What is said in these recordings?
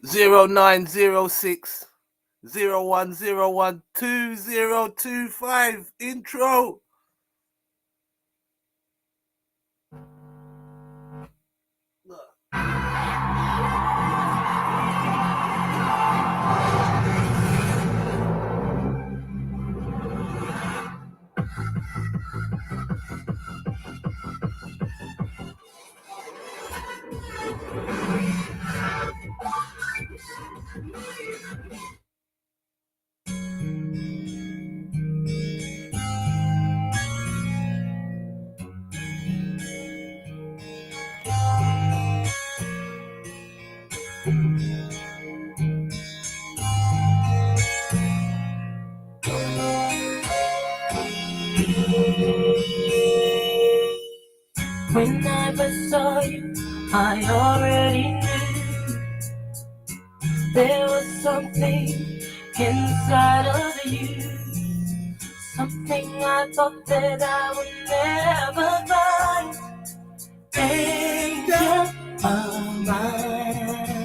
0906 0101 2025 intro. When I first saw you, I already knew there was something inside of you, something I thought that I would never find. Angel of mine,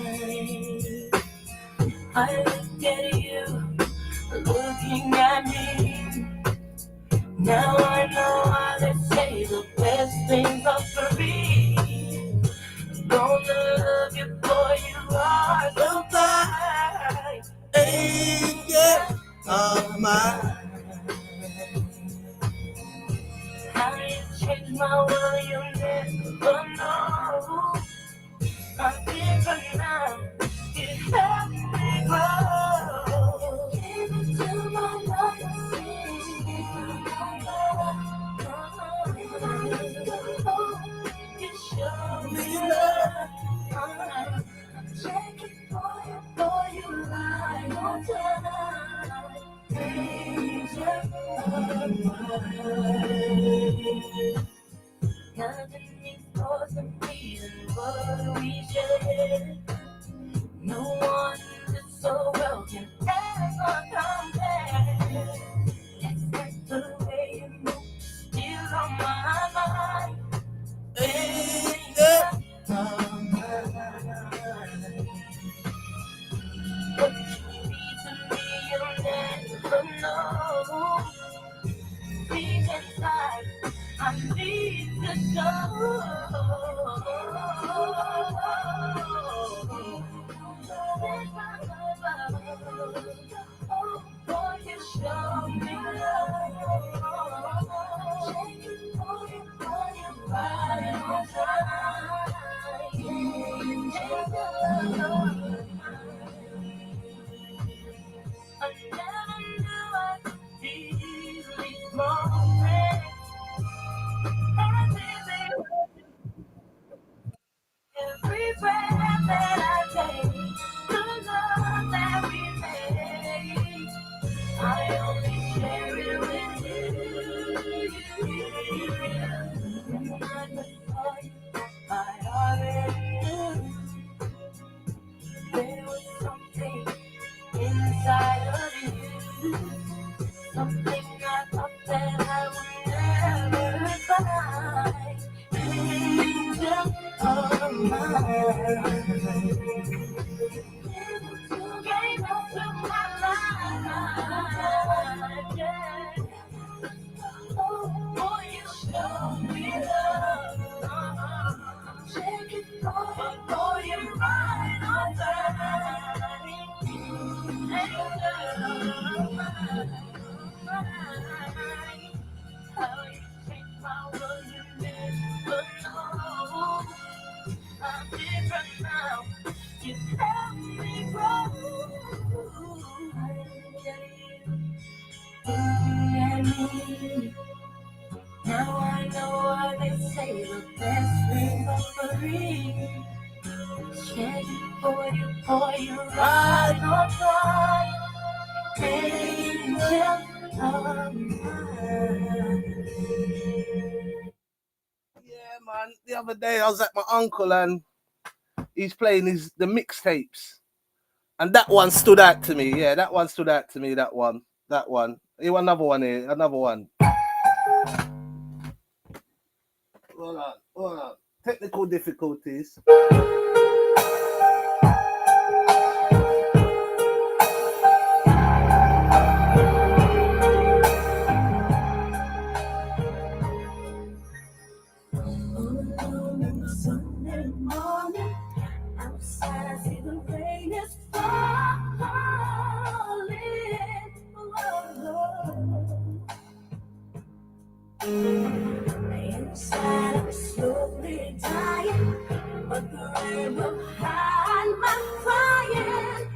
I look at you, looking at me. Now I know why they say the best things are free. Gonna love you, boy, you are so fine. Angel of mine. How you changed my world, you'll never know. I'm different now, you help me grow. Give it to my life, you show me love. I'm checking for you right on time. Angel of mine. Nothing is more than reason what we share. No one is so well can ever compare. It's like the way you move, still on my mind. Angel of mine. What you mean to me, you'll never know. Deep inside, I need to show. Oh, boy, you show me love. Checking for you right on time. I never knew I could feel these moments. Every breath that I take, the love that we made, I only share it with you. When I look for you, I already knew there was something inside of you, something I thought that I would never find. Angel of mine, you came into my life, yeah. Oh, boy, you show me love. I'm checking for you right on time. Angel of mine. How you changed my world, you never know. I'm different now, you help me grow. I look at you, looking at me. Now I know why they say the best things are free. Checking for you right on time. Angel of mine. Yeah, man. The other day I was at my uncle and he's playing the mixtapes. And that one stood out to me. Yeah, that one stood out to me. That one. Here, another one here. Another one. Hold on. Technical difficulties. behind my crying.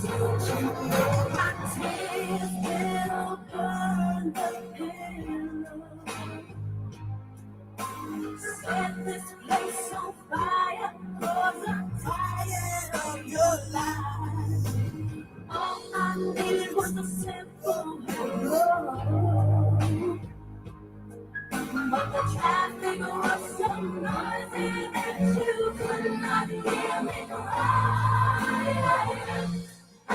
Don't you know my tears will burn the pillow? Set this place on fire, 'cause I'm tired of your lies. All I needed was a simple hello. But the traffic was so noisy that you could not hear me cry. I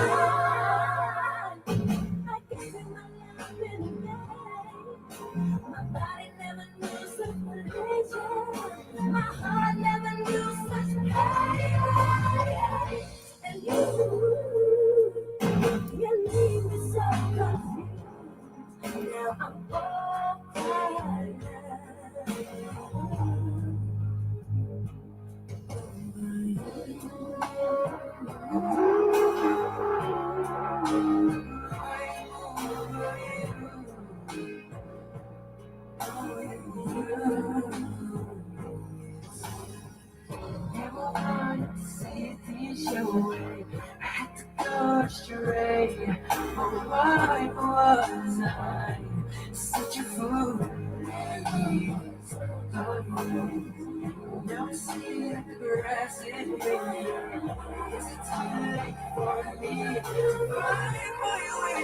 gave you my love in a day. My body never knew such pleasure. My heart never knew such pain. And you leave me so confused. Now I'm all tired. Never wanted to see things your way. I had to go astray. Oh, why was I such a fool? Now I see the grass is green. Is it too late for me to find my way?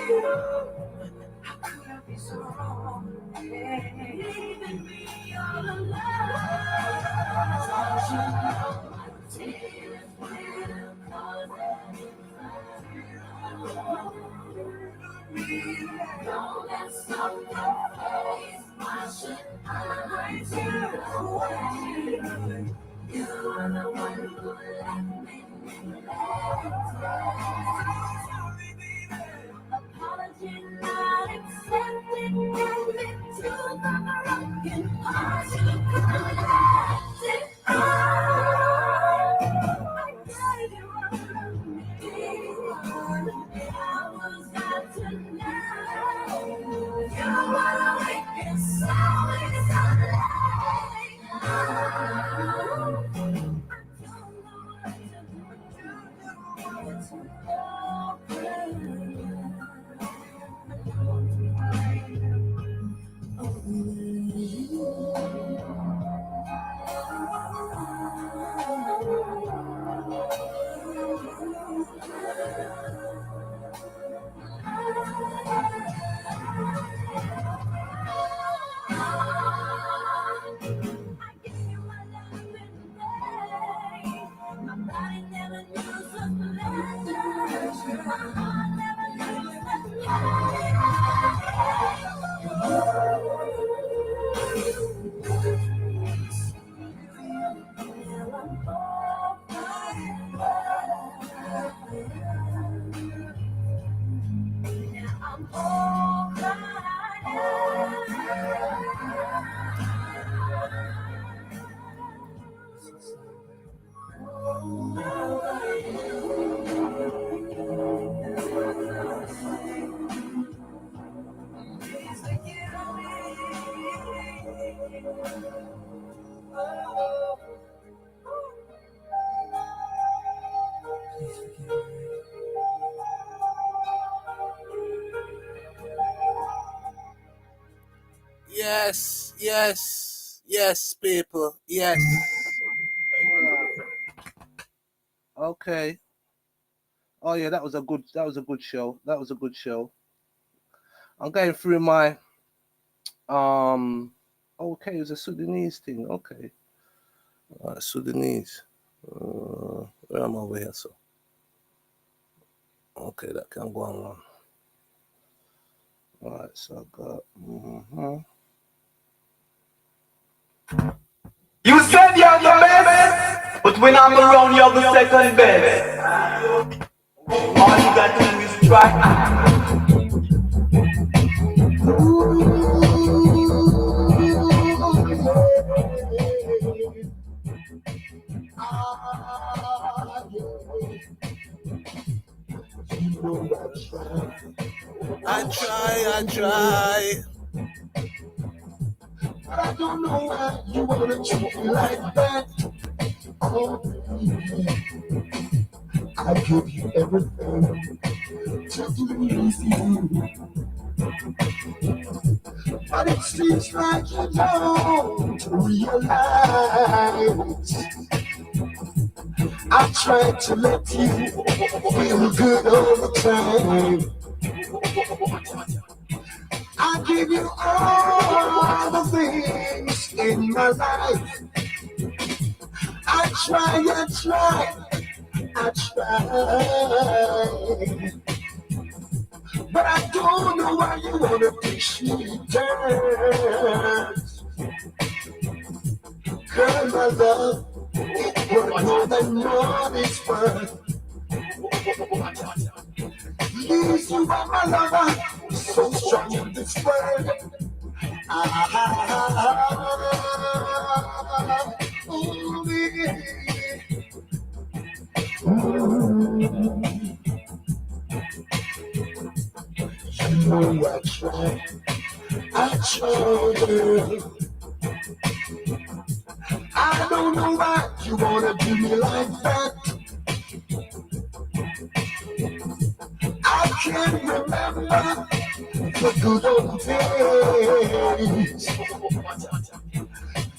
How could I be so wrong? Leaving me all alone. Don't you know my tears will cause don't let something face. Why should I hurt you away? You are the one who left me neglected. Apology not accepted. Get me to the broken heart you collected. I gave you all of me. I was out tonight. You wanna make me sorry, so late. I don't know what to do. Yes, yes, yes, people. Yes. Okay. Oh yeah, that was a good show. That was a good show. I'm going through my okay, it was a Sudanese thing. Okay. Sudanese. Where am I over here? So okay, that can go on one. Alright, so I got You said you're the best, but when I'm around, you're the second best. All you gotta do is try. I try. But I don't know why you wanna treat me like that. Oh, yeah. I give you everything to please you. But it seems like you don't realize I try to let you feel good all the time. I give you all the things in my life. I try, I try. But I don't know why you wanna push me down. Girl, my love, worth more than money's worth. Please, you are my lover, so strong in this world. You know I try. I don't know why you wanna do me like that. I can't remember the good old days.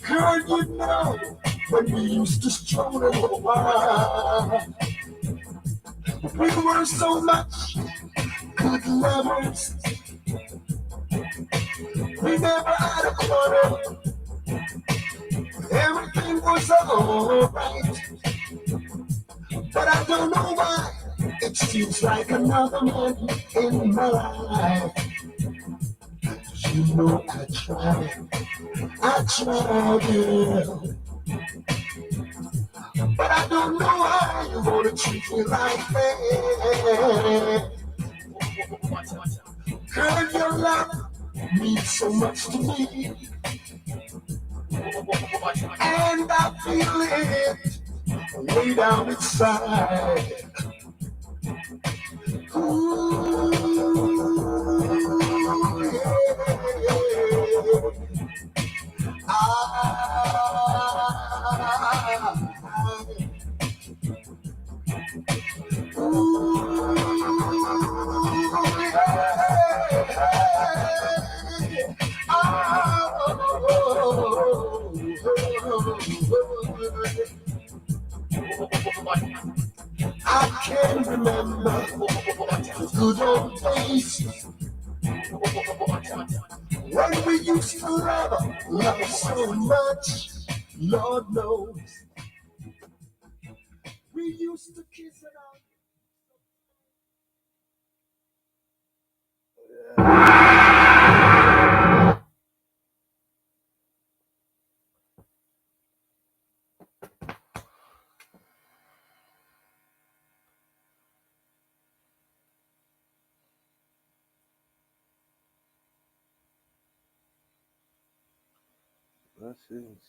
Girl, you know when we used to stroll in the park. We were so much good lovers. We never had a quarrel. Everything was alright. But I don't know why it seems like another man in my life. You know I try, girl. But I don't know how you wanna treat me like that. Girl, your love means so much to me. And I feel it way down inside. Ooh, yeah. I can't remember the good old days when we used to love so much. Lord knows we used to kiss it out. Blessings.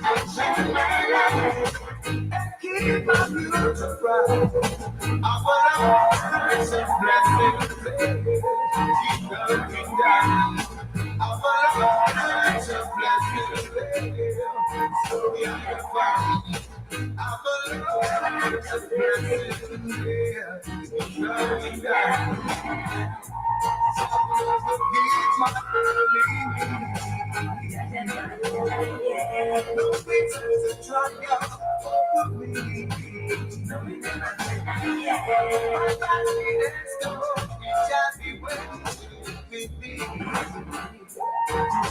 Keep my future bright. I will always blessings. Keep coming down. I will always blessings. So we are fine. I will always blessings. Keep coming down. He's my early. No reason to triumph over me. My body is gone. It shall be well with me.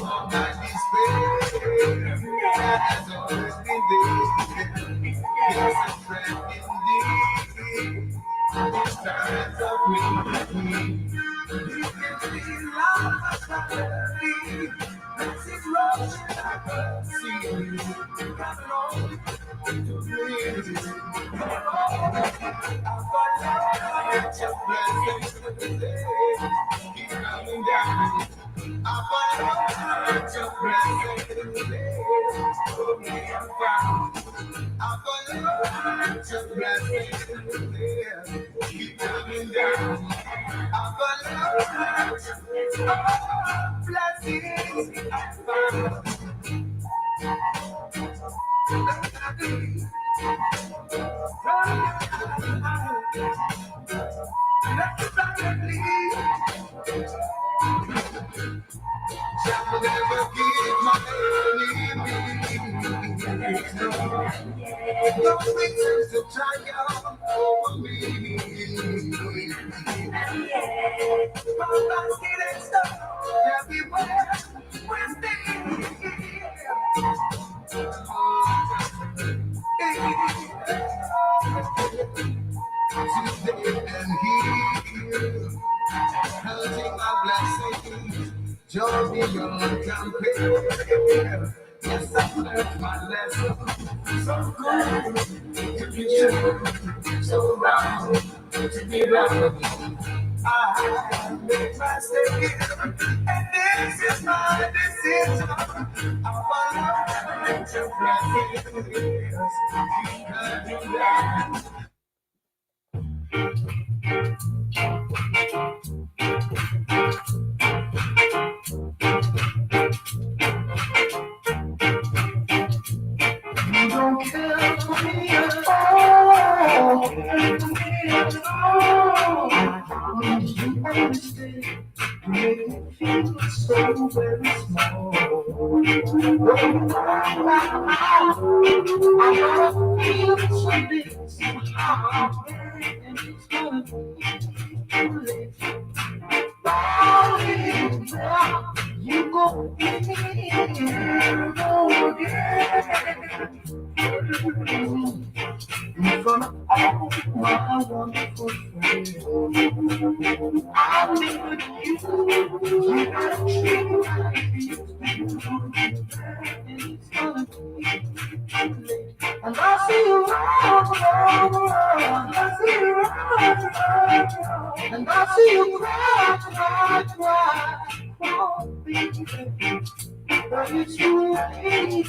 All my despair has always been there. Yes, a friend indeed. It's times of me. You can be lost, blessed rose, see you, come along to me. I've got your blessings, keep coming down. I've got your blessings, for me I'm found. I've got your blessings, keep coming down. I've got blessings I found. Shall never give my enemies no reason to triumph over me. My basket and stuff everywhere with me. Today and here, counting my blessings, joy beyond compare. Yes, I learned my lesson. So good to be true, so wrong to be wrong. I made my stand, and this is my decision. I want to blessings, keep coming down. You don't care for me at all. Care for me at all. You understand. You make me feel so very small. I gotta feel something somehow, and it's gonna be too late. Darling, you go in, go again. In front of all my wonderful friends, I'll be with you. You gotta treat me like you used to do. And it's gonna be too late. And I see you run, I see you run, and I see you cry, baby. But it's too late,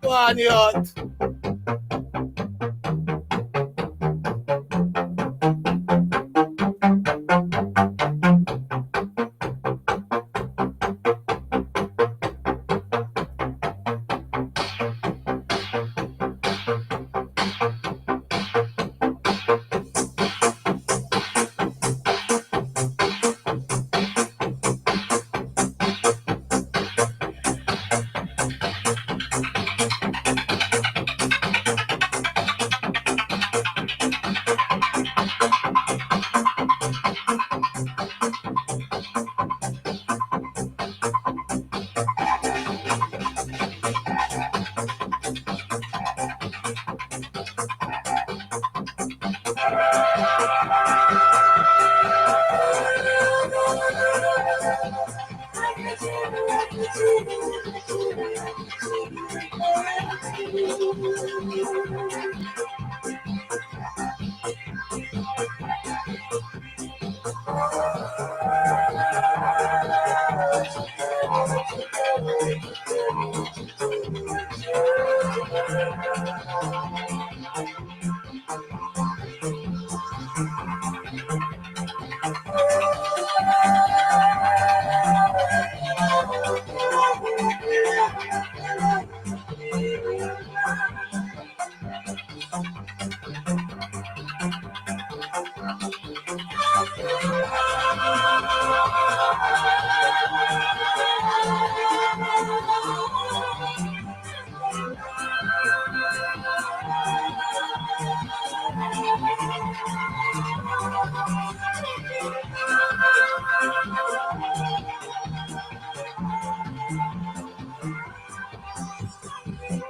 One yacht.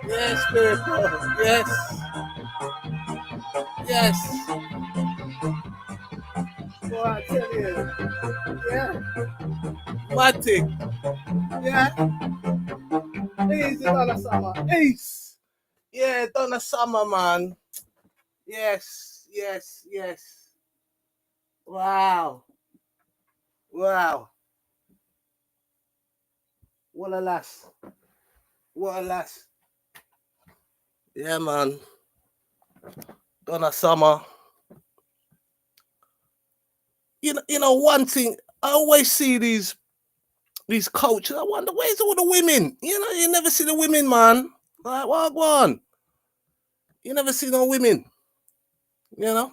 Yes, people. Yes. Yes. Boy, I tell you. Yeah. Matic. Yeah. Easy, Donna Summer. Ace. Yeah, Donna Summer, man. Yes, yes, yes. Wow. Wow. What a lass. What a lass. Yeah, man. Donna Summer. You know, one thing, I always see these coaches. I wonder, where's all the women? You never see the women, man. Like, what one? You never see no women. You know?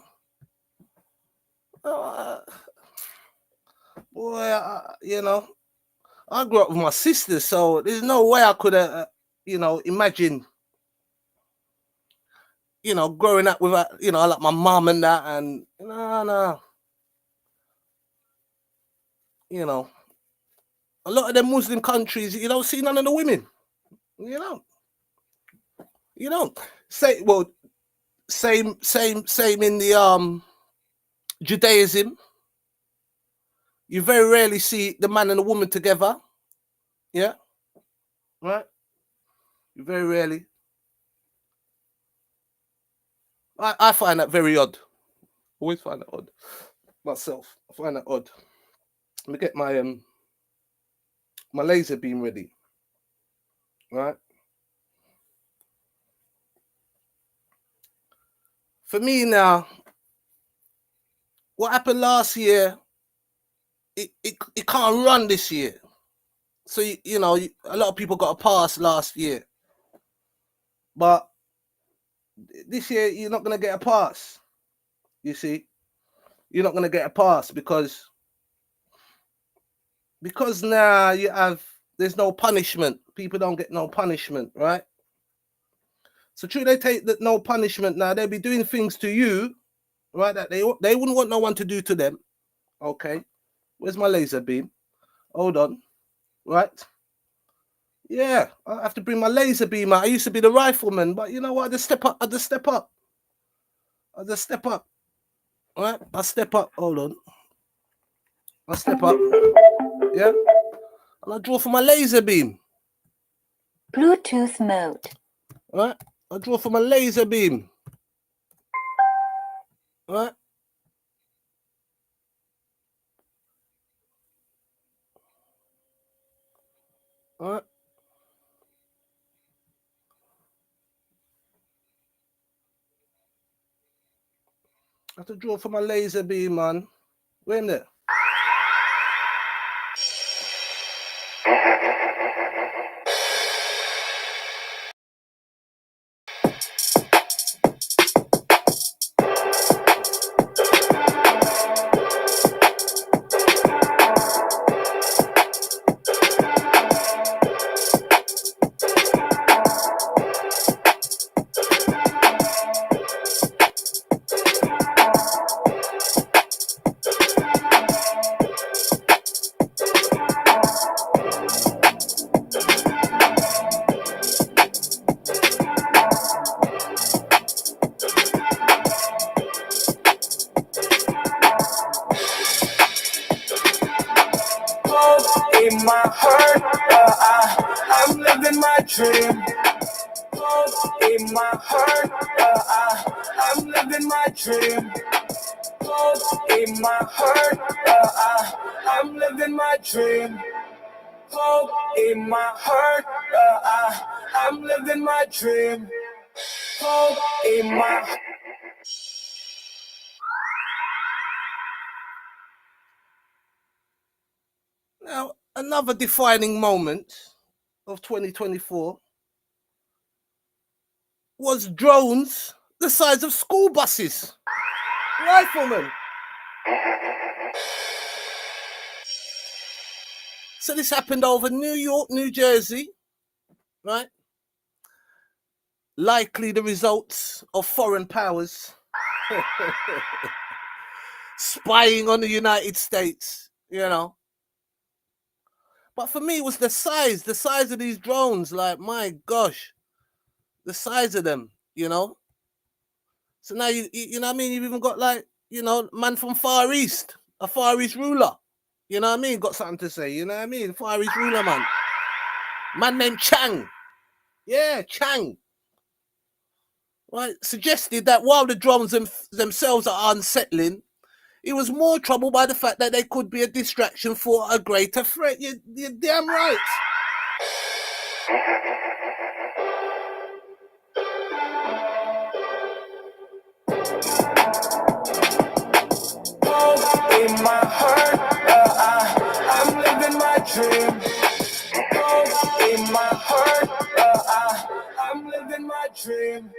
Uh, boy, I grew up with my sister, so there's no way I could, imagine, growing up with, like my mum and that, and no, a lot of them Muslim countries, you don't see none of the women. You know, you don't say well. Same in the Judaism. You very rarely see the man and the woman together. Yeah, right. You very rarely. I find that very odd. Always find that odd myself. I find that odd. Let me get my laser beam ready. Right. For me now, what happened last year, it can't run this year. So a lot of people got a pass last year, but this year you're not gonna get a pass. You see, you're not gonna get a pass because now there's no punishment. People don't get no punishment, right? So true, they take that no punishment now. They'll be doing things to you, right? That they wouldn't want no one to do to them. Okay, where's my laser beam? Hold on, right? Yeah, I have to bring my laser beam out. I used to be the rifleman, but you know what? I just step up. I just step up. Right? I step up. Hold on. I step up. Yeah. And I draw for my laser beam. Bluetooth mode. Right? I draw for my laser beam. Right? Right? I have to draw for my laser beam, man. We're in there. In my heart, I'm living my dream. In my heart, I'm living my dream. In my heart, I'm living my dream. In my heart, I'm living my dream. In my Now, another defining moment of 2024 was drones the size of school buses. Riflemen. So this happened over New York, New Jersey, right? Likely the results of foreign powers spying on the United States, But for me, it was the size of these drones. Like, my gosh, the size of them, So now you know what I mean. You've even got like man from Far East A Far East ruler. You know what I mean? Got something to say. You know what I mean? Far East ruler, man. Man named Chang. Yeah, Chang. Right? Suggested that while the drums themselves are unsettling, he was more troubled by the fact that they could be a distraction for a greater threat. You're damn right. In my heart, I'm living my dream. In my heart, I'm living my dream.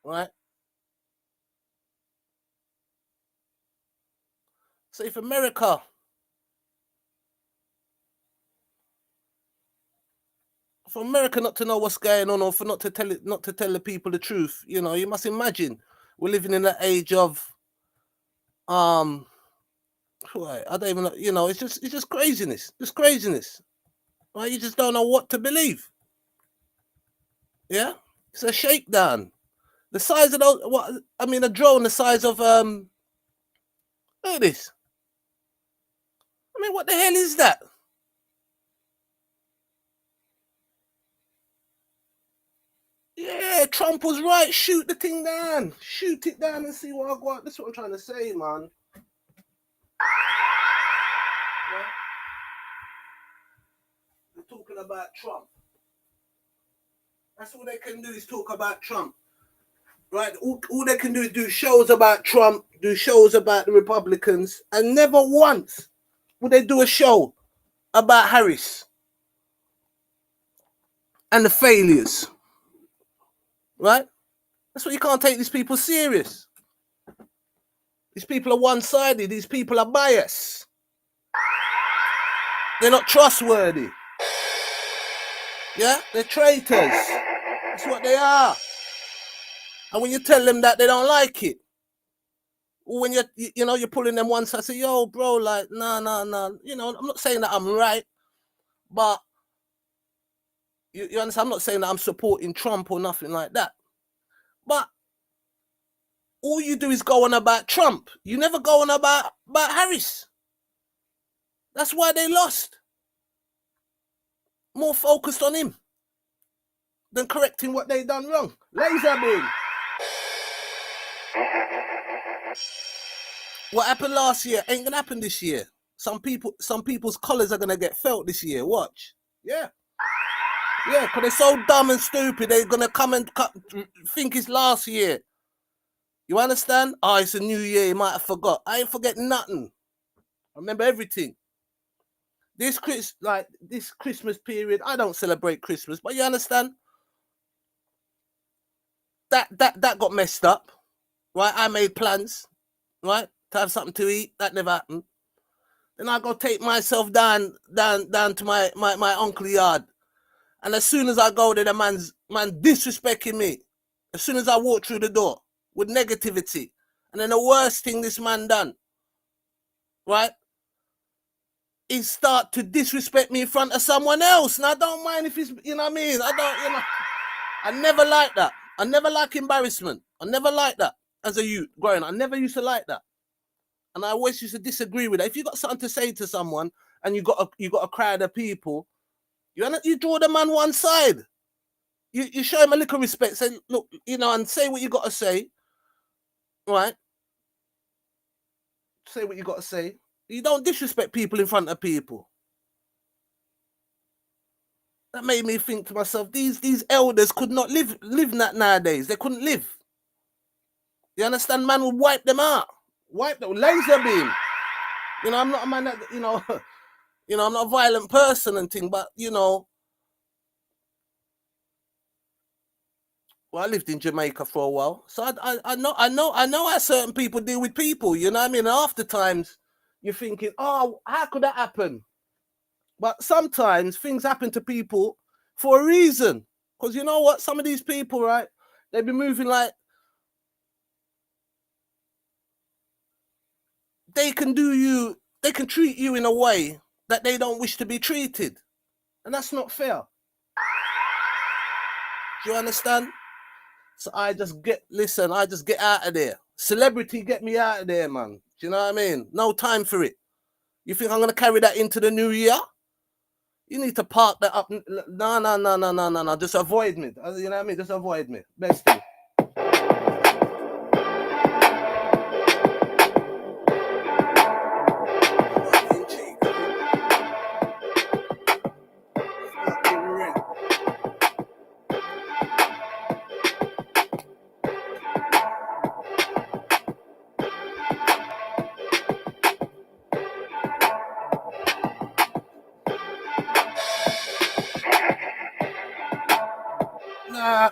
Right? So if America for America not to know what's going on, or for not to tell the people the truth, you know, you must imagine we're living in an age of I don't even know, you know, it's just craziness. Just craziness. Right? You just don't know what to believe. Yeah? It's a shakedown. The size of those, a drone the size of look at this. I mean, what the hell is that? Yeah, Trump was right. Shoot the thing down. Shoot it down and see what I got. That's what I'm trying to say, man. Yeah? They're talking about Trump. That's all they can do is talk about Trump. Right? All they can do is do shows about Trump, do shows about the Republicans, and never once would they do a show about Harris and the failures. Right? That's why you can't take these people serious. These people are one-sided. These people are biased. They're not trustworthy. Yeah? They're traitors. That's what they are. And when you tell them that, they don't like it. Or when you're pulling them one side, say, yo, bro, like, nah. You know, I'm not saying that I'm right, but you understand? I'm not saying that I'm supporting Trump or nothing like that. But all you do is go on about Trump. You never go on about Harris. That's why they lost. More focused on him than correcting what they done wrong. Laser beam. What happened last year ain't gonna happen this year. Some people's collars are gonna get felt this year. Watch. Yeah. Yeah, because they're so dumb and stupid, they're gonna come and think it's last year. You understand? Oh, it's a new year, you might have forgot. I ain't forget nothing. I remember everything. This Christmas period, I don't celebrate Christmas, but you understand? That got messed up. Right? I made plans, right? To have something to eat. That never happened. Then I go take myself down to my uncle's yard. And as soon as I go there, the man disrespecting me. As soon as I walk through the door with negativity. And then the worst thing this man done, right, is start to disrespect me in front of someone else. And I don't mind if it's, you know what I mean? I never like that. I never like embarrassment. I never like that as a youth growing up. I never used to like that. And I always used to disagree with that. If you got something to say to someone and you got a crowd of people, you draw the man one side. You show him a little respect. Say, look, you know, and say what you got to say. Right? Say what you got to say. You don't disrespect people in front of people. That made me think to myself, these elders could not live that nowadays. They couldn't live. You understand? Man would wipe them out. Wipe them, laser beam. You know, I'm not a man that, you know, I'm not a violent person and thing, but, you know, well, I lived in Jamaica for a while. So I know how certain people deal with people, you know what I mean? And after times, you're thinking, oh, how could that happen? But sometimes things happen to people for a reason. Because you know what? Some of these people, right, they be moving like they can treat you in a way that they don't wish to be treated. And that's not fair. Do you understand? So I just get out of there. Celebrity, get me out of there, man. Do you know what I mean? No time for it. You think I'm gonna carry that into the new year? You need to park that up. No. Just avoid me. You know what I mean? Just avoid me. Best thing. Nah,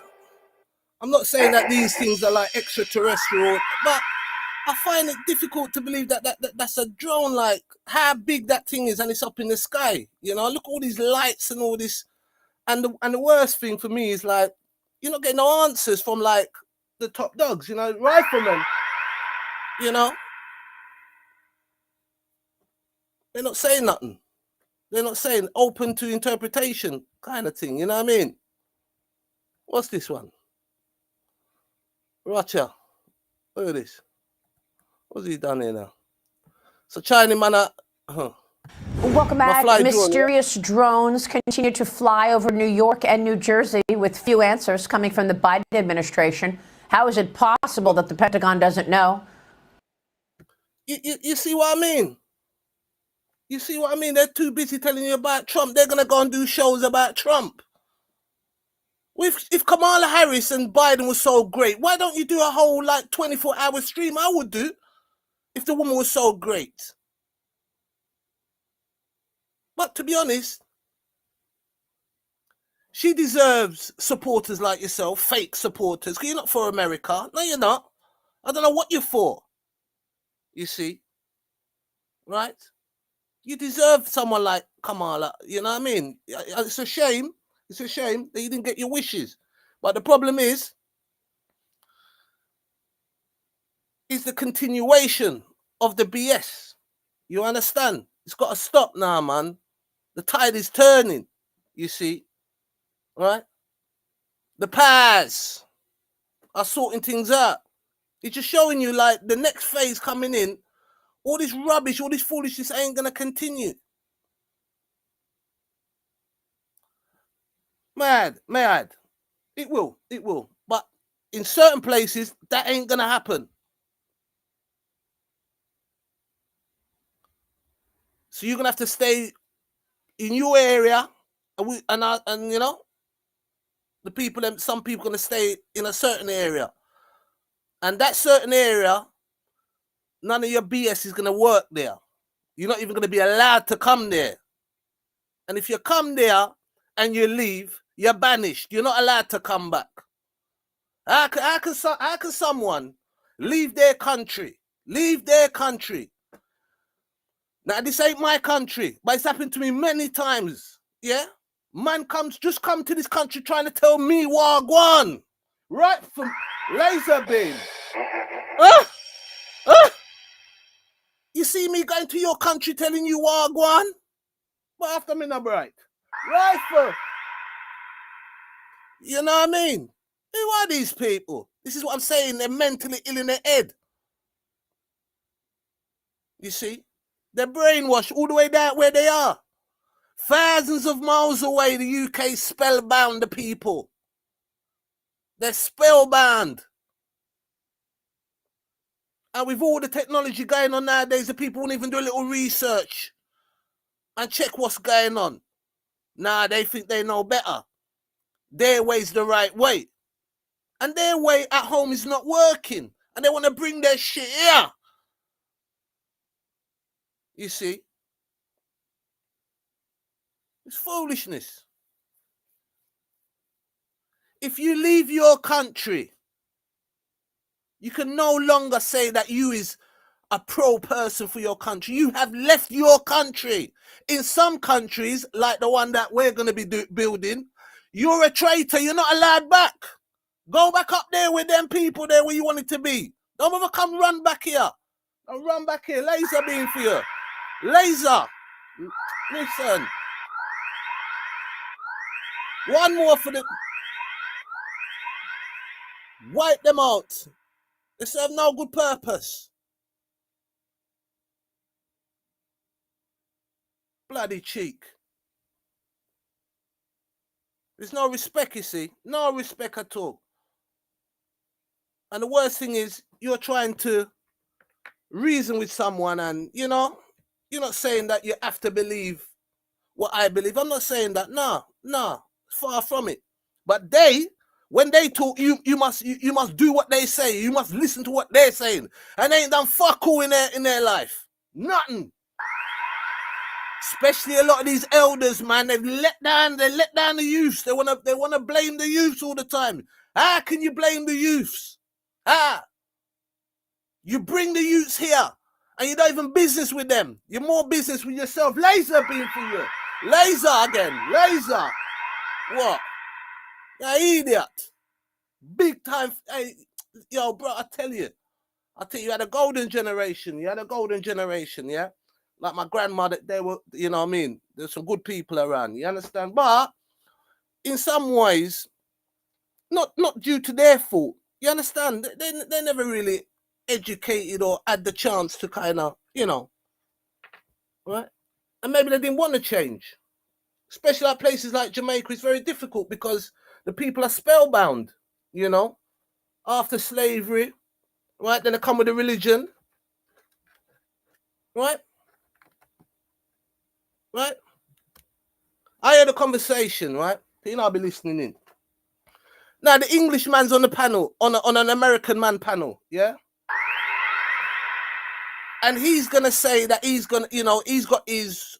I'm not saying that these things are like extraterrestrial, but I find it difficult to believe that's a drone. Like how big that thing is, and it's up in the sky. You know, look at all these lights and all this. And the worst thing for me is like you're not getting no answers from like the top dogs. You know, riflemen. You know, they're not saying nothing. They're not saying open to interpretation kind of thing. You know what I mean? What's this one? Roger. Look at this. What's he done here now? So China man, Welcome back. Mysterious drones continue to fly over New York and New Jersey with few answers coming from the Biden administration. How is it possible that the Pentagon doesn't know? You see what I mean? You see what I mean? They're too busy telling you about Trump. They're going to go and do shows about Trump. If Kamala Harris and Biden was so great, why don't you do a whole like 24-hour stream? I would do if the woman was so great. But to be honest, she deserves supporters like yourself, fake supporters, because you're not for America. No, you're not. I don't know what you're for. You see? Right? You deserve someone like Kamala. You know what I mean? It's a shame. It's a shame that you didn't get your wishes. But the problem is the continuation of the BS. You understand? It's got to stop now, man. The tide is turning, you see. Right? The powers are sorting things out. It's just showing you like the next phase coming in. All this rubbish, all this foolishness ain't going to continue. Mad. It will. But in certain places, that ain't going to happen. So you're going to have to stay in your area. And you know, some people going to stay in a certain area. And that certain area, none of your BS is going to work there. You're not even going to be allowed to come there. And if you come there and you leave, you're banished. You're not allowed to come back. How can someone leave their country? Leave their country. Now, this ain't my country, but it's happened to me many times. Yeah? Man just come to this country trying to tell me wagwan. Right from laser beam. You see me going to your country telling you wagwan? But after me not bright. Rifle. You know what I mean? Who are these people? This is what I'm saying. They're mentally ill in their head. You see? They're brainwashed all the way down where they are. Thousands of miles away, the UK spellbound the people. They're spellbound. And with all the technology going on nowadays, the people won't even do a little research and check what's going on. Nah, they think they know better. Their way's the right way. And their way at home is not working. And they want to bring their shit here. You see? It's foolishness. If you leave your country, you can no longer say that you is a pro person for your country. You have left your country. In some countries, like the one that we're going to be building, you're a traitor. You're not allowed back. Go back up there with them people there where you want it to be. Don't ever come run back here. Don't run back here. Laser beam for you. Laser. Listen. One more for the... Wipe them out. They serve no good purpose. Bloody cheek. There's no respect, you see. No respect at all. And the worst thing is, you're trying to reason with someone and, you know, you're not saying that you have to believe what I believe. I'm not saying that. No, far from it. But when they talk, you must do what they say. You must listen to what they're saying. And they ain't done fuck all in their life. Nothing. Especially a lot of these elders, man. They let down the youths. They wanna blame the youths all the time. How can you blame the youths? You bring the youths here and you don't even business with them. You're more business with yourself. Laser beam for you. Laser again. Laser. What? You idiot. Big time. Hey, yo, bro, I tell you, you had a golden generation. You had a golden generation, yeah? Like my grandmother, they were, you know what I mean? There's some good people around, you understand? But in some ways, not due to their fault, you understand? They never really educated or had the chance to kind of, you know, right? And maybe they didn't want to change. Especially like places like Jamaica, it's very difficult because the people are spellbound, you know, after slavery, right? Then they come with a religion, right? Right? I had a conversation, right? You know, I'll be listening in. Now, the English man's on the panel, on an American man panel, yeah? And he's going to say that he's going to, you know, he's got his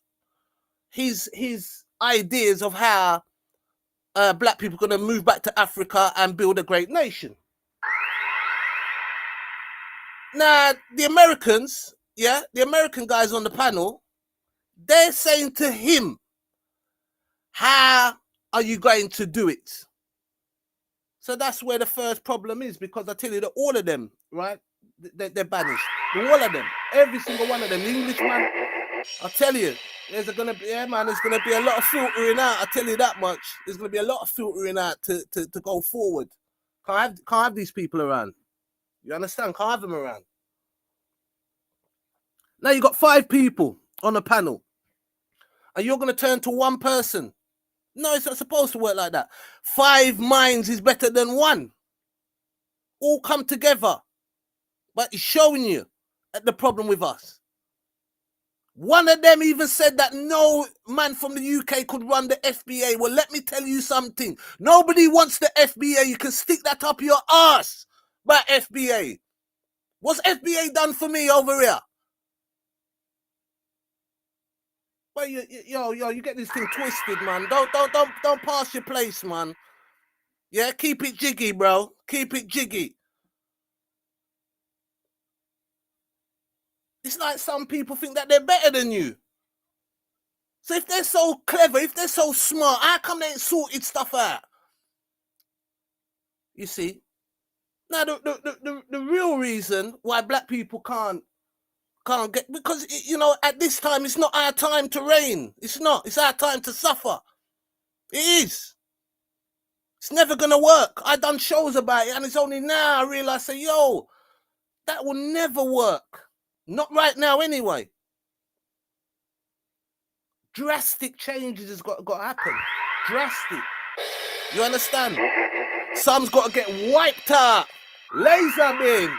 ideas of how black people are going to move back to Africa and build a great nation. Now, the Americans, yeah, the American guys on the panel, they're saying to him, how are you going to do it? So that's where the first problem is, because I tell you that all of them, right, they're banished. All of them, every single one of them. The Englishman, I tell you, there's going to be a lot of filtering out. I tell you that much. There's going to be a lot of filtering out to go forward. Can't have these people around. You understand? Can't have them around. Now you got 5 people on a panel, and you're going to turn to one person. No, it's not supposed to work like that. 5 minds is better than 1. All come together. But it's showing you the problem with us. One of them even said that no man from the UK could run the FBA. Well, let me tell you something. Nobody wants the FBA. You can stick that up your ass by FBA. What's FBA done for me over here? Well, you get this thing twisted, man. Don't pass your place, man. Yeah, keep it jiggy, bro. Keep it jiggy. It's like some people think that they're better than you. So if they're so clever, if they're so smart, how come they ain't sorted stuff out? You see? Now, the real reason why black people can't get, because, you know, at this time, it's not our time to reign. It's not. It's our time to suffer. It is. It's never going to work. I done shows about it, and it's only now I realize, say, yo, that will never work. Not right now, anyway. Drastic changes has got to happen. Drastic. You understand? Some's got to get wiped out. Laser beam.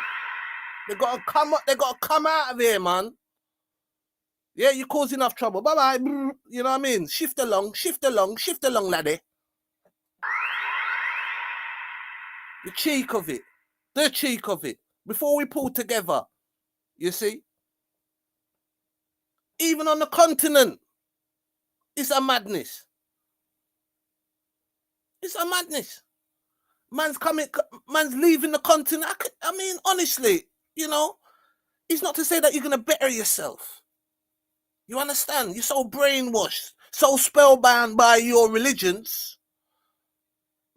They got to come up. They got to come out of here, man. Yeah, you cause enough trouble. Bye bye. You know what I mean? Shift along, laddie. The cheek of it. The cheek of it. Before we pull together, you see? Even on the continent, it's a madness. It's a madness. Man's leaving the continent. I mean, honestly, you know, it's not to say that you're going to better yourself. You understand? You're so brainwashed, so spellbound by your religions,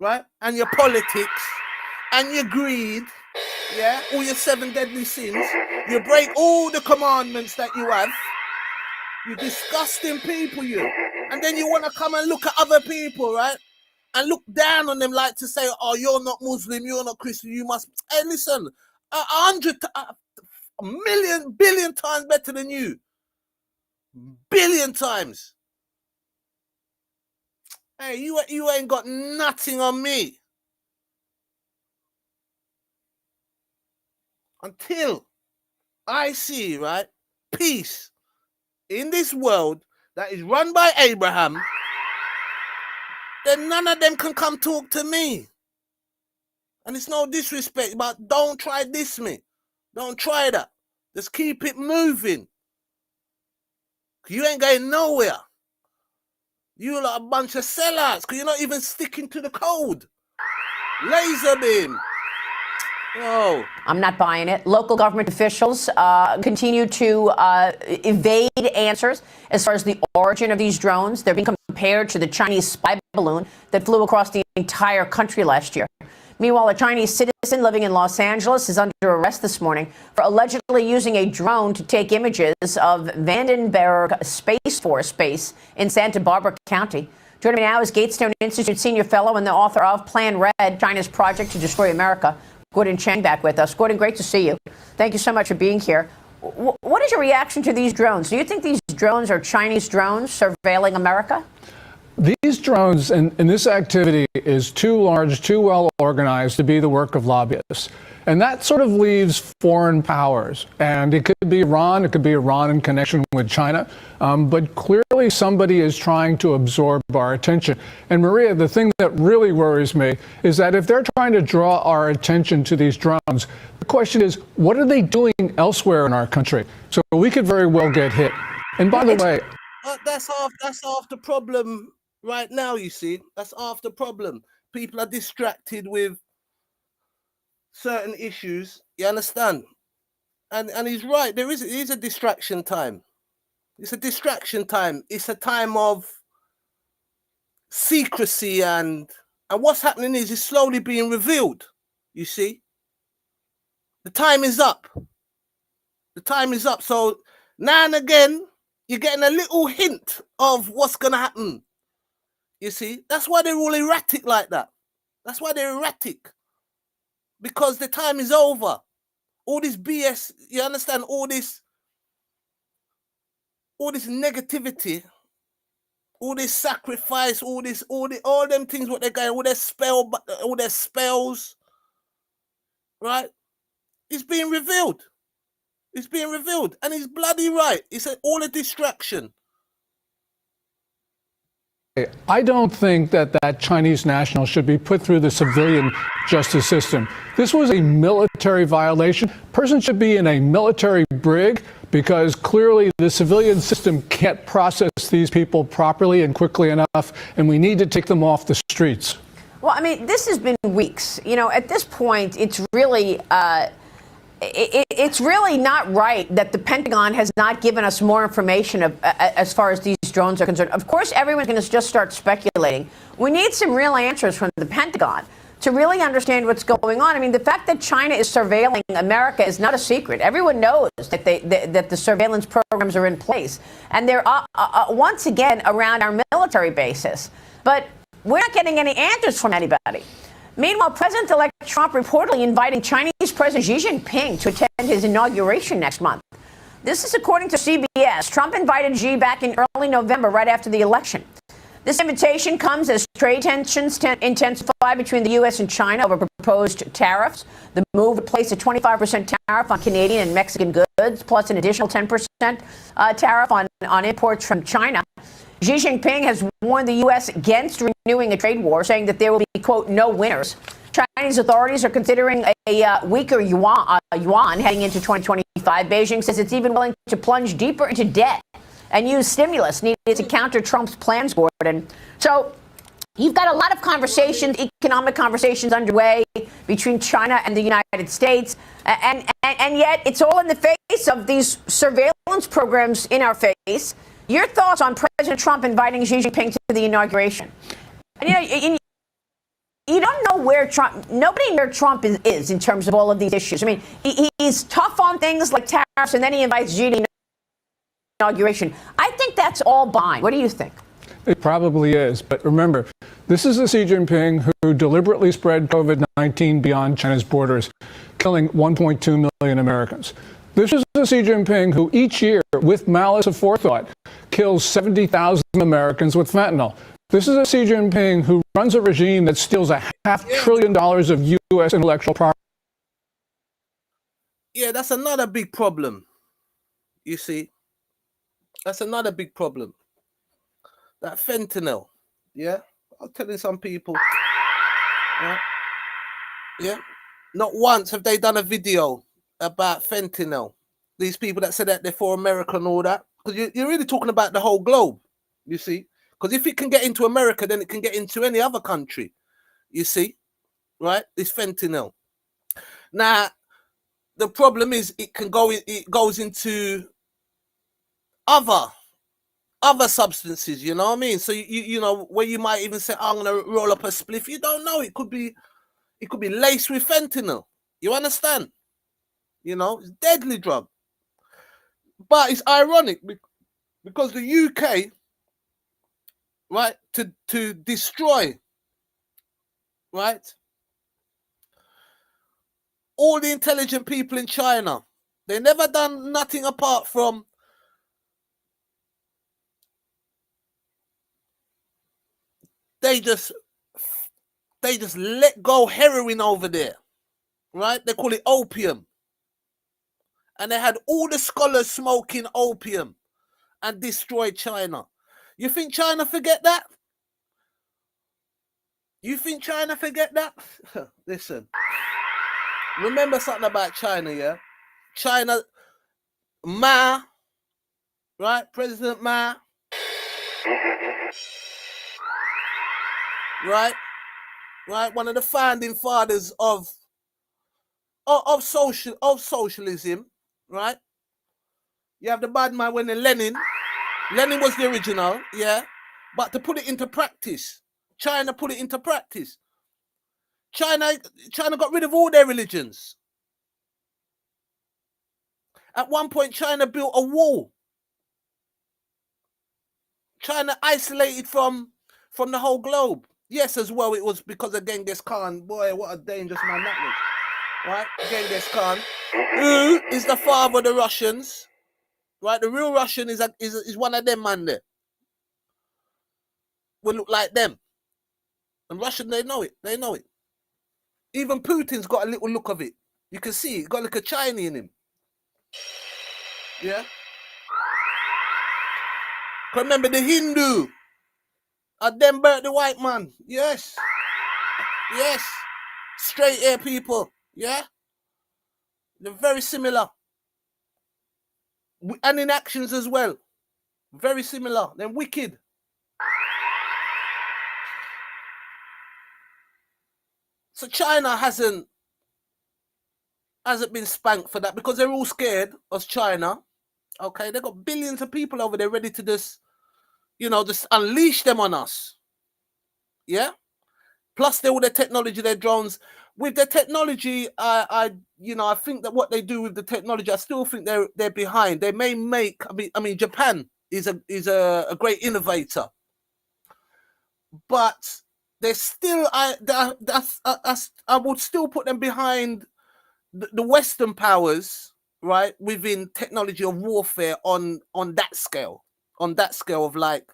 right? And your politics, and your greed, yeah? All your 7 deadly sins. You break all the commandments that you have. You disgusting people, you. And then you want to come and look at other people, right? and look down on them like to say, oh, you're not Muslim, you're not Christian, you must. Hey, listen, 1,000,000,000,000,000 times better than you. Billion times. Hey, you ain't got nothing on me. Until I see, right, peace in this world that is run by Abraham, then none of them can come talk to me. And it's no disrespect, but don't try diss me. Don't try that. Just keep it moving. You ain't going nowhere. You lot a bunch of sellouts, because you're not even sticking to the code. Laser beam. Oh. I'm not buying it. Local government officials continue to evade answers as far as the origin of these drones. They're being compared to the Chinese spy balloon that flew across the entire country last year. Meanwhile, a Chinese citizen living in Los Angeles is under arrest this morning for allegedly using a drone to take images of Vandenberg Space Force Base in Santa Barbara County. Joining me now is Gatestone Institute senior fellow and the author of Plan Red, China's Project to Destroy America, Gordon Chang, back with us. Gordon, great to see you. Thank you so much for being here. What is your reaction to these drones? Do you think these drones are Chinese drones surveilling America? These drones and this activity is too large, too well organized to be the work of lobbyists. And that sort of leaves foreign powers. And it could be Iran in connection with China. But clearly somebody is trying to absorb our attention. And Maria, the thing that really worries me is that if they're trying to draw our attention to these drones, the question is, what are they doing elsewhere in our country? So we could very well get hit. And by the way, that's half the problem. Right now, you see, that's half the problem. People are distracted with certain issues. You understand? And he's right. It is a distraction time. It's a distraction time. It's a time of secrecy, and what's happening is it's slowly being revealed. You see, the time is up. The time is up. So now and again, you're getting a little hint of what's gonna happen. You see, that's why they're all erratic like that. That's why they're erratic. Because the time is over. All this BS, you understand, all this negativity, all this sacrifice, all them things what they're going, all their spells, right? It's being revealed. It's being revealed. And he's bloody right. It's all a distraction. I don't think that Chinese national should be put through the civilian justice system. This was a military violation. Person should be in a military brig because clearly the civilian system can't process these people properly and quickly enough, and we need to take them off the streets. Well, I mean, this has been weeks. You know, at this point, it's really not right that the Pentagon has not given us more information as far as these drones are concerned. Of course, everyone's going to just start speculating. We need some real answers from the Pentagon to really understand what's going on. I mean, the fact that China is surveilling America is not a secret. Everyone knows that that the surveillance programs are in place. And they're once again around our military bases. But we're not getting any answers from anybody. Meanwhile, President-elect Trump reportedly inviting Chinese President Xi Jinping to attend his inauguration next month. This is according to CBS. Trump invited Xi back in early November, right after the election. This invitation comes as trade tensions intensify between the U.S. and China over proposed tariffs. The move would place a 25% tariff on Canadian and Mexican goods, plus an additional 10% tariff on imports from China. Xi Jinping has warned the U.S. against renewing a trade war, saying that there will be, quote, no winners. Chinese authorities are considering a weaker yuan heading into 2025. Beijing says it's even willing to plunge deeper into debt and use stimulus needed to counter Trump's plans, Gordon. So you've got a lot of conversations, economic conversations underway between China and the United States. And yet it's all in the face of these surveillance programs in our face. Your thoughts on President Trump inviting Xi Jinping to the inauguration? And, you know, you don't know where Trump, nobody near Trump is in terms of all of these issues. I mean, he's tough on things like tariffs, and then he invites Xi to the inauguration. I think that's all behind. What do you think? It probably is. But remember, this is the Xi Jinping who deliberately spread COVID-19 beyond China's borders, killing 1.2 million Americans. This is the Xi Jinping who each year, with malice aforethought, kills 70,000 Americans with fentanyl. This is a Xi Jinping who runs a regime that steals $500 billion of U.S. intellectual property. Yeah, that's another big problem. You see, that's another big problem. That fentanyl. Yeah, I'm telling some people. Yeah, not once have they done a video about fentanyl. These people that said that they're for America and all that, because you're really talking about the whole globe. You see, because if it can get into America, then it can get into any other country. You see, right? This fentanyl. Now, the problem is it goes into other substances, you know what I mean? So you know, where you might even say, I'm gonna roll up a spliff. You don't know. It could be laced with fentanyl. You understand? You know, it's a deadly drug. But it's ironic because the UK, right, to destroy, right, all the intelligent people in China, they never done nothing apart from they just let go heroin over there, right? They call it opium. And they had all the scholars smoking opium and destroyed China. You think China forget that? You think China forget that? Listen, remember something about China, yeah? China, Ma, right? President Ma, right? Right? One of the founding fathers of socialism, right? You have the bad man when Lenin was the original, yeah. But to put it into practice, China put it into practice. China got rid of all their religions. At one point, China built a wall. China isolated from the whole globe. Yes, as well, it was because of Genghis Khan. Boy, what a dangerous man that was. Right? Genghis Khan, who is the father of the Russians. Right? The real Russian is one of them man there. Will look like them. And Russian, they know it. They know it. Even Putin's got a little look of it. You can see it. Got like a Chinese in him. Yeah? Remember the Hindu. Them burnt the white man. Yes. Yes. Straight hair people. Yeah? They're very similar. And in actions as well. Very similar. They're wicked. So China hasn't been spanked for that because they're all scared of China. Okay, they've got billions of people over there ready to just unleash them on us. Yeah? Plus all their technology, their drones. With their technology, I think that what they do with the technology, I still think they're behind. They may make, I mean, Japan is a great innovator, but they're still, I would still put them behind the Western powers, right, within technology of warfare on that scale of like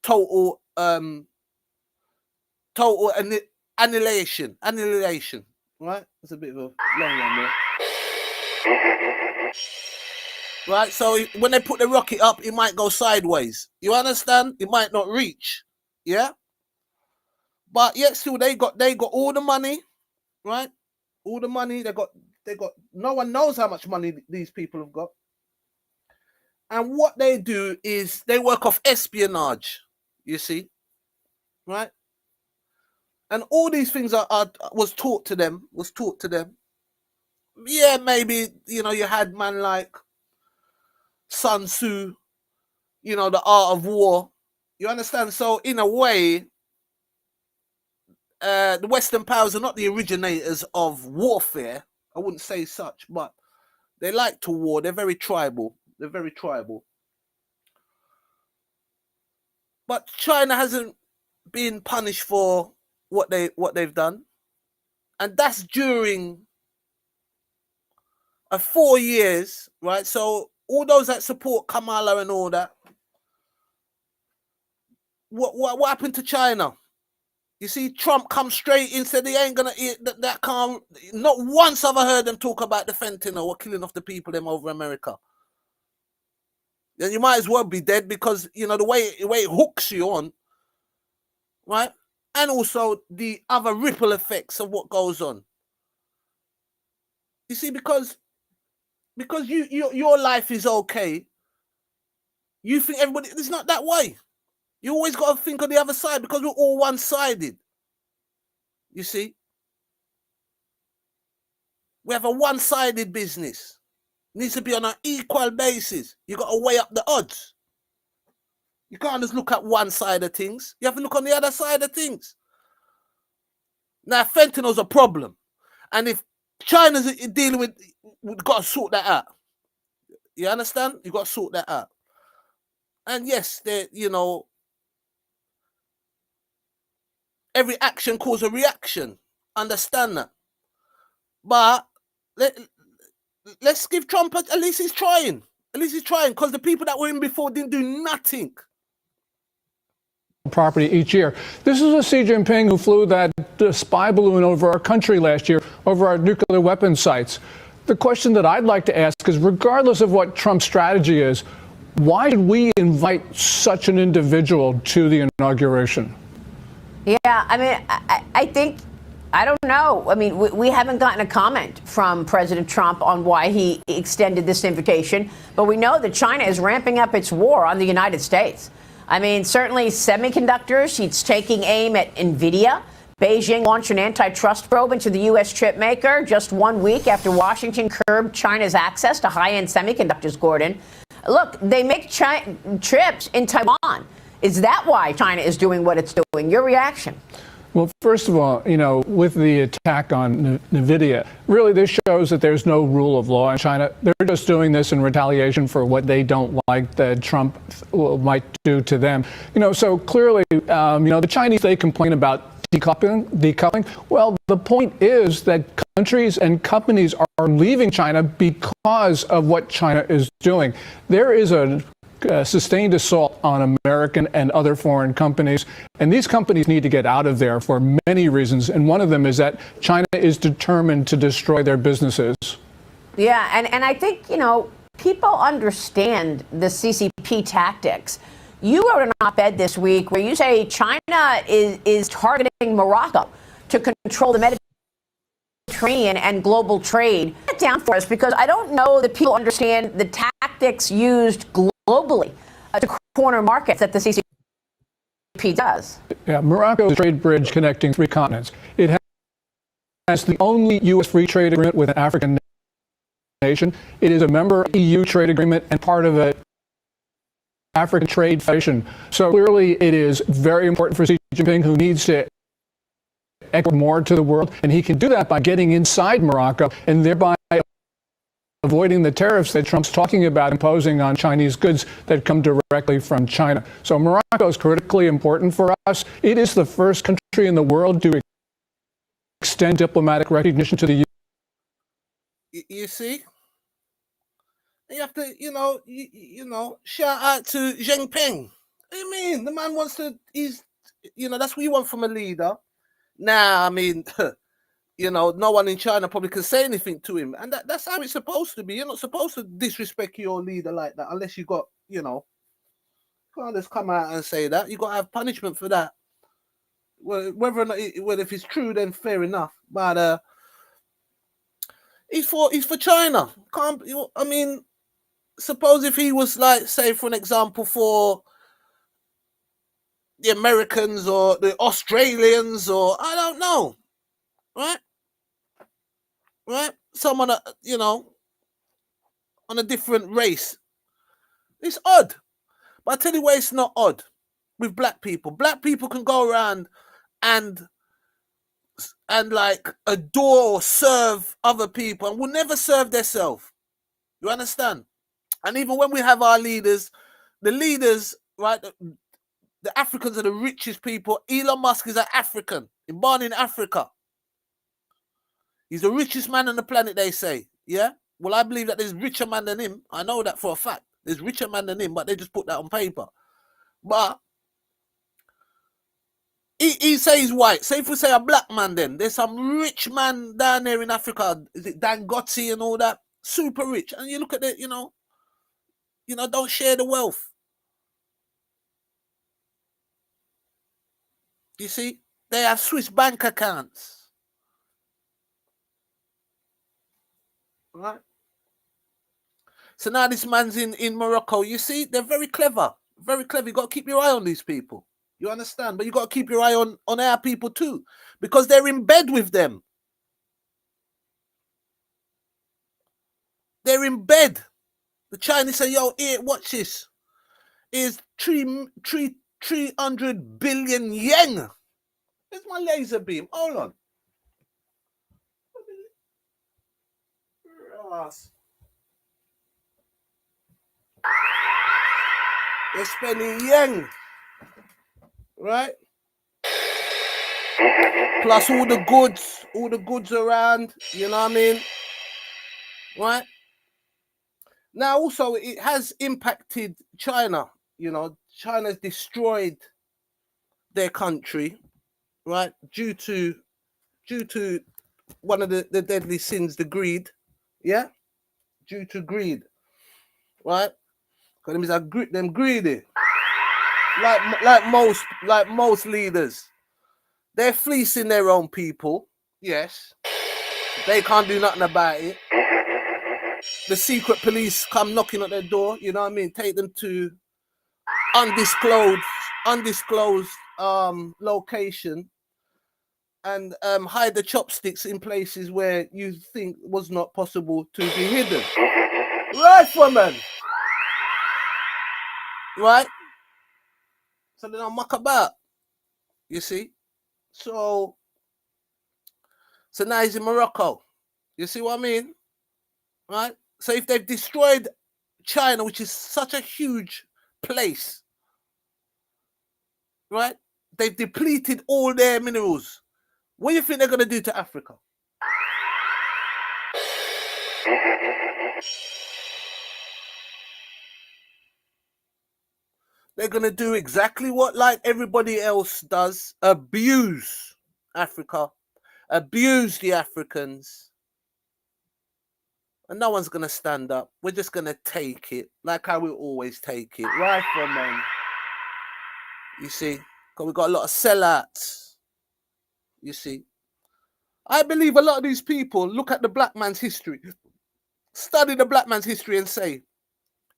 total annihilation, right? It's a bit of a long one there. Right, so when they put the rocket up, it might go sideways. You understand? It might not reach. Yeah? But yet still they got all the money, right? All the money they got no one knows how much money these people have got. And what they do is they work off espionage, you see? Right? And all these things was taught to them. Yeah, maybe, you had man like Sun Tzu, the art of war. You understand? So in a way, the Western powers are not the originators of warfare. I wouldn't say such, but they like to war. They're very tribal. But But China hasn't been punished for what they've done, and that's during 4 years, right? So all those that support Kamala and all that, what happened to China? You see, Trump come straight in, said he ain't gonna eat that can't. Not once have I heard them talk about the fentanyl or killing off the people them over America. Then you might as well be dead, because you know the way it hooks you on, right? And also the other ripple effects of what goes on. You see, because your life is okay, you think everybody. It's not that way. You always got to think of the other side, because we're all one-sided. You see? We have a one-sided business. It needs to be on an equal basis. You got to weigh up the odds. You can't just look at one side of things. You have to look on the other side of things. Now, fentanyl's a problem. And if China's dealing with, we've got to sort that out. You understand? You've got to sort that out. And yes, every action causes a reaction. Understand that. But let's give Trump, at least he's trying. At least he's trying, because the people that were in before didn't do nothing. Property each year. This is a Xi Jinping who flew that spy balloon over our country last year, over our nuclear weapons sites. The question that I'd like to ask is, regardless of what Trump's strategy is, why did we invite such an individual to the inauguration? Yeah, I mean, I think, I don't know. I mean, we haven't gotten a comment from President Trump on why he extended this invitation, but we know that China is ramping up its war on the United States. I mean, certainly semiconductors, it's taking aim at NVIDIA. Beijing launched an antitrust probe into the U.S. chip maker just 1 week after Washington curbed China's access to high-end semiconductors, Gordon. Look, they make chips in Taiwan. Is that why China is doing what it's doing? Your reaction? Well, first of all, with the attack on NVIDIA, really this shows that there's no rule of law in China. They're just doing this in retaliation for what they don't like that Trump might do to them. So clearly, the Chinese, they complain about decoupling. Well, the point is that countries and companies are leaving China because of what China is doing. There is a sustained assault on American and other foreign companies. And these companies need to get out of there for many reasons. And one of them is that China is determined to destroy their businesses. Yeah, and I think, people understand the CCP tactics. You wrote an op-ed this week where you say China is targeting Morocco to control the Mediterranean and global trade. Put it down for us, because I don't know that people understand the tactics used globally to corner markets that the CCP does. Yeah, Morocco is a trade bridge connecting 3 continents. It has the only U.S. free trade agreement with an African nation. It is a member of the EU trade agreement and part of an African trade federation. So clearly it is very important for Xi Jinping, who needs to export more to the world, and he can do that by getting inside Morocco and thereby avoiding the tariffs that Trump's talking about imposing on Chinese goods that come directly from China. So Morocco is critically important for us. It is the first country in the world to extend diplomatic recognition to the U.S. You see? You have to, shout out to Xi Jinping. What do you mean? The man wants to, that's what you want from a leader. Nah, I mean, no one in China probably can say anything to him. And that's how it's supposed to be. You're not supposed to disrespect your leader like that unless you got, can't just come out and say that. You got to have punishment for that. Well, whether or not, if it's true, then fair enough. But he's for China. Suppose if he was like, say, for an example, for the Americans or the Australians, or I don't know, right? Someone, on a different race. It's odd. But I tell you why it's not odd with black people. Black people can go around and like adore or serve other people and will never serve themselves. You understand? And even when we have our leaders, the leaders, right, The Africans are the richest people. Elon Musk is an African. He's born in Africa. He's the richest man on the planet, they say. Yeah? Well, I believe that there's richer man than him. I know that for a fact. There's richer man than him, but they just put that on paper. But he say he's white. Say if we say a black man, then there's some rich man down there in Africa. Is it Dangote and all that? Super rich. And you look at it, don't share the wealth. You see, they have Swiss bank accounts. Right? So now this man's in Morocco. You see, they're very clever. Very clever. You got to keep your eye on these people. You understand? But you got to keep your eye on our people too. Because they're in bed with them. They're in bed. The Chinese say, yo, here, watch this. Here's 300 billion yen. Where's my laser beam? Hold on. They're spending yen. Right? Plus all the goods around, you know what I mean? Right? Now also it has impacted China. You know, China's destroyed their country, right? Due to one of the deadly sins, the greed. Yeah? Due to greed. Right? Because them greedy. Like most leaders. They're fleecing their own people. Yes. They can't do nothing about it. The secret police come knocking at their door, you know what I mean? Take them to undisclosed location and hide the chopsticks in places where you think was not possible to be hidden. Right, woman? Right? So they don't muck about. You see? So now he's in Morocco. You see what I mean? Right? So if they've destroyed China, which is such a huge place, right? They've depleted all their minerals. What do you think they're going to do to Africa? They're going to do exactly what like everybody else does. Abuse Africa. Abuse the Africans. And no one's going to stand up. We're just going to take it like how we always take it. Right, man. You see? Because we've got a lot of sellouts. You see? I believe a lot of these people look at the black man's history, study the black man's history and say,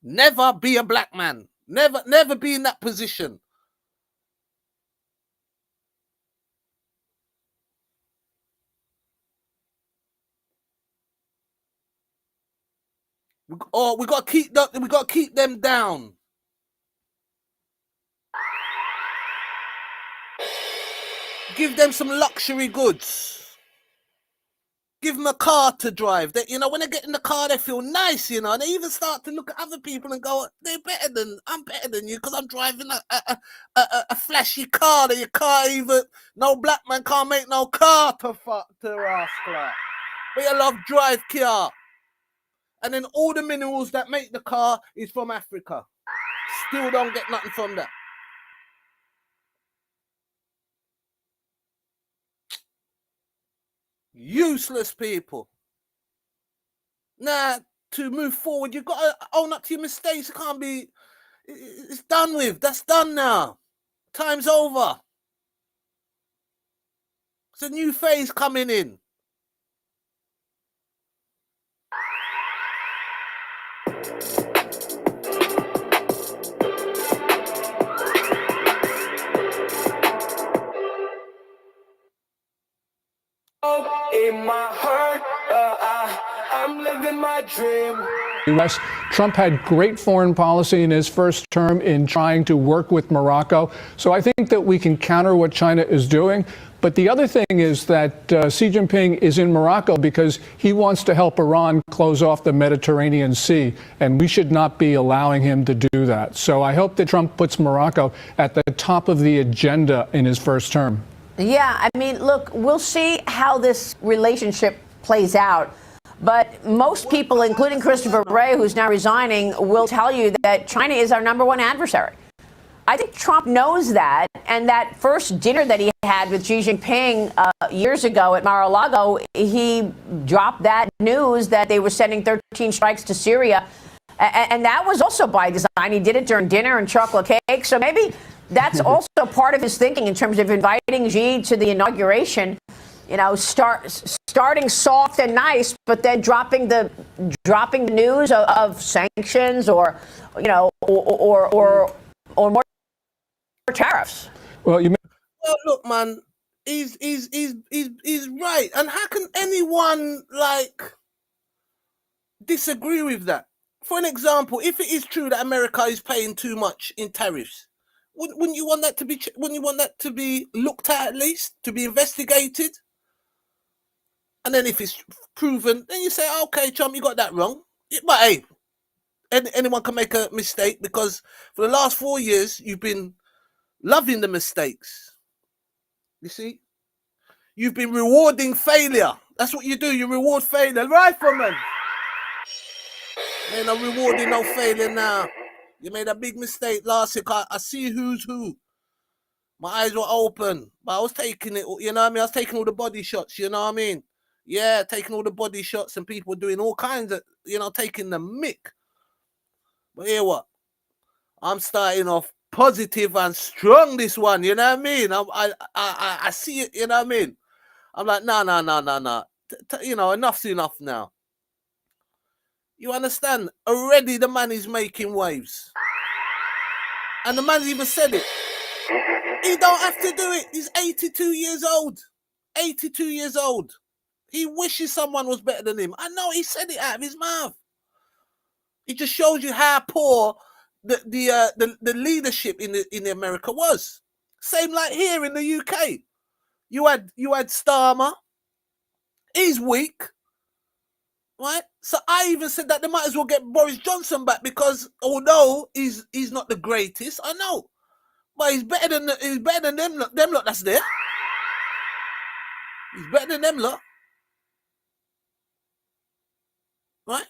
never be a black man. Never be in that position. We got to keep them down. Give them some luxury goods. Give them a car to drive. They, when they get in the car, they feel nice, They even start to look at other people and go, I'm better than you because I'm driving a flashy car that your car even, no black man can't make no car to rascal. But you love drive car. And then all the minerals that make the car is from Africa. Still don't get nothing from that. Useless people. Now, to move forward, you've got to own up to your mistakes. It can't be... It's done with. That's done now. Time's over. It's a new phase coming in. In my heart, I'm living my dream. U.S. Trump had great foreign policy in his first term in trying to work with Morocco. So I think that we can counter what China is doing. But the other thing is that Xi Jinping is in Morocco because he wants to help Iran close off the Mediterranean Sea, and we should not be allowing him to do that. So I hope that Trump puts Morocco at the top of the agenda in his first term. Yeah, I mean, look, we'll see how this relationship plays out. But most people, including Christopher Wray, who's now resigning, will tell you that China is our #1 adversary. I think Trump knows that, and that first dinner that he had with Xi Jinping years ago at Mar-a-Lago, he dropped that news that they were sending 13 strikes to Syria, and that was also by design. He did it during dinner and chocolate cake, so maybe that's also part of his thinking in terms of inviting Xi to the inauguration. You know, starting soft and nice, but then dropping the news of sanctions or, you know, or more tariffs. Well, well, look, man, he's right. And how can anyone like disagree with that? For an example, if it is true that America is paying too much in tariffs, wouldn't you want that to be? Wouldn't you want that to be looked at least, to be investigated? And then if it's proven, then you say, okay, Trump, you got that wrong. But hey, anyone can make a mistake, because for the last 4 years, you've been loving the mistakes. You see? You've been rewarding failure. That's what you do. You reward failure. Rifleman. Ain't no rewarding no failure now. You made a big mistake last week. I see who's who. My eyes were open. But I was taking it, you know what I mean? I was taking all the body shots, you know what I mean? Yeah, taking all the body shots, and people doing all kinds of, you know, taking the mick. But hear what? I'm starting off positive and strong this one, you know what I mean? I see it, you know what I mean? I'm like, no. You know, enough's enough now. You understand? Already the man is making waves. And the man even said it. He don't have to do it. He's 82 years old. 82 years old. He wishes someone was better than him. I know, he said it out of his mouth. It just shows you how poor the leadership in America was. Same like here in the UK. You had Starmer. He's weak, right? So I even said that they might as well get Boris Johnson back, because although he's not the greatest, I know, but he's better than them lot that's there. He's better than them lot. Right?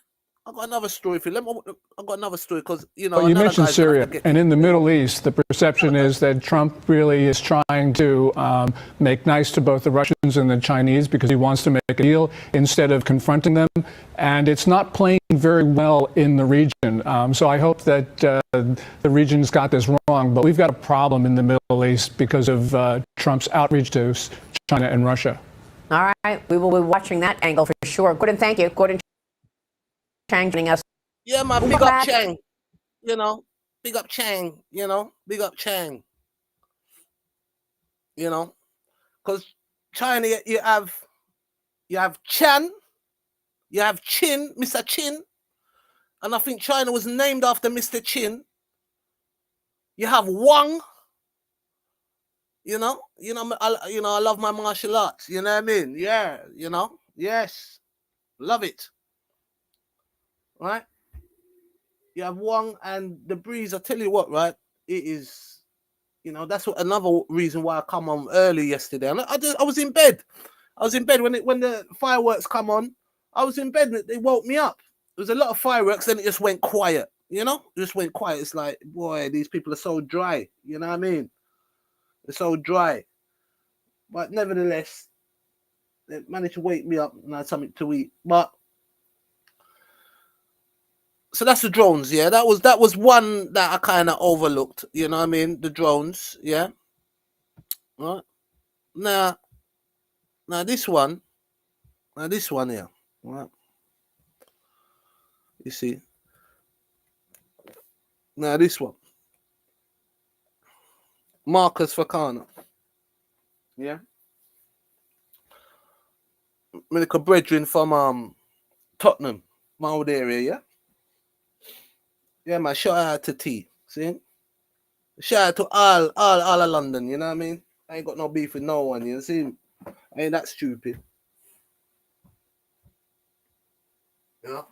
I've got another story for you. I've got another story because, you know. Well, you mentioned Syria, and in the Middle East, the perception is that Trump really is trying to make nice to both the Russians and the Chinese because he wants to make a deal instead of confronting them. And it's not playing very well in the region. So I hope that the region's got this wrong. But we've got a problem in the Middle East because of Trump's outreach to China and Russia. All right. We will be watching that angle for sure. Gordon, thank you. Gordon Chang joining us. Yeah, man, big up Chang. You know, big up Chang, you know, big up Chang. You know, because China, you have Chan, you have Chin, Mr. Chin, and I think China was named after Mr. Chin. You have Wang. You know, I love my martial arts. You know what I mean? Yeah, you know, yes, love it. Right? You have Wang and the breeze. I tell you what, right? It is, you know, that's what another reason why I come on early yesterday. And I was in bed. I was in bed when the fireworks come on. I was in bed and they woke me up. There was a lot of fireworks, then it just went quiet. You know, it just went quiet. It's like, boy, these people are so dry. You know what I mean? They're so dry. But nevertheless, they managed to wake me up and I had something to eat. But so that's the drones, yeah. That was one that I kind of overlooked. You know what I mean? The drones, yeah. Right. Now this one here, right? You see. Now this one, Marcus Fakana, yeah. Medical brethren from Tottenham, my old area, yeah. Yeah, man. Shout out to T. See? Shout out to all of London, you know what I mean? I ain't got no beef with no one, you see? I ain't that stupid. You know?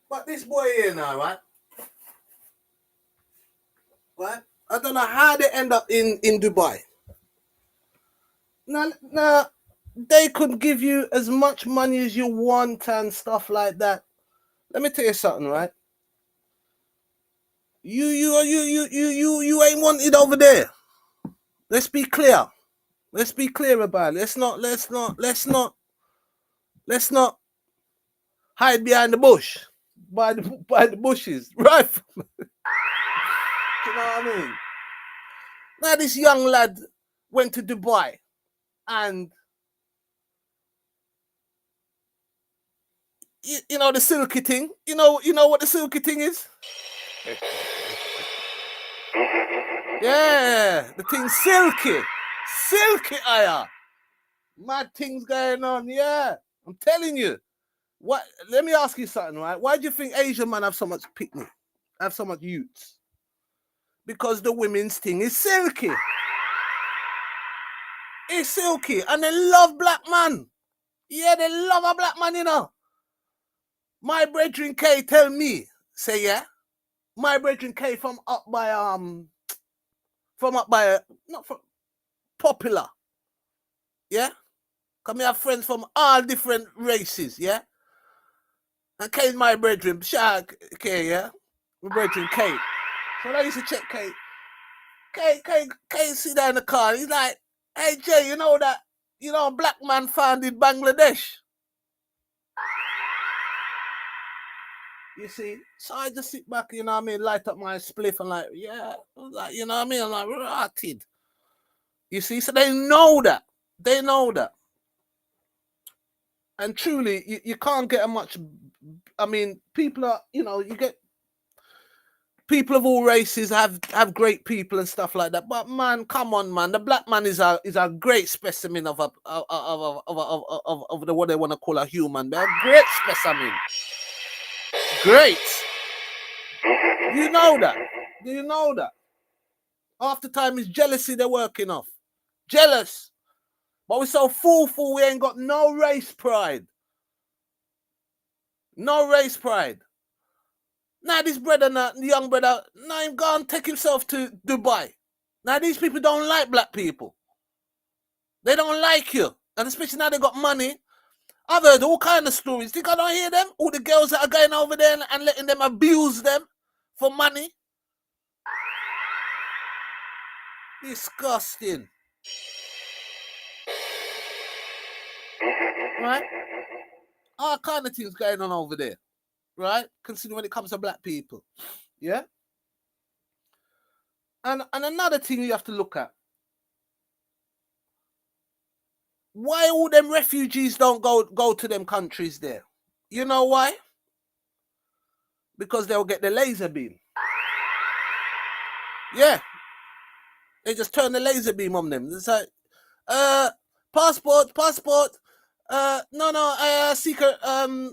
But this boy here now, right? Right? I don't know how they end up in Dubai. Now, they could give you as much money as you want and stuff like that. Let me tell you something, right? You ain't wanted over there. Let's be clear. Let's be clear about it. Let's not hide behind the bush. By the bushes. Right? You know what I mean? Now this young lad went to Dubai and you know the silky thing? You know what the silky thing is? Yeah, the thing's silky. Silky aya. Mad things going on, yeah. I'm telling you. What? Let me ask you something, right? Why do you think Asian men have so much picnic? Have so much youths? Because the women's thing is silky. It's silky. And they love black man. Yeah, they love a black man, you know. My brethren K tell me, say yeah. My brethren K from up by not from Popular. Yeah? Come we have friends from all different races, yeah? And K's my brethren, shout out K, yeah? My brethren K. So I used to check K. K sit down in the car, he's like, hey Jay, you know that, a black man founded Bangladesh? You see? So I just sit back, you know what I mean, light up my spliff and like, yeah, like, you know what I mean? I'm like, rotted. You see? So they know that. They know that. And truly, you can't get a much, I mean, people are, you get people of all races have great people and stuff like that. But man, come on, man, the black man is a great specimen of the what they want to call a human. They're a great specimen. Great. Do you know that? Do you know that? Half the time is jealousy they're working off. Jealous. But we're so foolful we ain't got no race pride. No race pride. Now this brother, the young brother, now him gone take himself to Dubai. Now these people don't like black people. They don't like you. And especially now they got money. I've heard all kind of stories. Think I don't hear them? All the girls that are going over there and letting them abuse them for money. Disgusting. Right? All kind of things going on over there. Right? Considering when it comes to black people. Yeah? And another thing you have to look at. Why all them refugees don't go to them countries there? You know why? Because they'll get the laser beam. Yeah. They just turn the laser beam on them. It's like, passport. No, seek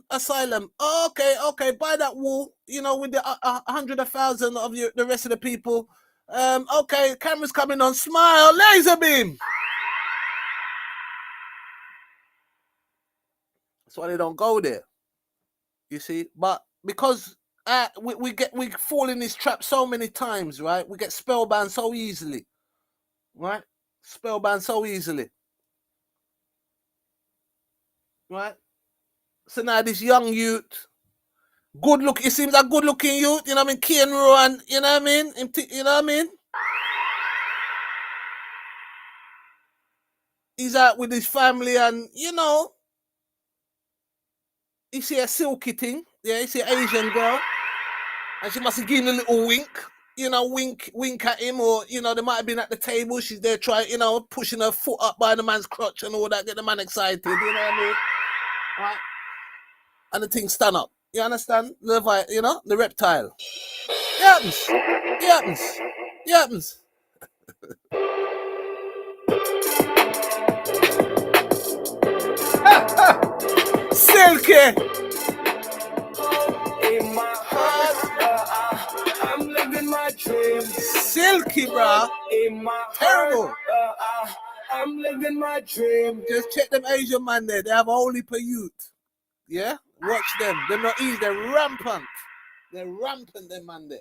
asylum. Oh, okay, buy that wall, with the 100,000 of the rest of the people. Okay, camera's coming on, smile, laser beam. That's why they don't go there. You see? But because we fall in this trap so many times, right? We get spellbound so easily. Right? Spellbound so easily. Right? So now this young youth, he seems a good looking youth, you know what I mean? Ken Rowan, you know what I mean? You know what I mean? He's out with his family and, you see a silky thing. Yeah, you see an Asian girl. And she must have given a little wink. Wink at him, or they might have been at the table. She's there trying, pushing her foot up by the man's crotch and all that, get the man excited. You know what I mean? Right? And the thing stand up. You understand? The reptile. It happens. Silky. silky, bruh. In my Terrible. heart, I'm living my dream. Just check them Asian man there. They have a whole heap of youth. Yeah? Watch them. They're not easy. They're rampant. They're rampant, them man there.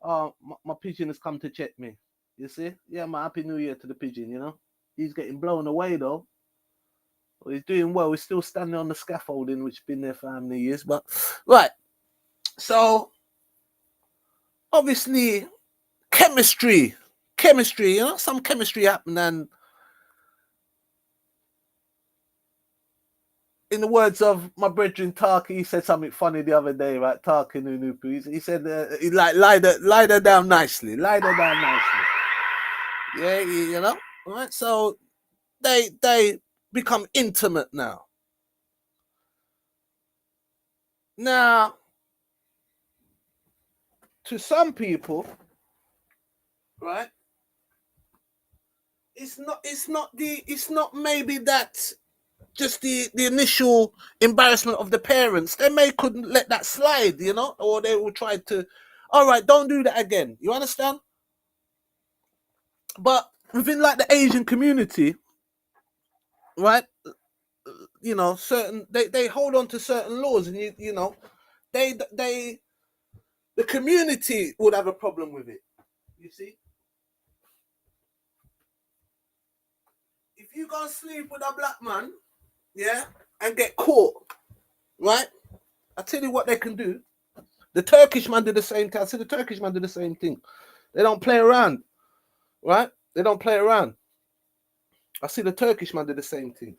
Oh, my pigeon has come to check me. You see? Yeah, my happy new year to the pigeon, you know? He's getting blown away, though. Well, he's doing well. He's still standing on the scaffolding, which has been there for how many years. But, right. So, obviously, chemistry, you know? Some chemistry happened, and in the words of my brethren Tarky, he said something funny the other day, right? Tarky Nunupu. He said, he like lied her down nicely. Lied her down nicely. Yeah, you know? All right, so they become intimate now. Now, to some people, right? It's not maybe that just the initial embarrassment of the parents. They may couldn't let that slide, you know, or they will try to, all right, don't do that again. You understand? But within like the Asian community, right? You know, certain they hold on to certain laws, and you know, the community would have a problem with it. You see, if you go sleep with a black man, yeah, and get caught, right? I tell you what they can do. The Turkish man did the same thing. I see the Turkish man did the same thing. They don't play around, right? They don't play around. I see the Turkish man did the same thing.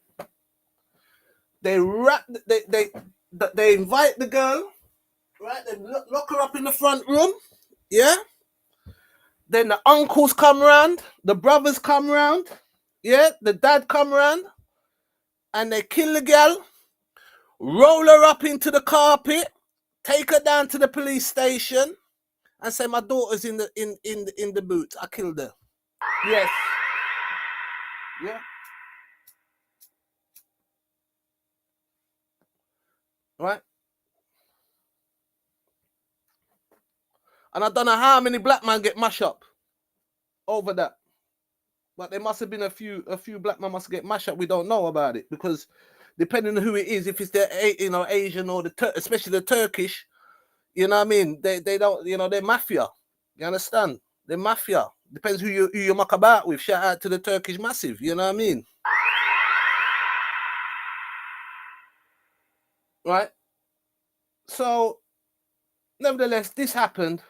They invite the girl, right? They lock her up in the front room, yeah. Then the uncles come around, the brothers come around, yeah. The dad come around, and they kill the girl, roll her up into the carpet, take her down to the police station, and say my daughter's in the boot. I killed her. Yes. Yeah. Right. And I don't know how many black men get mashed up over that. But there must have been a few black men must get mashed up. We don't know about it, because depending on who it is, if it's the Asian or especially the Turkish, you know what I mean? They don't, you know, they're mafia. You understand? They're mafia. Depends who you muck about with. Shout out to the Turkish massive. You know what I mean? Right. So, nevertheless, this happened.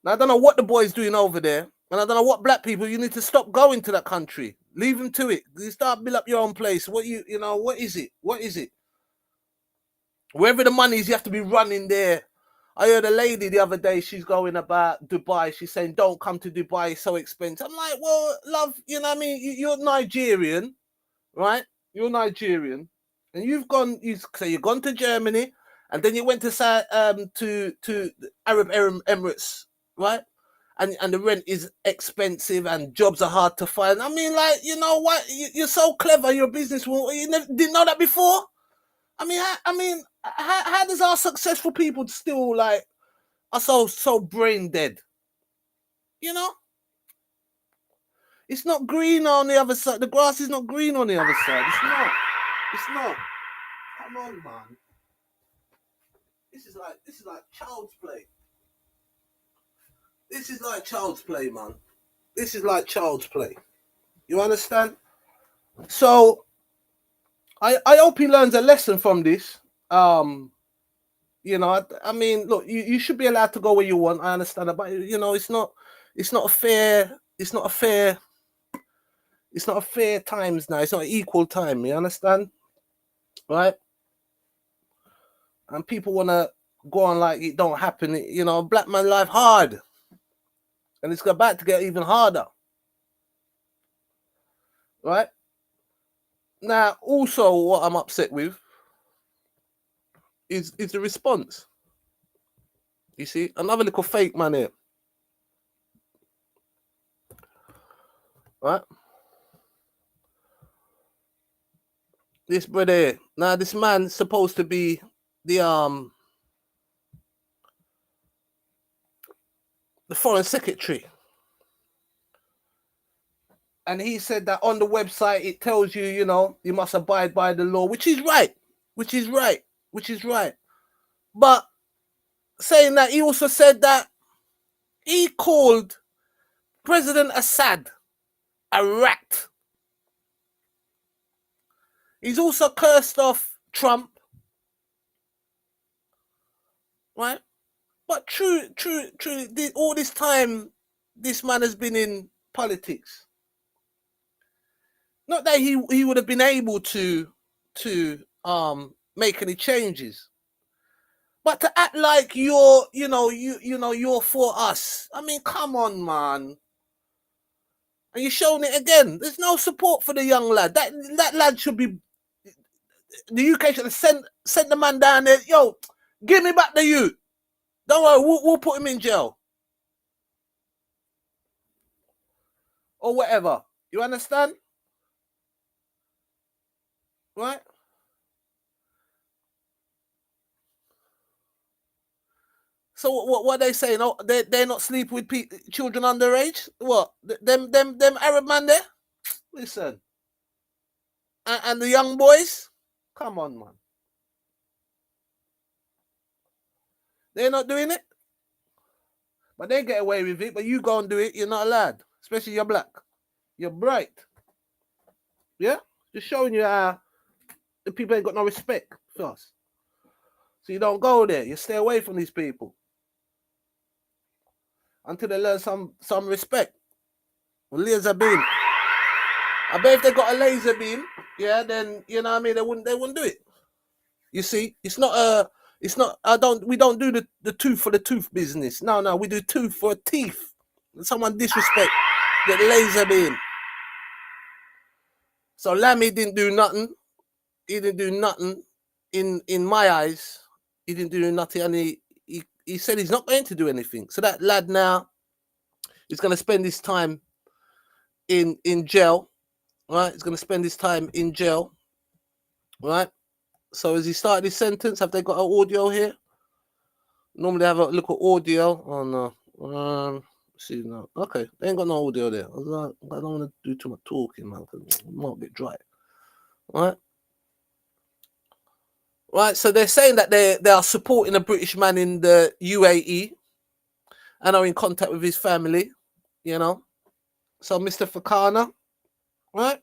Now I don't know what the boy's doing over there, and I don't know what black people. You need to stop going to that country. Leave them to it. You start build up your own place. What you know? What is it? What is it? Wherever the money is, you have to be running there. I heard a lady the other day. She's going about Dubai. She's saying, "Don't come to Dubai. It's so expensive." I'm like, "Well, love, you know what I mean? You're Nigerian, right? You're Nigerian, and you've gone. You've gone to Germany, and then you went to Arab Emirates, right? And the rent is expensive, and jobs are hard to find. I mean, like, you know what? You're so clever. You're a businesswoman. You didn't know that before. I mean, how does our successful people still like are so brain dead? You know, it's not green on the other side. The grass is not green on the other side. It's not. It's not. Come on, man. This is like child's play. This is like child's play, man. This is like child's play. You understand? So I hope he learns a lesson from this. You know, I mean, look, you should be allowed to go where you want. I understand that, but you know, it's not a fair times now. It's not equal time. You understand? Right? And people want to go on like it don't happen. You know, black man life hard, and it's about to get even harder. Right? Now, also, what I'm upset with is the response. You see, another little fake man here. Right? This brother here. Now, this man's supposed to be the the foreign secretary. And he said that on the website, it tells you, you know, you must abide by the law, which is right, which is right, which is right. But saying that, he also said that he called President Assad a rat. He's also cursed off Trump, right? But true, all this time, this man has been in politics. Not that he would have been able to make any changes, but to act like you're for us. I mean, come on, man. And you're showing it again. There's no support for the young lad. That lad should be. The UK should have sent the man down there. Yo, give me back the youth. Don't worry, we'll put him in jail or whatever. You understand? Right? So what are they saying? Oh, they're not sleeping with children underage? What? Them Arab man there? Listen. And the young boys? Come on, man. They're not doing it? But they get away with it, but you go and do it, you're not allowed. Especially you're black. You're bright. Yeah? Just showing you how the people ain't got no respect for us. So you don't go there. You stay away from these people. Until they learn some respect. Laser beam. I bet if they got a laser beam, yeah, then you know what I mean, they wouldn't do it. You see, we don't do the tooth for the tooth business. No, we do tooth for teeth. When someone disrespect, get laser beam. So Lammy didn't do nothing. He didn't do nothing in my eyes. He didn't do nothing, and he said he's not going to do anything. So that lad now is going to spend his time in jail, right? He's going to spend his time in jail, right? So as he started his sentence, have they got an audio here? Normally have a look at audio. Oh no. See no. Okay, they ain't got no audio there. I don't want to do too much talking, man, because it might get dry. Right, so they're saying that they are supporting a British man in the UAE and are in contact with his family, you know. So Mr. Fakana, right?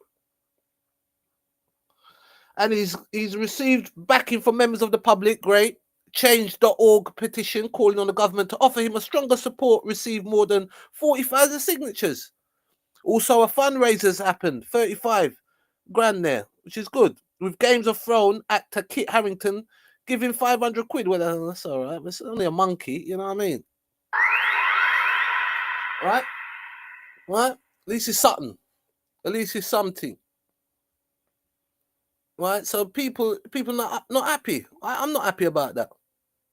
And he's received backing from members of the public, great. Change.org petition calling on the government to offer him a stronger support received more than 40,000 signatures. Also a fundraiser's happened, 35 grand there, which is good. With Games of Thrones actor Kit Harington giving 500 quid. Well, that's all right. It's only a monkey, you know what I mean? Right? At least it's something. At least it's something. Right? So people not happy. I'm not happy about that.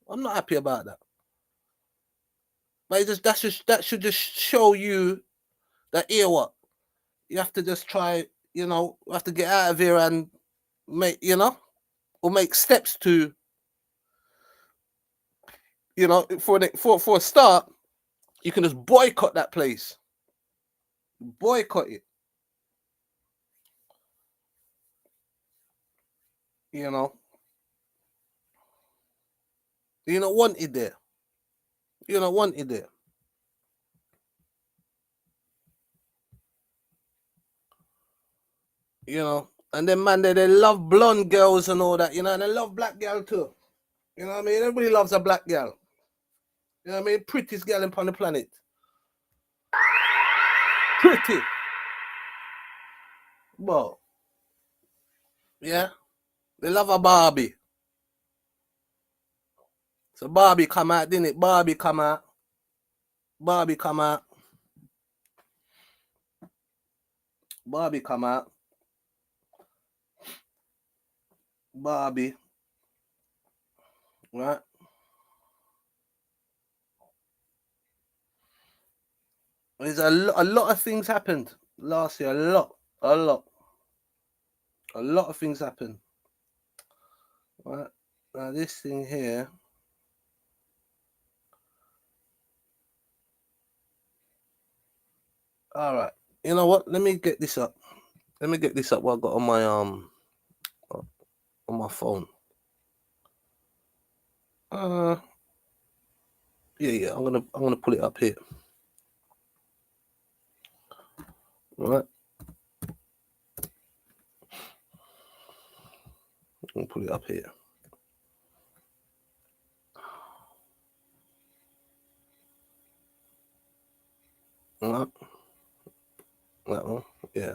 I'm not happy about that. But that should just show you that what? You have to just try, you know, you have to get out of here and make, you know, or make steps to, you know, for a start, you can just boycott that place. Boycott it. You know. You're not wanted there. You're not wanted there. You know. And then man, they love blonde girls and all that, you know, and they love black girl too. You know what I mean? Everybody loves a black girl. You know what I mean? Prettiest girl upon the planet. Pretty. Well, yeah. They love a Barbie. So Barbie come out, didn't it? Barbie come out. Barbie come out. Barbie come out. Barbie. Right? There's a lot of things happened last year. A lot of things happened. Right? Now this thing here. All right. You know what? Let me get this up. Let me get this up. What I got on my phone. Yeah. I'm gonna pull it up here. All right. I'm gonna pull it up here. All right. That one. Yeah.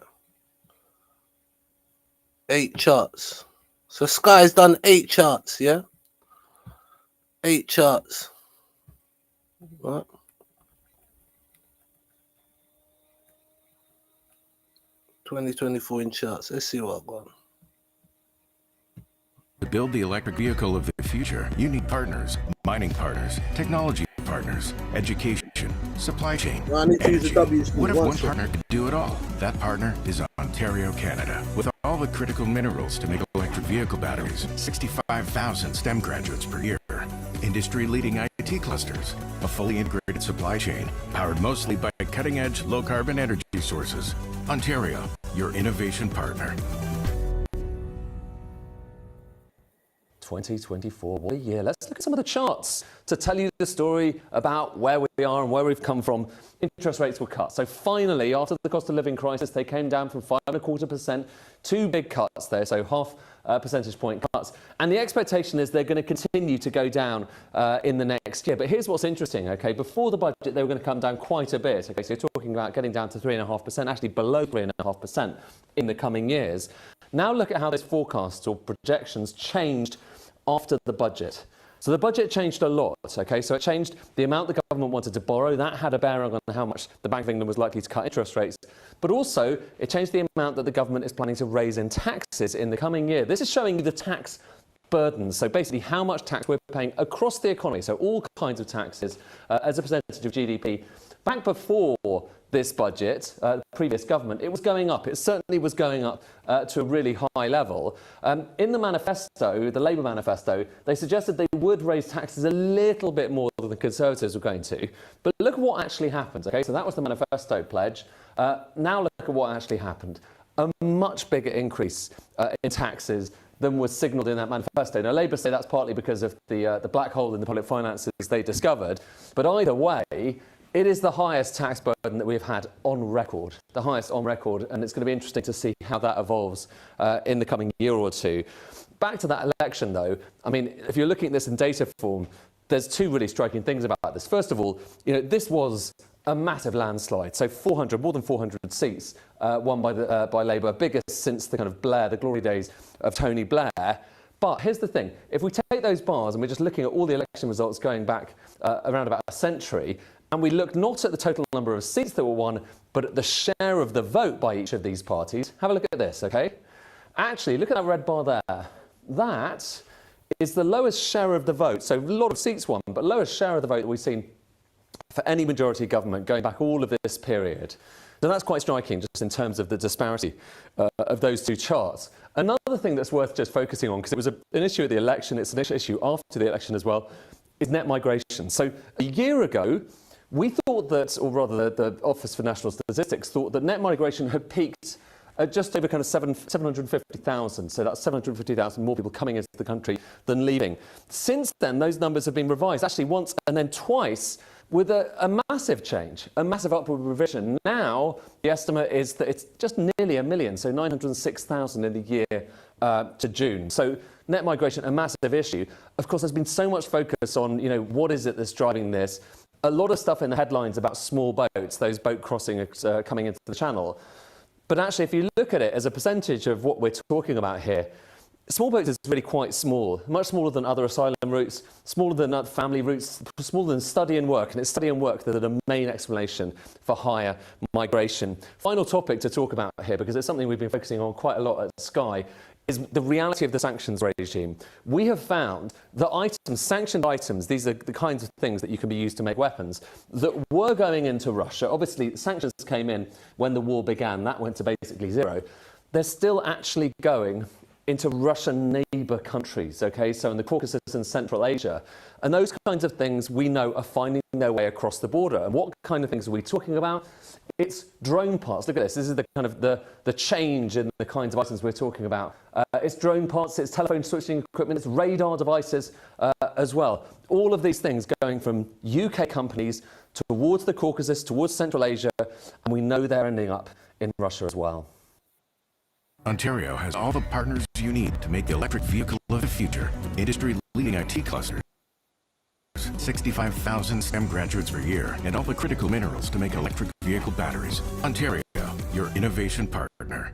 8 charts. So Sky's done 8 charts, yeah? 8 charts. Right. $2024 in charts. Let's see what I've got. To build the electric vehicle of the future, you need partners, mining partners, technology partners, education, supply chain, I need to use the energy. W. What if one partner could do it all? That partner is Ontario, Canada. With all the critical minerals to make electric vehicle batteries, 65,000 STEM graduates per year, industry-leading IT clusters, a fully integrated supply chain, powered mostly by cutting-edge low-carbon energy sources. Ontario, your innovation partner. 2024, what a year. Let's look at some of the charts to tell you the story about where we are and where we've come from. Interest rates were cut. So finally, after the cost of living crisis, they came down from 5.25%. 2 big cuts there, so half percentage point cuts. And the expectation is they're going to continue to go down in the next year. But here's what's interesting, okay? Before the budget, they were going to come down quite a bit. Okay, so you're talking about getting down to 3.5%, actually below 3.5% in the coming years. Now look at how those forecasts or projections changed after the budget. So the budget changed a lot, okay? So it changed the amount the government wanted to borrow. That had a bearing on how much the Bank of England was likely to cut interest rates. But also, it changed the amount that the government is planning to raise in taxes in the coming year. This is showing you the tax burdens. So basically, how much tax we're paying across the economy. So all kinds of taxes as a percentage of GDP. Back before this budget, the previous government, it was going up. It certainly was going up to a really high level. In the manifesto, the Labour manifesto, they suggested they would raise taxes a little bit more than the Conservatives were going to. But look at what actually happened. Okay, so that was the manifesto pledge. Now look at what actually happened. A much bigger increase in taxes than was signalled in that manifesto. Now, Labour say that's partly because of the black hole in the public finances they discovered. But either way, it is the highest tax burden that we've had on record, the highest on record, and it's going to be interesting to see how that evolves in the coming year or two. Back to that election, though, I mean, if you're looking at this in data form, there's 2 really striking things about this. First of all, you know, this was a massive landslide, so more than 400 seats won by Labour, biggest since the kind of Blair, the glory days of Tony Blair. But here's the thing, if we take those bars and we're just looking at all the election results going back around about a century, and we look not at the total number of seats that were won, but at the share of the vote by each of these parties, have a look at this, okay? Actually, look at that red bar there. That is the lowest share of the vote. So a lot of seats won, but lowest share of the vote that we've seen for any majority government going back all of this period. So that's quite striking just in terms of the disparity of those 2 charts. Another thing that's worth just focusing on, because it was an issue at the election, it's an issue after the election as well, is net migration. So a year ago, we thought that, or rather the Office for National Statistics thought that net migration had peaked at just over kind of 750,000. So that's 750,000 more people coming into the country than leaving. Since then, those numbers have been revised, actually once and then twice, with a massive change, a massive upward revision. Now, the estimate is that it's just nearly 1 million, so 906,000 in the year to June. So net migration, a massive issue. Of course, there's been so much focus on, you know, what is it that's driving this? A lot of stuff in the headlines about small boats, those boat crossings coming into the channel. But actually, if you look at it as a percentage of what we're talking about here, small boats is really quite small, much smaller than other asylum routes, smaller than other family routes, smaller than study and work. And it's study and work that are the main explanation for higher migration. Final topic to talk about here, because it's something we've been focusing on quite a lot at Sky, is the reality of the sanctions regime. We have found that sanctioned items, these are the kinds of things that you can be used to make weapons, that were going into Russia. Obviously, sanctions came in when the war began. That went to basically 0. They're still actually going into Russian neighbour countries, okay, so in the Caucasus and Central Asia. And those kinds of things we know are finding their way across the border. And what kind of things are we talking about? It's drone parts. Look at this. This is the kind of the change in the kinds of items we're talking about. It's drone parts, it's telephone switching equipment, it's radar devices as well. All of these things going from UK companies towards the Caucasus, towards Central Asia, and we know they're ending up in Russia as well. Ontario has all the partners you need to make the electric vehicle of the future. Industry-leading IT clusters, 65,000 STEM graduates per year, and all the critical minerals to make electric vehicle batteries. Ontario, your innovation partner.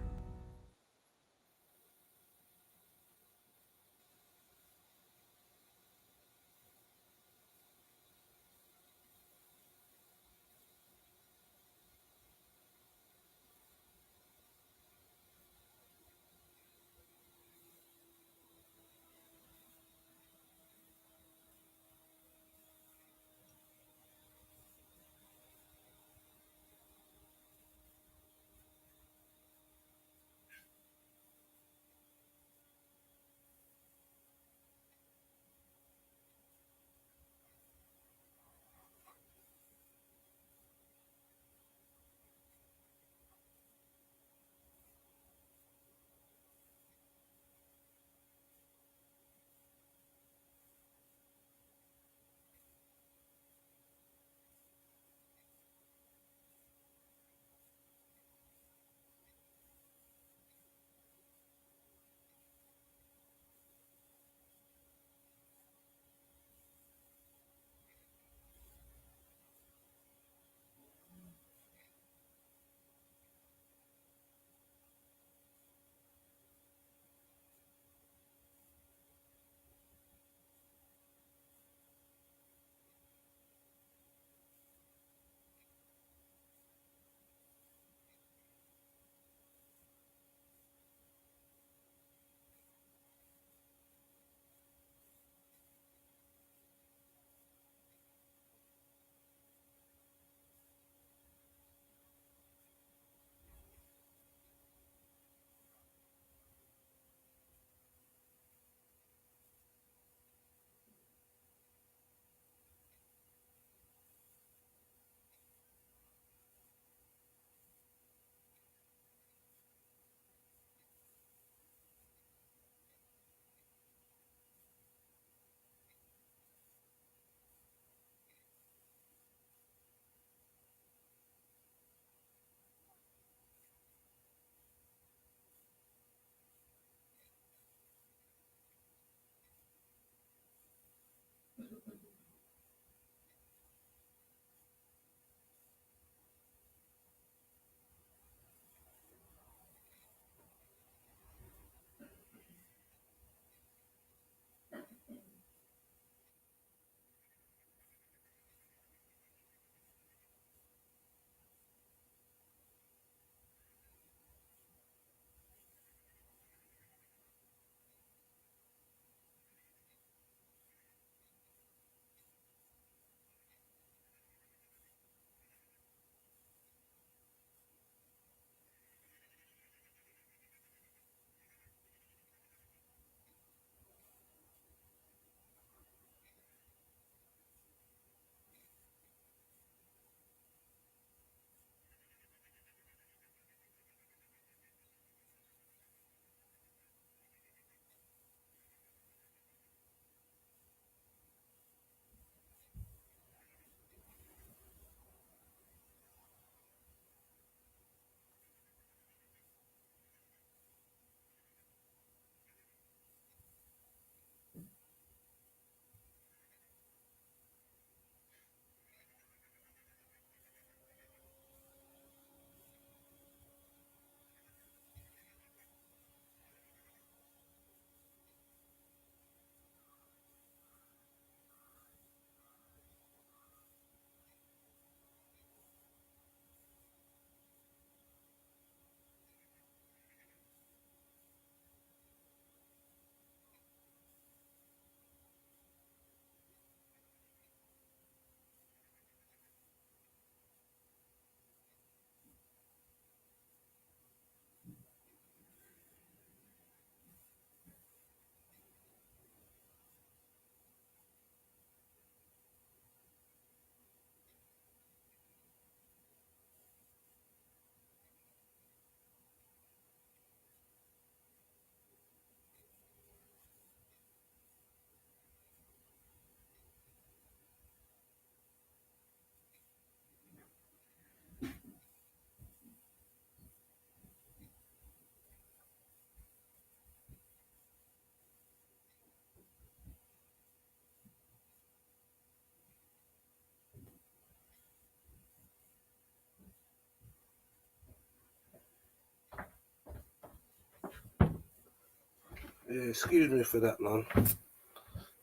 Yeah, excuse me for that, man.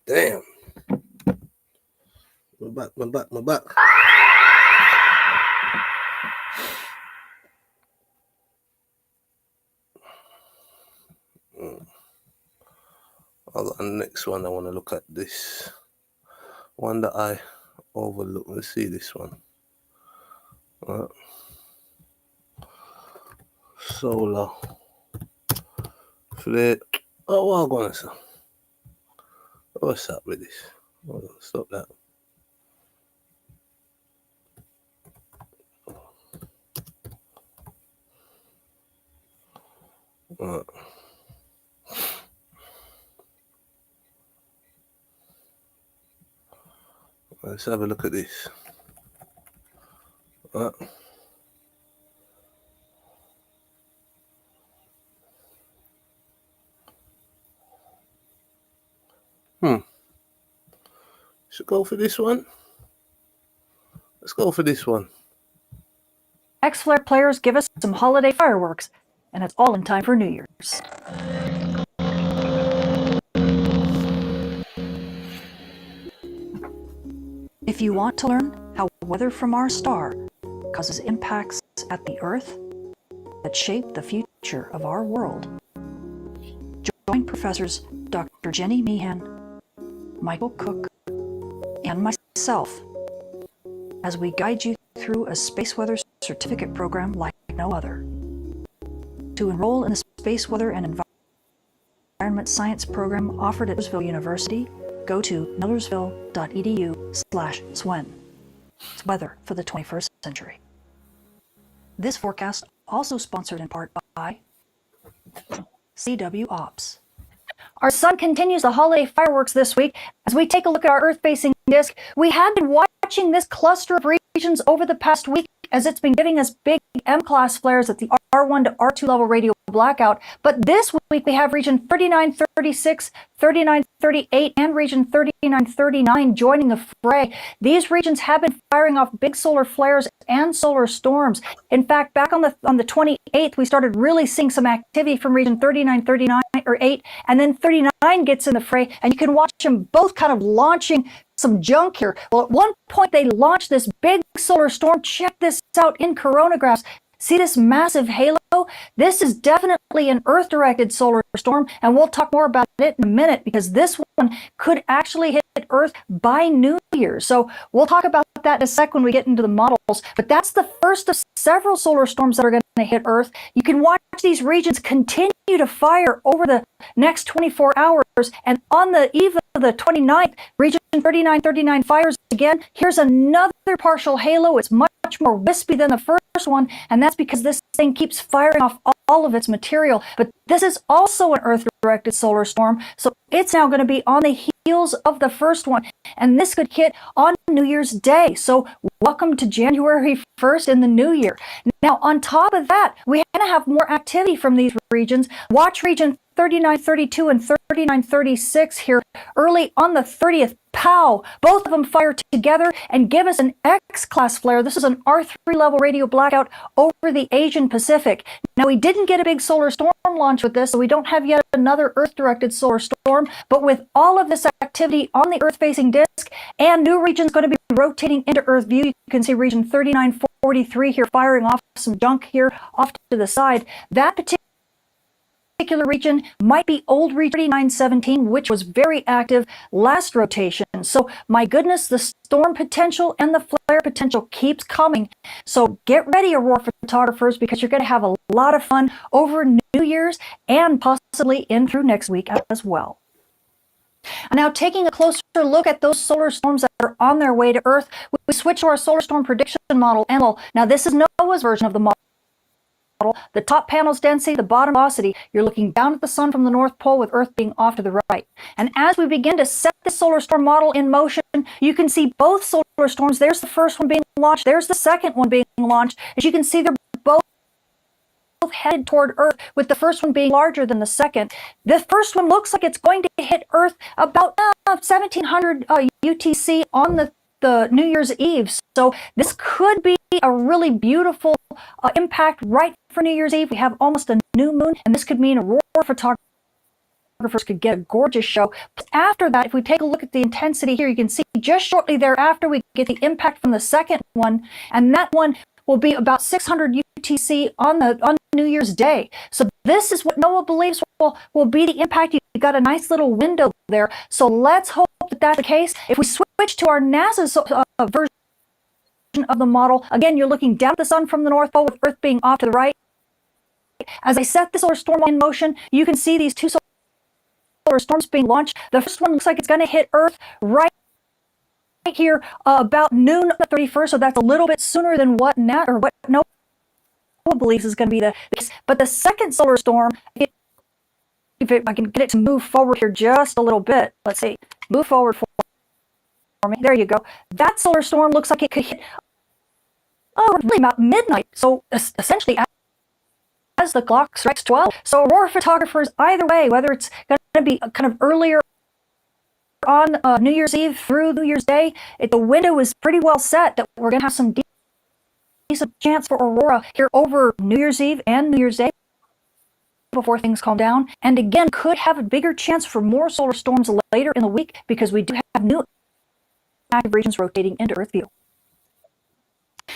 Damn. My back. I got the next one. I want to look at this one that I overlooked. Let's see this one. Solar flare. Oh, what am I gonna say? What's up with this? Hold on, stop that. Let's have a look at this. Should go for this one. Let's go for this one. X-Flare players give us some holiday fireworks, and it's all in time for New Year's. If you want to learn how weather from our star causes impacts at the Earth that shape the future of our world, join Professors Dr. Jenny Meehan, Michael Cook, and myself as we guide you through a space weather certificate program like no other. To enroll in the Space Weather and Environment Science program offered at Millersville University, go to millersville.edu/SWEN. It's weather for the 21st century. This forecast also sponsored in part by CW Ops. Our sun continues the holiday fireworks this week. As we take a look at our Earth-facing disk, we had been watching this cluster of regions over the past week as it's been giving us big M-class flares at the R1 to R2 level radio blackout. But this week we have region 3936, 3938, and region 3939 joining the fray. These regions have been firing off big solar flares and solar storms. In fact, back on the 28th, we started really seeing some activity from region 3939 or 8, and then 39 gets in the fray, and you can watch them both kind of launching some junk here. Well, at one point they launched this big solar storm. Check this out in coronagraphs. See this massive halo? This is definitely an Earth-directed solar storm, and we'll talk more about it in a minute because this one could actually hit Earth by New Year's. So we'll talk about that in a sec when we get into the models. But that's the first of several solar storms that are going to hit Earth. You can watch these regions continue to fire over the next 24 hours, and on the eve of the 29th, region 3939 fires again. Here's another partial halo. It's much more wispy than the first one, and that's because this thing keeps firing off all of its material. But this is also an Earth-directed solar storm, so it's now going to be on the heels of the first one, and this could hit on New Year's Day. So welcome to January 1st in the new year. Now, on top of that, we're going to have more activity from these regions. Watch region 3932 and 3936 here early on the 30th. Pow! Both of them fire together and give us an X-class flare. This is an R3 level radio blackout over the Asian Pacific. Now, we didn't get a big solar storm launch with this, so we don't have yet another Earth-directed solar storm. But with all of this activity on the Earth-facing disk and new regions going to be rotating into Earth view, you can see region 3943 here firing off some junk here off to the side. That particular region might be old region 3917, which was very active last rotation. So my goodness, the storm potential and the flare potential keeps coming. So get ready, Aurora photographers, because you're going to have a lot of fun over New Year's and possibly in through next week as well. Now, taking a closer look at those solar storms that are on their way to Earth, we switch to our solar storm prediction model. Now, this is NOAA's version of the model. The top panel's density, the bottom velocity. You're looking down at the sun from the North Pole with Earth being off to the right. And as we begin to set the solar storm model in motion, you can see both solar storms. There's the first one being launched. There's the second one being launched. As you can see, they're both headed toward Earth, with the first one being larger than the second. The first one looks like it's going to hit Earth about 1700 UTC on the New Year's Eve. So this could be a really beautiful impact right for New Year's Eve. We have almost a new moon, and this could mean aurora photography photographers could get a gorgeous show. After that, if we take a look at the intensity here, you can see just shortly thereafter we get the impact from the second one, and that one will be about 600 UTC on New Year's Day. So this is what NOAA believes will be the impact. You got a nice little window there. So let's hope that that's the case. If we switch to our NASA's version of the model, again, you're looking down at the sun from the North Pole with Earth being off to the right. As I set the solar storm in motion, you can see these two solar storms being launched. The first one looks like it's going to hit Earth right here about noon on the 31st, so that's a little bit sooner than what NOAA believes is going to be the case. But the second solar storm, if I can get it to move forward here just a little bit, let's see, move forward for me. There you go. That solar storm looks like it could hit really about midnight. So essentially, as the clock strikes 12. So aurora photographers, either way, whether it's going to be kind of earlier on New Year's Eve through New Year's Day, the window is pretty well set that we're going to have some decent chance for aurora here over New Year's Eve and New Year's Day before things calm down. And again, could have a bigger chance for more solar storms later in the week because we do have new active regions rotating into Earth view.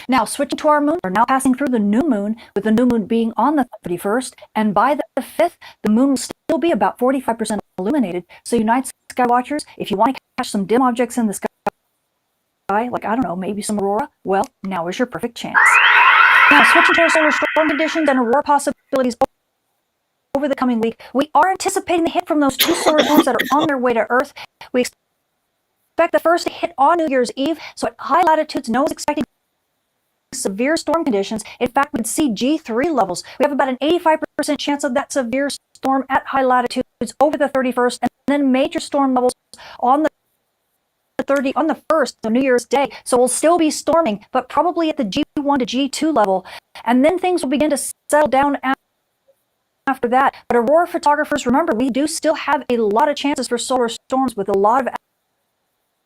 Now, switching to our moon, we're now passing through the new moon, with the new moon being on the 31st, and by the 5th, the moon will still be about 45% illuminated. So, United Sky Watchers, if you want to catch some dim objects in the sky, like, I don't know, maybe some aurora, well, now is your perfect chance. Now, switching to our solar storm conditions and aurora possibilities over the coming week, we are anticipating the hit from those two solar storms that are on their way to Earth. We expect the first to hit on New Year's Eve, so at high latitudes, NOAA is expecting severe storm conditions. In fact, we could see G3 levels. We have about an 85% chance of that severe storm at high latitudes over the 31st, and then major storm levels on the 1st, so New Year's Day. So we'll still be storming, but probably at the G1 to G2 level. And then things will begin to settle down after that. But aurora photographers, remember, we do still have a lot of chances for solar storms with a lot of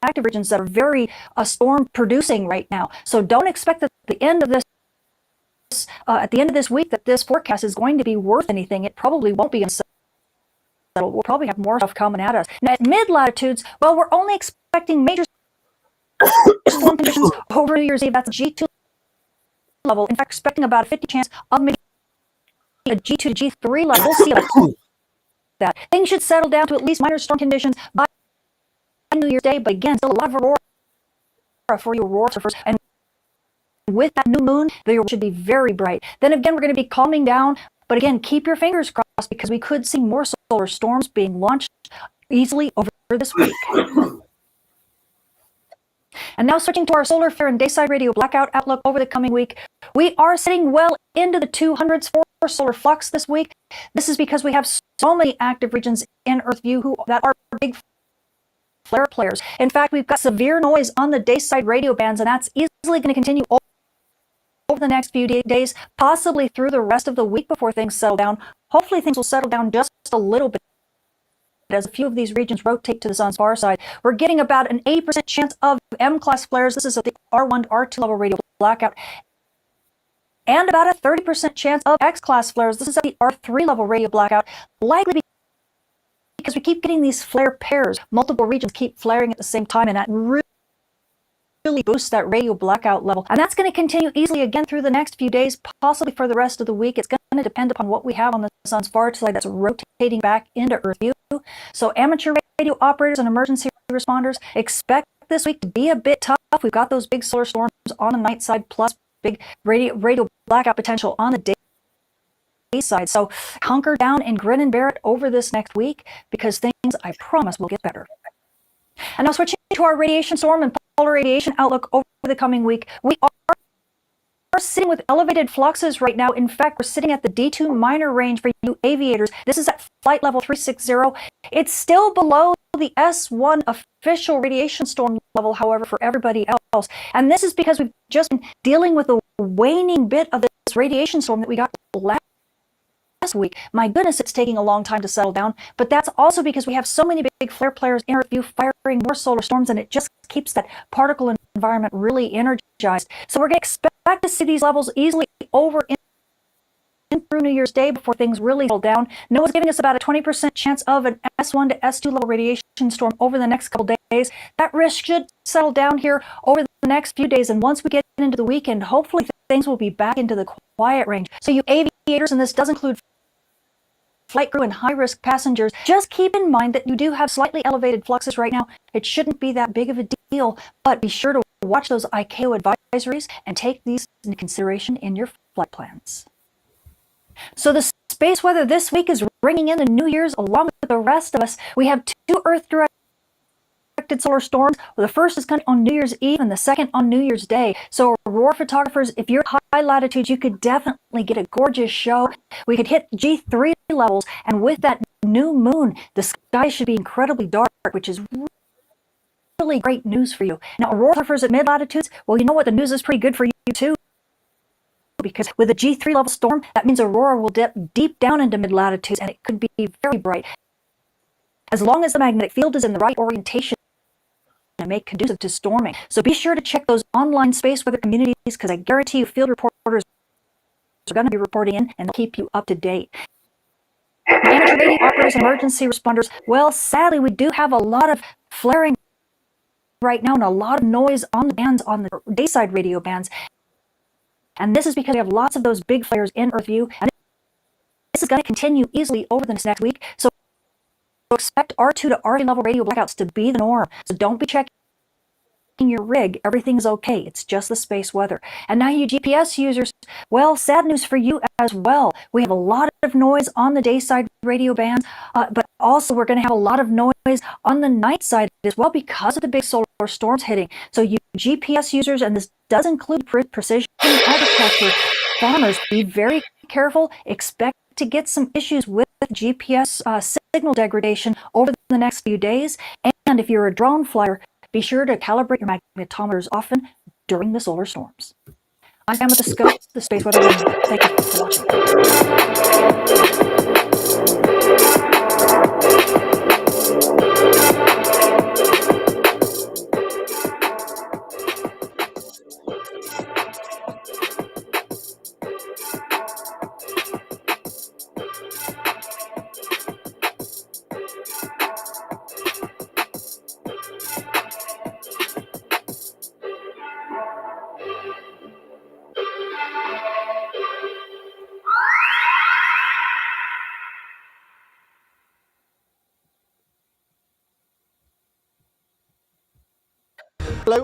active regions that are very storm producing right now. So don't expect that at the end of this week that this forecast is going to be worth anything. It probably won't be unsettled. We'll probably have more stuff coming at us. Now at mid latitudes, well, we're only expecting major storm conditions over New Year's Eve. That's G2 level. In fact, expecting about a 50 chance of maybe a G2 to G3 level. We'll see about that. Things should settle down to at least minor storm conditions by New Year's Day, but again, still a lot of aurora for you aurora surfers. And with that new moon, the aurora should be very bright. Then again, we're going to be calming down, but again, keep your fingers crossed because we could see more solar storms being launched easily over this week. And now switching to our solar flare and dayside radio blackout outlook over the coming week, we are sitting well into the 200s for solar flux this week. This is because we have so many active regions in Earth view that are big flare players. In fact, we've got severe noise on the dayside radio bands, and that's easily going to continue over the next few days, possibly through the rest of the week before things settle down. Hopefully things will settle down just a little bit as a few of these regions rotate to the sun's far side. We're getting about an 80% chance of M-class flares. This is at the R1 to R2 level radio blackout. And about a 30% chance of X-class flares. This is at the R3 level radio blackout. Likely because we keep getting these flare pairs. Multiple regions keep flaring at the same time, and that really boosts that radio blackout level. And that's going to continue easily again through the next few days, possibly for the rest of the week. It's going to depend upon what we have on the sun's far side that's rotating back into Earth view. So amateur radio operators and emergency responders, expect this week to be a bit tough. We've got those big solar storms on the night side, plus big radio blackout potential on the day side. So hunker down and grin and bear it over this next week, because things, I promise, will get better. And now switching to our radiation storm and polar radiation outlook over the coming week, we are sitting with elevated fluxes right now. In fact, we're sitting at the D2 minor range for you aviators. This is at flight level 360. It's still below the S1 official radiation storm level, however, for everybody else. And this is because we've just been dealing with a waning bit of this radiation storm that we got last week. My goodness, it's taking a long time to settle down, but that's also because we have so many big flare players in Earth view firing more solar storms, and it just keeps that particle environment really energized. So we're going to expect to see these levels easily over through New Year's Day before things really settle down. NOAA's giving us about a 20% chance of an S1 to S2 level radiation storm over the next couple days. That risk should settle down here over the next few days, and once we get into the weekend, hopefully things will be back into the quiet range. So you aviators, and this does include flight crew and high-risk passengers, just keep in mind that you do have slightly elevated fluxes right now. It shouldn't be that big of a deal, but be sure to watch those ICAO advisories and take these into consideration in your flight plans. So the space weather this week is bringing in the New Year's along with the rest of us. We have two Earth-directed solar storms. Well, the first is coming on New Year's Eve and the second on New Year's Day. So aurora photographers, if you're at high latitudes, you could definitely get a gorgeous show. We could hit G3 levels, and with that new moon, the sky should be incredibly dark, which is really great news for you. Now, aurora photographers at mid-latitudes, well, you know what? The news is pretty good for you too, because with a G3 level storm, that means aurora will dip deep down into mid-latitudes, and it could be very bright. As long as the magnetic field is in the right orientation and make conducive to storming. So be sure to check those online space weather communities, because I guarantee you field reporters are going to be reporting in and they'll keep you up to date. Amateur radio operators and emergency responders, well, sadly, we do have a lot of flaring right now and a lot of noise on the bands, on the dayside radio bands. And this is because we have lots of those big flares in Earth view, and this is going to continue easily over the next week. So expect R2 to R3 level radio blackouts to be the norm. So don't be checking your rig. Everything's okay. It's just the space weather. And now you GPS users, well, sad news for you as well. We have a lot of noise on the dayside radio bands, but also we're going to have a lot of noise on the night side as well because of the big solar storms hitting. So you GPS users, and this does include precision agriculture farmers, be very careful. Expect to get some issues with GPS signal degradation over the next few days. And if you're a drone flyer, be sure to calibrate your magnetometers often during the solar storms. I'm Sam with the Scope, the Space Weather Room. Thank you for watching.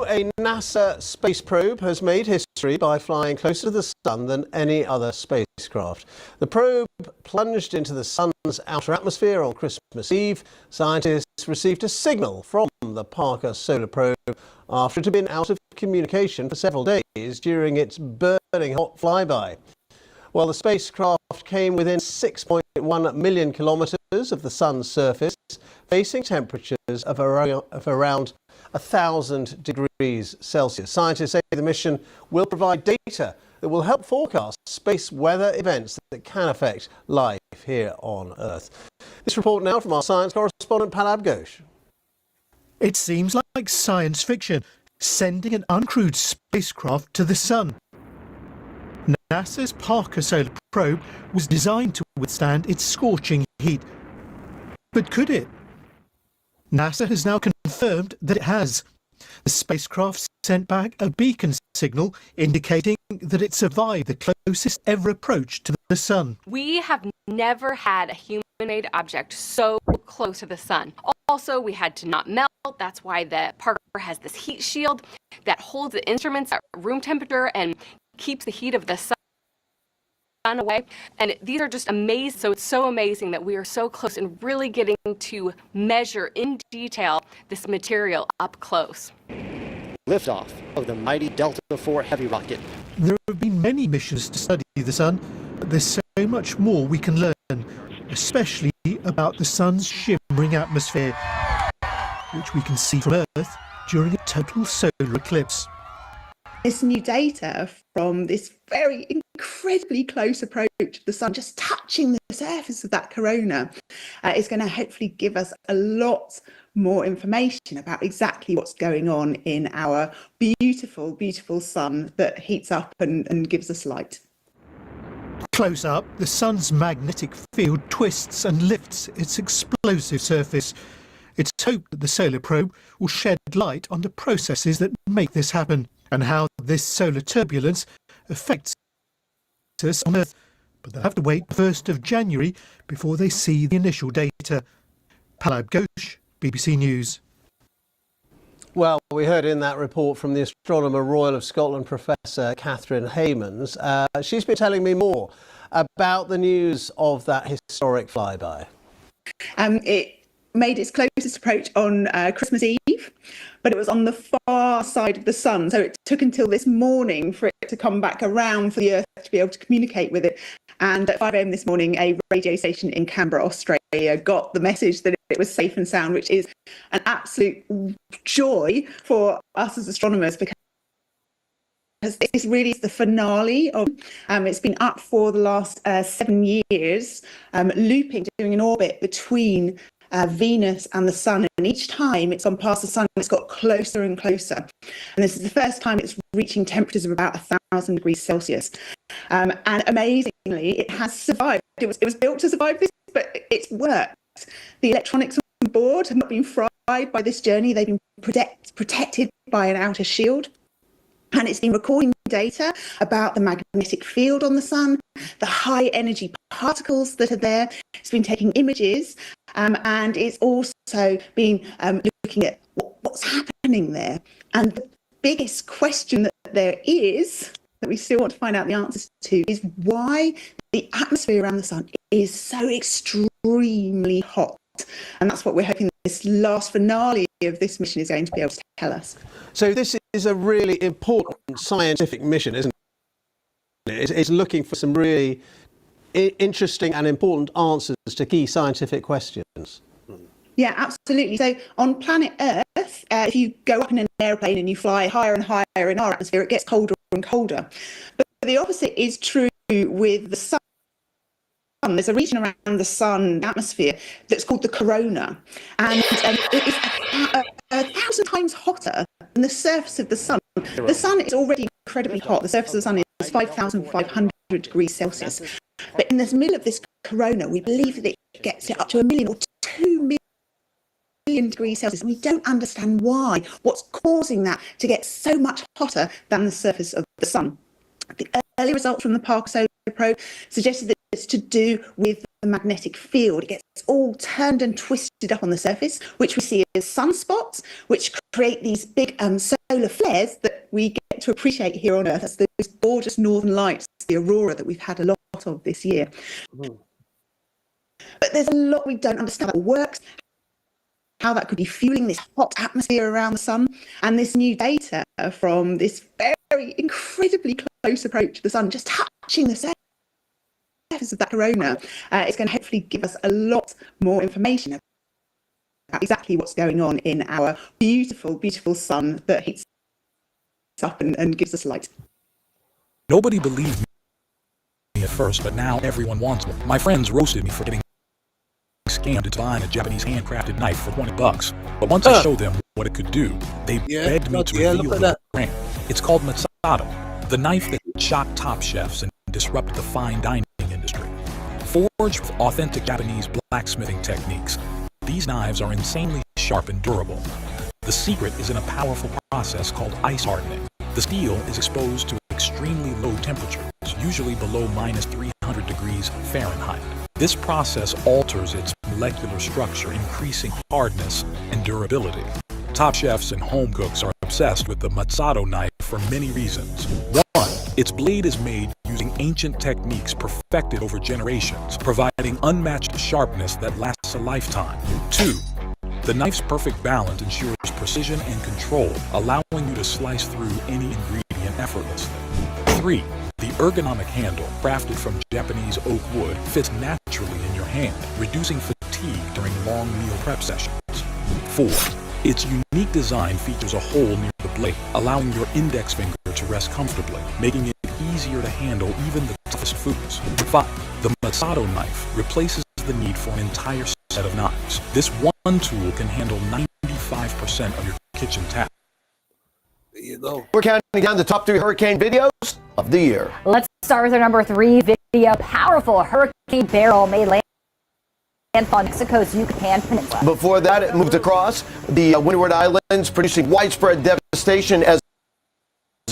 A NASA space probe has made history by flying closer to the sun than any other spacecraft. The probe plunged into the sun's outer atmosphere on Christmas Eve. Scientists received a signal from the Parker Solar Probe after it had been out of communication for several days during its burning hot flyby. Well, the spacecraft came within 6.1 million kilometers of the sun's surface, facing temperatures of around 1,000 degrees Celsius. Scientists say the mission will provide data that will help forecast space weather events that can affect life here on Earth. This report now from our science correspondent, Palab Ghosh. It seems like science fiction, sending an uncrewed spacecraft to the sun. NASA's Parker Solar Probe was designed to withstand its scorching heat. But could it? NASA has now confirmed that it has. The spacecraft sent back a beacon signal indicating that it survived the closest ever approach to the sun. We have never had a human-made object so close to the sun. Also, we had to not melt. That's why the Parker has this heat shield that holds the instruments at room temperature and keeps the heat of the sun away. And these are just amazing. So it's so amazing that we are so close and really getting to measure in detail this material up close. Liftoff of the mighty Delta IV Heavy rocket. There have been many missions to study the sun, but there's so much more we can learn, especially about the sun's shimmering atmosphere, which we can see from Earth during a total solar eclipse. This new data from this very incredibly close approach of the sun, just touching the surface of that corona, is going to hopefully give us a lot more information about exactly what's going on in our beautiful, beautiful sun that heats up and gives us light. Close up, the sun's magnetic field twists and lifts its explosive surface. It's hoped that the solar probe will shed light on the processes that make this happen and how this solar turbulence affects us on Earth. But they'll have to wait 1st of January before they see the initial data. Palab Ghosh, BBC News. Well, we heard in that report from the Astronomer Royal of Scotland, Professor Catherine Haymans. She's been telling me more about the news of that historic flyby. It made its closest approach on Christmas Eve, but it was on the far side of the sun. So it took until this morning for it to come back around for the Earth to be able to communicate with it. And at 5 a.m. this morning, a radio station in Canberra, Australia, got the message that it was safe and sound, which is an absolute joy for us as astronomers, because this really is the finale of it's been up for the last 7 years, looping, doing an orbit between Venus and the sun, and each time it's gone past the sun, it's got closer and closer. And this is the first time it's reaching temperatures of about 1,000 degrees Celsius. And amazingly, it has survived. It was built to survive this, but it's worked. The electronics on board have not been fried by this journey. They've been protected by an outer shield. And it's been recording data about the magnetic field on the sun, the high energy particles that are there. It's been taking images, and it's also been looking at what's happening there. And the biggest question that there is, that we still want to find out the answers to, is why the atmosphere around the sun is so extremely hot. And that's what we're hoping this last finale of this mission is going to be able to tell us. So this is a really important scientific mission, isn't it? It's looking for some really interesting and important answers to key scientific questions. Yeah, absolutely. So on planet Earth, if you go up in an airplane and you fly higher and higher in our atmosphere, it gets colder and colder. But the opposite is true with the sun. There's a region around the sun atmosphere that's called the corona, and it is 1,000 times hotter than the surface of the sun. The sun is already incredibly hot. The surface of the sun is 5,500 degrees Celsius. But in the middle of this corona, we believe that it gets it up to 1 million or 2 million degrees Celsius. And we don't understand why. What's causing that to get so much hotter than the surface of the sun? The early results from the Parker Solar Probe suggested that it's to do with the magnetic field. It gets all turned and twisted up on the surface, which we see as sunspots, which create these big solar flares that we get to appreciate here on Earth. That's those gorgeous northern lights, the aurora that we've had a lot of this year. But there's a lot we don't understand how it works, how that could be fueling this hot atmosphere around the sun. And this new data from this very incredibly close approach to the sun, just touching the surface of that corona, is going to hopefully give us a lot more information about exactly what's going on in our beautiful, beautiful sun that heats up and gives us light. Nobody believed me at first, but now everyone wants me. My friends roasted me for getting scammed into buying a Japanese handcrafted knife for $20. But once I showed them what it could do, they begged me to reveal the brand. It's called Matsudo, the knife that shocked top chefs and disrupted the fine dining industry. Forged with authentic Japanese blacksmithing techniques, these knives are insanely sharp and durable. The secret is in a powerful process called ice hardening. The steel is exposed to extremely low temperatures, usually below -300 degrees Fahrenheit. This process alters its molecular structure, increasing hardness and durability. Top chefs and home cooks are obsessed with the Matsudo knife for many reasons. 1, its blade is made using ancient techniques perfected over generations, providing unmatched sharpness that lasts a lifetime. 2, the knife's perfect balance ensures precision and control, allowing you to slice through any ingredient effortlessly. 3, the ergonomic handle, crafted from Japanese oak wood, fits naturally in your hand, reducing fatigue during long meal prep sessions. 4, its unique design features a hole near the blade, allowing your index finger to rest comfortably, making it easier to handle even the toughest foods. 5, the Matsudo knife replaces the need for an entire set of knives. This one tool can handle 95% of your kitchen tasks. There you go. We're counting down the top 3 hurricane videos. of the year. Let's start with our number 3 video. Powerful Hurricane Beryl made landfall on Mexico's Yucatan Peninsula. Before that, it moved across the Windward Islands, producing widespread devastation as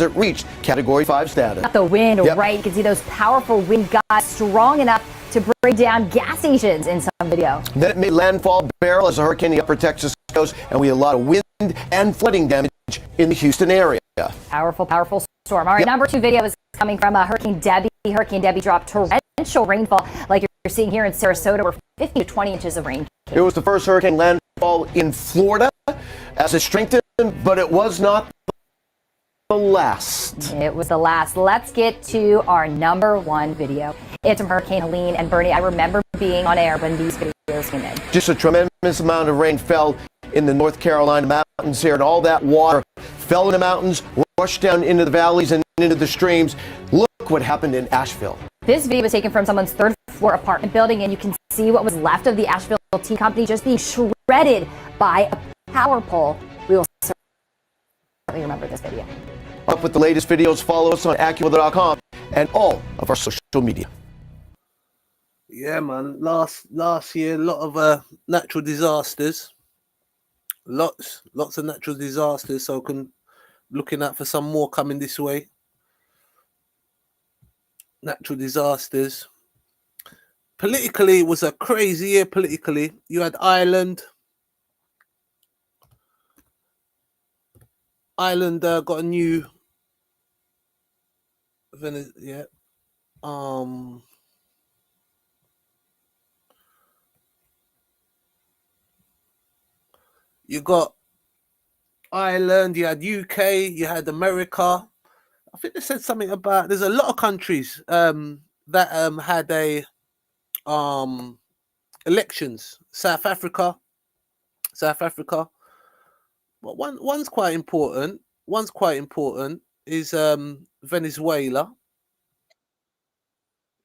it reached Category 5 status. Got the wind, Yep. right? You can see those powerful wind gusts strong enough to bring down gas stations in some video. Then it made landfall Beryl as a hurricane in the upper Texas coast, and we had a lot of wind and flooding damage in the Houston area. Powerful, powerful storm. All right, number 2 video is coming from Hurricane Debbie. Hurricane Debbie dropped torrential rainfall like you're seeing here in Sarasota, where 50 to 20 inches of rain. It was the first hurricane landfall in Florida as it strengthened, but it was not the last. It was the last. Let's get to our number 1 video. It's from Hurricane Helene and Bernie. I remember being on air when these videos came in. Just a tremendous amount of rain fell in the North Carolina mountains here, and all that water fell in the mountains, rushed down into the valleys and into the streams. Look what happened in Asheville. This video was taken from someone's 3rd floor apartment building, and you can see what was left of the Asheville Tea Company just being shredded by a power pole. We will certainly remember this video. Up with the latest videos, follow us on AccuWeather.com and all of our social media. Yeah, man. Last year, a lot of natural disasters. Lots of natural disasters. So looking out for some more coming this way. Natural disasters. Politically, it was a crazy year. Politically, you had Ireland. Ireland got a new. Yeah. You got Ireland, you had UK, you had America. I think they said something about there's a lot of countries that had a elections. South Africa. But one's quite important. Is Venezuela.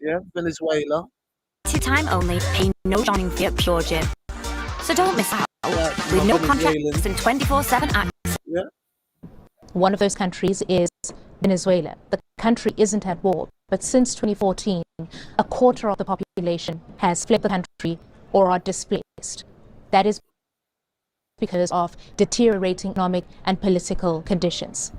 Yeah, Venezuela. Time only, pay no joining fee at Pure Gym. So don't miss out. With no contracts and 24/7 access. Yeah. One of those countries is Venezuela. The country isn't at war, but since 2014, a quarter of the population has fled the country or are displaced. That is because of deteriorating economic and political conditions.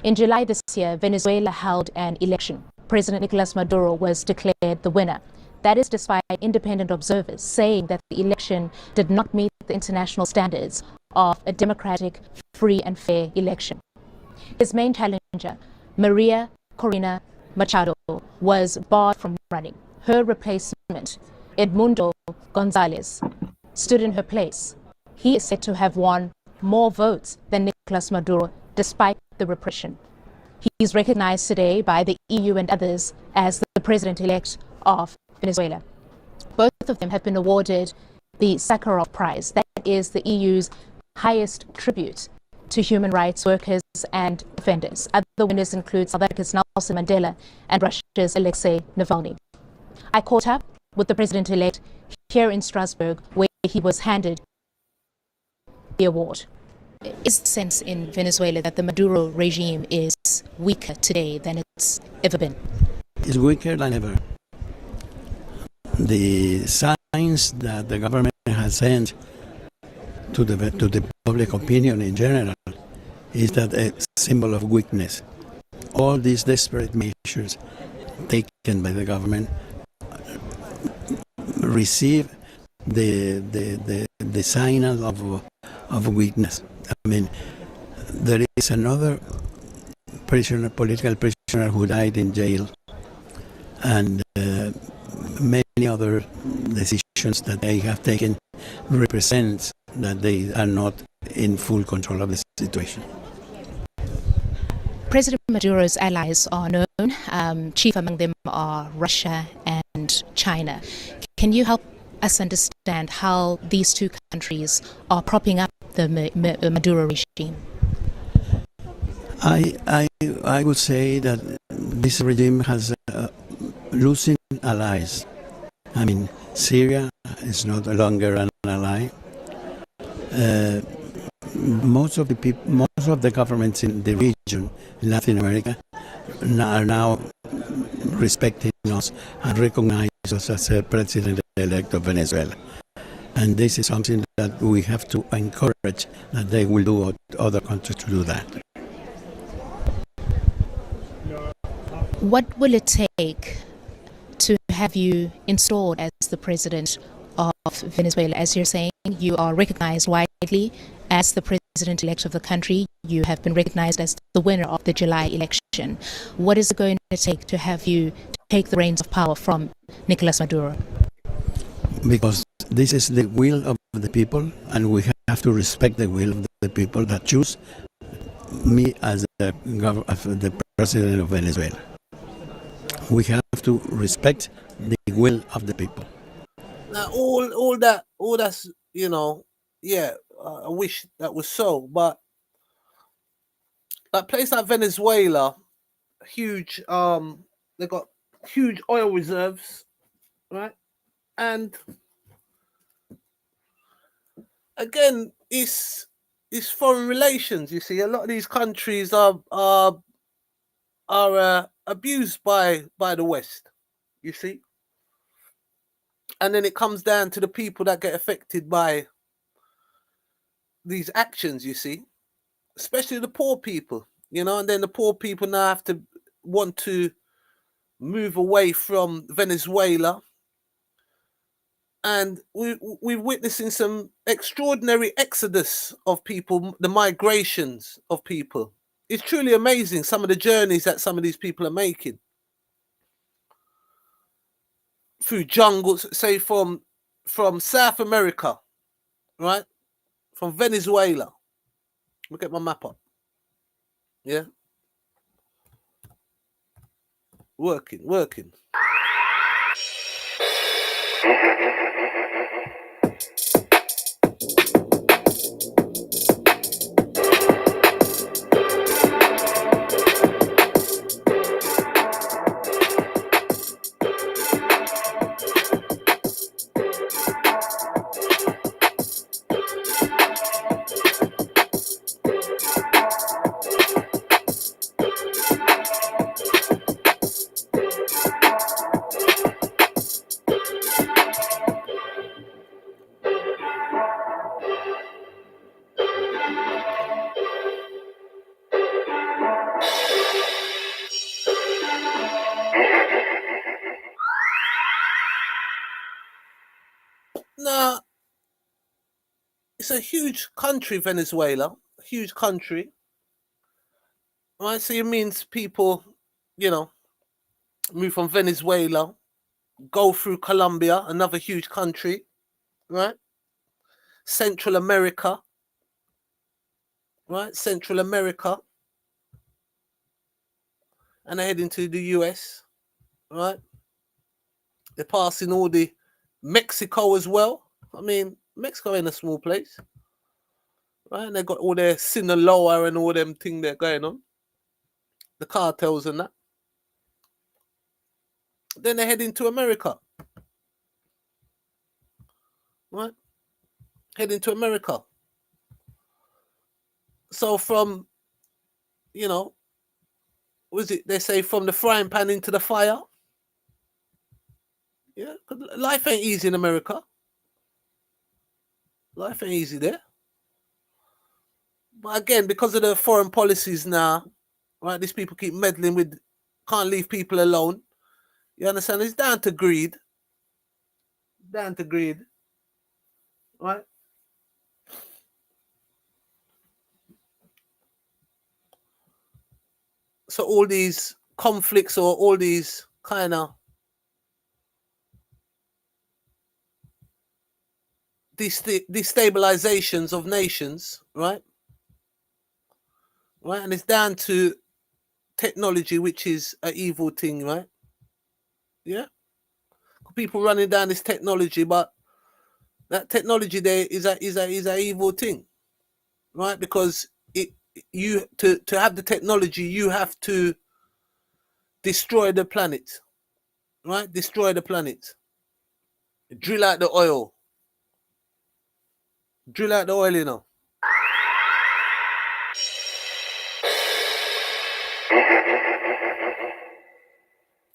In July this year, Venezuela held an election. President Nicolas Maduro was declared the winner. That is despite independent observers saying that the election did not meet the international standards of a democratic, free and fair election. His main challenger, Maria Corina Machado, was barred from running. Her replacement, Edmundo Gonzalez, stood in her place. He is said to have won more votes than Nicolas Maduro, despite the repression. He is recognized today by the EU and others as the president-elect of Venezuela. Both of them have been awarded the Sakharov Prize. That is the EU's highest tribute to human rights workers and defenders. Other winners include South Africa's Nelson Mandela and Russia's Alexei Navalny. I caught up with the president-elect here in Strasbourg, where he was handed the award. Is the sense in Venezuela that the Maduro regime is weaker today than it's ever been? It's weaker than ever. The signs that the government has sent to the public opinion in general is that a symbol of weakness. All these desperate measures taken by the government receive the signal of weakness. I mean, there is another prisoner, political prisoner, who died in jail, and many other decisions that they have taken represents that they are not in full control of the situation. President Maduro's allies are known. Chief among them are Russia and China. Can you help us understand how these two countries are propping up the Maduro regime? I would say that this regime has losing allies. I mean, Syria is not longer an ally. Most of the governments in the region, Latin America, are now respecting us and recognize us as a president-elect of Venezuela. And this is something that we have to encourage, that they will do other countries to do that. What will it take to have you installed as the president of Venezuela? As you're saying, you are recognized widely as the president-elect of the country. You have been recognized as the winner of the July election. What is it going to take to have you take the reins of power from Nicolas Maduro? Because this is the will of the people, and we have to respect the will of the people that choose me as the president of Venezuela. We have to respect the will of the people. Now, all that's, you know, yeah, I wish that was so, but a place like Venezuela, huge, they got huge oil reserves, right? And again, it's foreign relations. You see, a lot of these countries are abused by the West. You see, and then it comes down to the people that get affected by these actions. You see, especially the poor people. You know, and then the poor people now have to want to move away from Venezuela. And we're witnessing some extraordinary exodus of people, the migrations of people. It's truly amazing, some of the journeys that some of these people are making. Through jungles, say from South America, right? From Venezuela. Look at my map up. Yeah. Working. Now, it's a huge country, Venezuela. Huge country. Right, so it means people, you know, move from Venezuela, go through Colombia, another huge country, right? Central America, right? Central America. And they're heading to the US, right? They're passing all the Mexico as well. I mean, Mexico ain't a small place, right? And they got all their Sinaloa and all them thing that going on, the cartels and that. Then they're heading to America, right? Heading to America. So from, you know, was it they say from the frying pan into the fire? Yeah, 'cause life ain't easy in America. Life ain't easy there. But again, because of the foreign policies now, right, these people keep meddling with, can't leave people alone. You understand? It's down to greed. Down to greed. Right? So all these conflicts or all these kind of destabilizations of nations, right? Right? And it's down to technology, which is an evil thing, right? Yeah? People running down this technology, but that technology there is a evil thing, right? Because to have the technology, you have to destroy the planet, right? Destroy the planet. Drill out the oil. Drill out the oil, you know.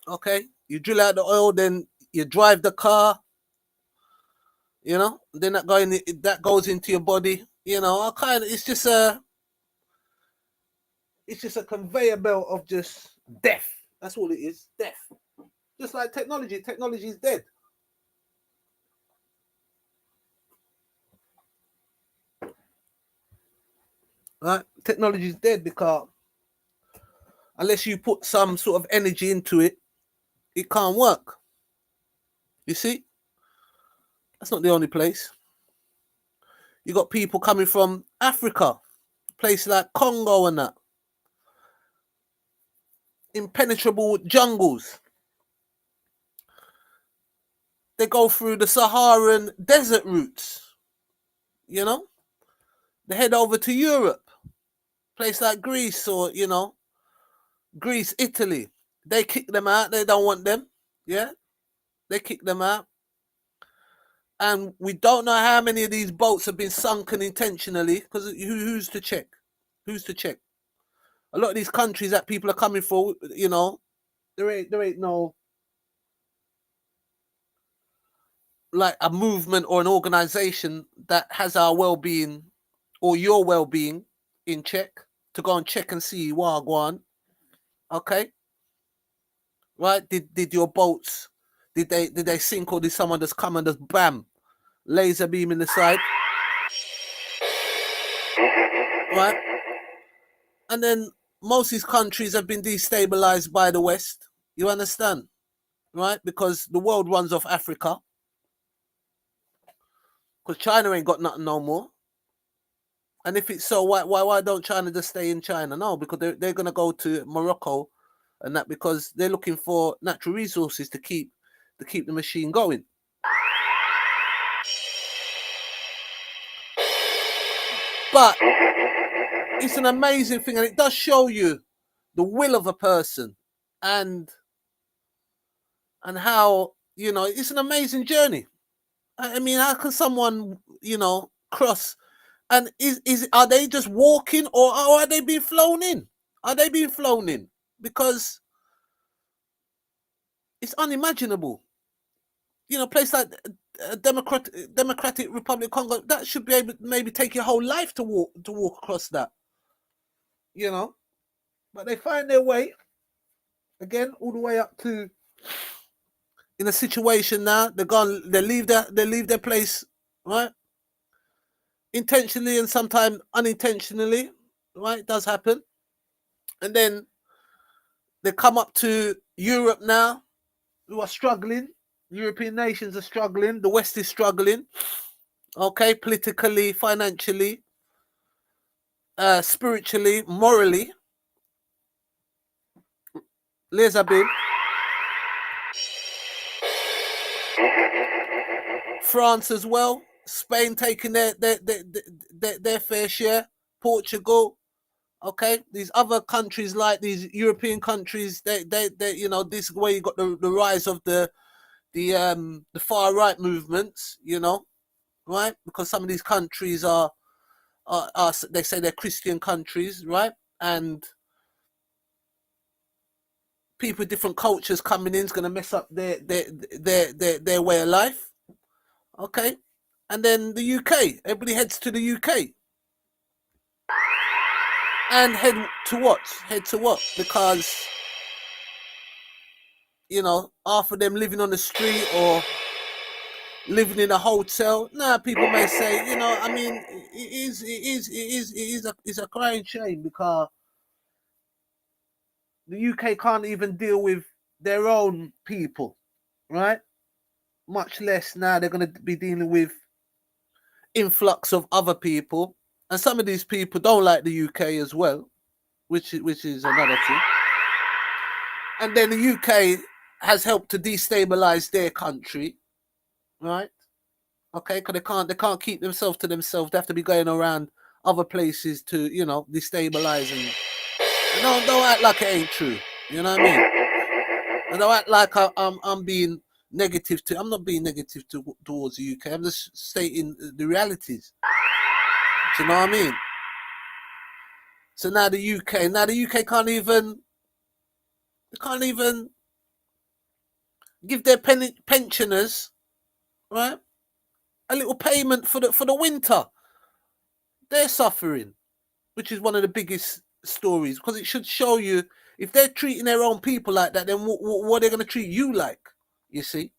Okay, you drill out the oil, then you drive the car. You know, then that goes into your body. You know, it's just a conveyor belt of just death. That's all it is, death. Just like technology. Technology is dead. Right? Technology is dead because unless you put some sort of energy into it, it can't work. You see? That's not the only place. You got people coming from Africa, places like Congo and that. Impenetrable jungles. They go through the Saharan desert routes. You know? They head over to Europe. Place like Greece or, you know, Greece, Italy. They kick them out. They don't want them. Yeah? They kick them out. And we don't know how many of these boats have been sunken intentionally, because who's to check? Who's to check? A lot of these countries that people are coming for, you know, there ain't no like a movement or an organization that has our well-being or your well-being in check to go and check and see Wagwan. Okay? Right? Did your boats, did they sink, or did someone just come and just bam, laser beam in the side? Right? And then most of these countries have been destabilized by the West. You understand? Right? Because the world runs off Africa. Because China ain't got nothing no more. And if it's so, why don't China just stay in China? No, because they're going to go to Morocco and that, because they're looking for natural resources to keep the machine going. But it's an amazing thing, and it does show you the will of a person and how, you know, it's an amazing journey. I mean, how can someone, you know, cross? And are they just walking, or are they being flown in? Are they being flown in? Because it's unimaginable. You know, a place like Democratic Republic of Congo, that should be able to maybe take your whole life to walk across that. You know, but they find their way again all the way up to, in a situation now they leave their place, right? Intentionally and sometimes unintentionally, right? It does happen. And then they come up to Europe now, who are struggling. European nations are struggling. The West is struggling. Okay, politically, financially, spiritually, morally. Les Abib. France as well. Spain taking their fair share. Portugal. Okay, these other countries, like these European countries, they you know, this is where you got the rise of the far right movements, you know, right? Because some of these countries are they say they're Christian countries, right? And people with different cultures coming in is going to mess up their way of life. Okay, and then the UK, everybody heads to the UK. And head to what? Because, you know, half of them living on the street or living in a hotel. Now, people may say, you know, I mean, it's a crying shame, because the UK can't even deal with their own people, right? Much less now they're going to be dealing with influx of other people. And some of these people don't like the UK as well, which is another thing. And then the UK has helped to destabilize their country, right? Okay, because they can't keep themselves to themselves. They have to be going around other places to, you know, destabilize and don't act like it ain't true. You know what I mean? And don't act like I'm being negative to. I'm not being negative towards the UK. I'm just stating the realities. Do you know what I mean? So now the UK can't even give their pensioners, right, a little payment for the winter. They're suffering, which is one of the biggest stories, because it should show you, if they're treating their own people like that, then what are they going to treat you like? You see,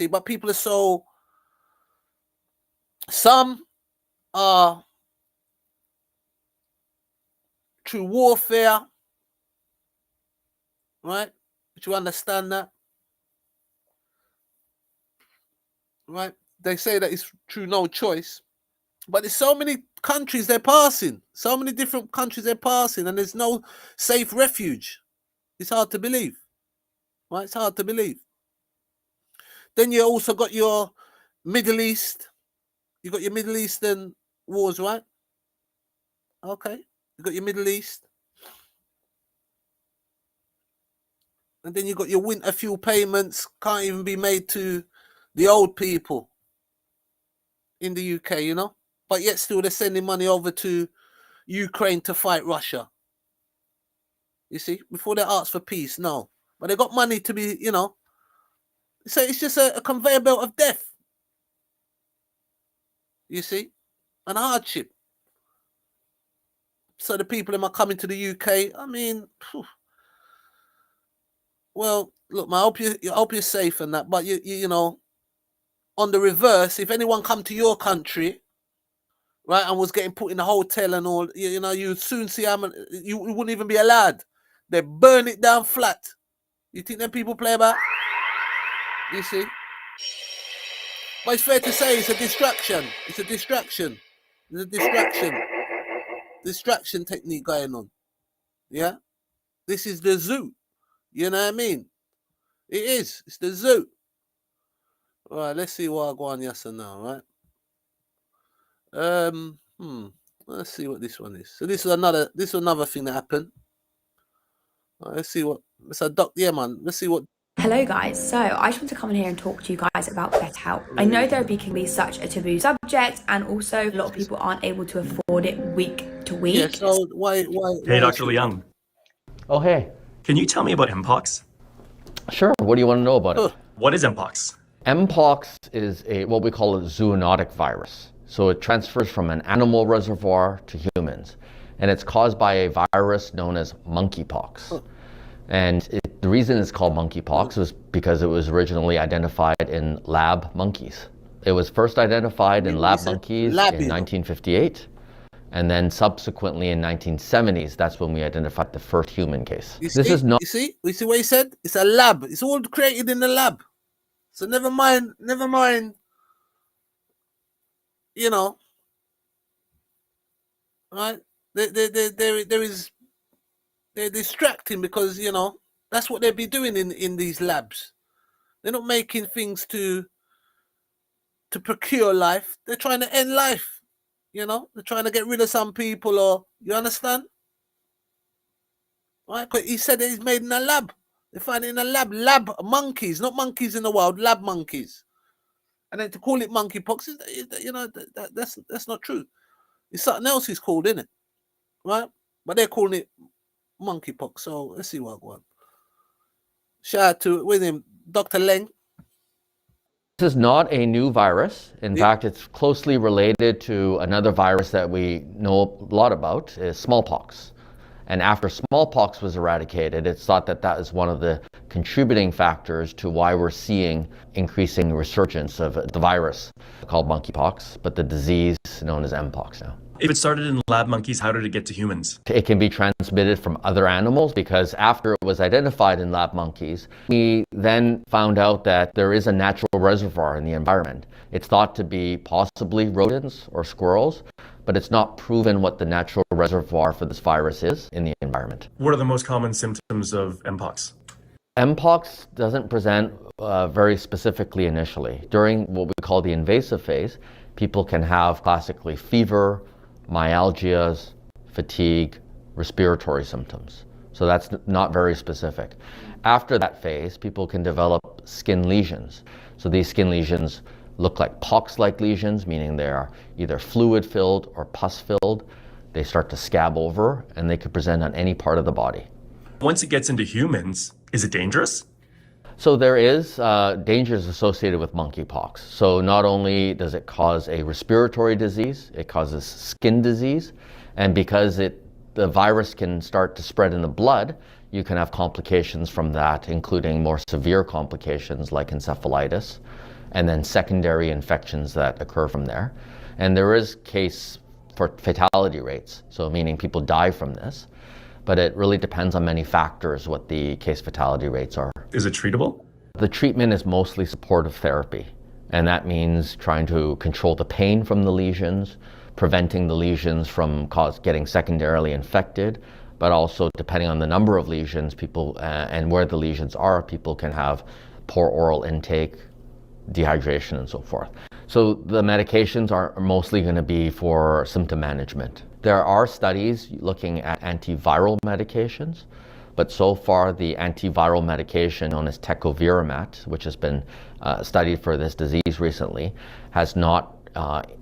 but people are some are through warfare, right? Do you understand that? Right? They say that it's through no choice. But there's so many countries they're passing. So many different countries they're passing, and there's no safe refuge. It's hard to believe. Right? It's hard to believe. Then you also got your Middle East. You got your Middle Eastern wars, right? Okay. You got your Middle East. And then you got your winter fuel payments can't even be made to the old people in the UK, you know? But yet still they're sending money over to Ukraine to fight Russia. You see? Before they ask for peace, no. But they got money to be, you know. So it's just a conveyor belt of death. You see? And hardship. So the people that are coming to the UK, I mean, well, look, man, I hope you're safe and that. But you know, on the reverse, if anyone come to your country, right, and was getting put in a hotel and all, you know, you'd soon see you wouldn't even be allowed. They burn it down flat. You think them people play about? You see? But it's fair to say it's a distraction. It's a distraction. There's a distraction technique going on. Yeah? This is the zoo. You know what I mean? It is. It's the zoo. All right, let's see what I go on yes and now, right? Let's see what this one is. So this is another thing that happened. All right, let's see what let's see what. Hello guys, so I just want to come in here and talk to you guys about better health. I know therapy can be such a taboo subject, and also a lot of people aren't able to afford it week to week. Yeah, so why Hey, Dr. Leung. Oh, hey. Can you tell me about Mpox? Sure. What do you want to know about it? What is Mpox? Mpox is what we call a zoonotic virus. So it transfers from an animal reservoir to humans. And it's caused by a virus known as monkeypox. And the reason it's called monkeypox was because it was originally identified in lab monkeys. It was first identified in lab monkeys in 1958. And then subsequently in 1970s, that's when we identified the first human case. You see what he said? It's a lab. It's all created in the lab. So never mind, you know, right? They're distracting because, you know, that's what they'd be doing in these labs. They're not making things to procure life. They're trying to end life. You know, they're trying to get rid of some people, or you understand? Right? Because he said he's made in a lab. They find it in a lab. Lab monkeys, not monkeys in the wild, lab monkeys. And then to call it monkeypox, you know, that's not true. It's something else he's called, isn't it? Right? But they're calling it monkeypox. So let's see what I want. Shout out to with him, Dr. Leng. This is not a new virus. In fact, it's closely related to another virus that we know a lot about, is smallpox. And after smallpox was eradicated, it's thought that that is one of the contributing factors to why we're seeing increasing resurgence of the virus called monkeypox, but the disease known as Mpox now. If it started in lab monkeys, how did it get to humans? It can be transmitted from other animals because after it was identified in lab monkeys, we then found out that there is a natural reservoir in the environment. It's thought to be possibly rodents or squirrels, but it's not proven what the natural reservoir for this virus is in the environment. What are the most common symptoms of Mpox? Mpox doesn't present very specifically initially. During what we call the invasive phase, people can have classically fever, myalgias, fatigue, respiratory symptoms. So that's not very specific. After that phase, people can develop skin lesions. So these skin lesions look like pox-like lesions, meaning they are either fluid-filled or pus-filled. they start to scab over, and they could present on any part of the body. Once it gets into humans, is it dangerous? So there is dangers associated with monkeypox. So not only does it cause a respiratory disease, it causes skin disease, and because the virus can start to spread in the blood, you can have complications from that, including more severe complications like encephalitis, and then secondary infections that occur from there. And there is case for fatality rates, so meaning people die from this, but it really depends on many factors what the case fatality rates are. Is it treatable? The treatment is mostly supportive therapy, and that means trying to control the pain from the lesions, preventing the lesions from getting secondarily infected, but also depending on the number of lesions, people and where the lesions are, people can have poor oral intake, dehydration, and so forth. So the medications are mostly going to be for symptom management. There are studies looking at antiviral medications, but so far the antiviral medication known as tecovirimat, which has been studied for this disease recently, has not,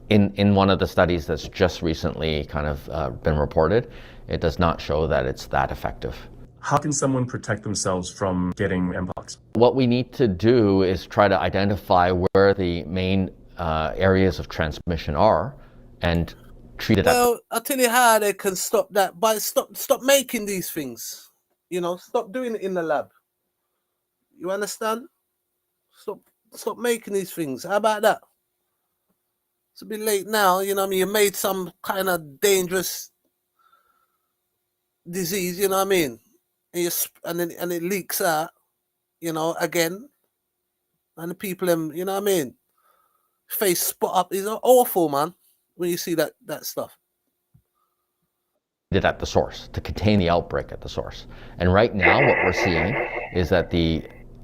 in one of the studies that's just recently kind of been reported, it does not show that it's that effective. How can someone protect themselves from getting Mpox? What we need to do is try to identify where the main areas of transmission are and treat it. Well, I'll tell you how they can stop that, by stop making these things. You know, stop doing it in the lab. You understand? Stop making these things. How about that? It's a bit late now, you know what I mean? You made some kind of dangerous disease, you know what I mean? And it leaks out, you know, again. And the people, you know what I mean? Face spot up is awful, man, when you see that stuff. It at the source, to contain the outbreak at the source. And right now what we're seeing is that the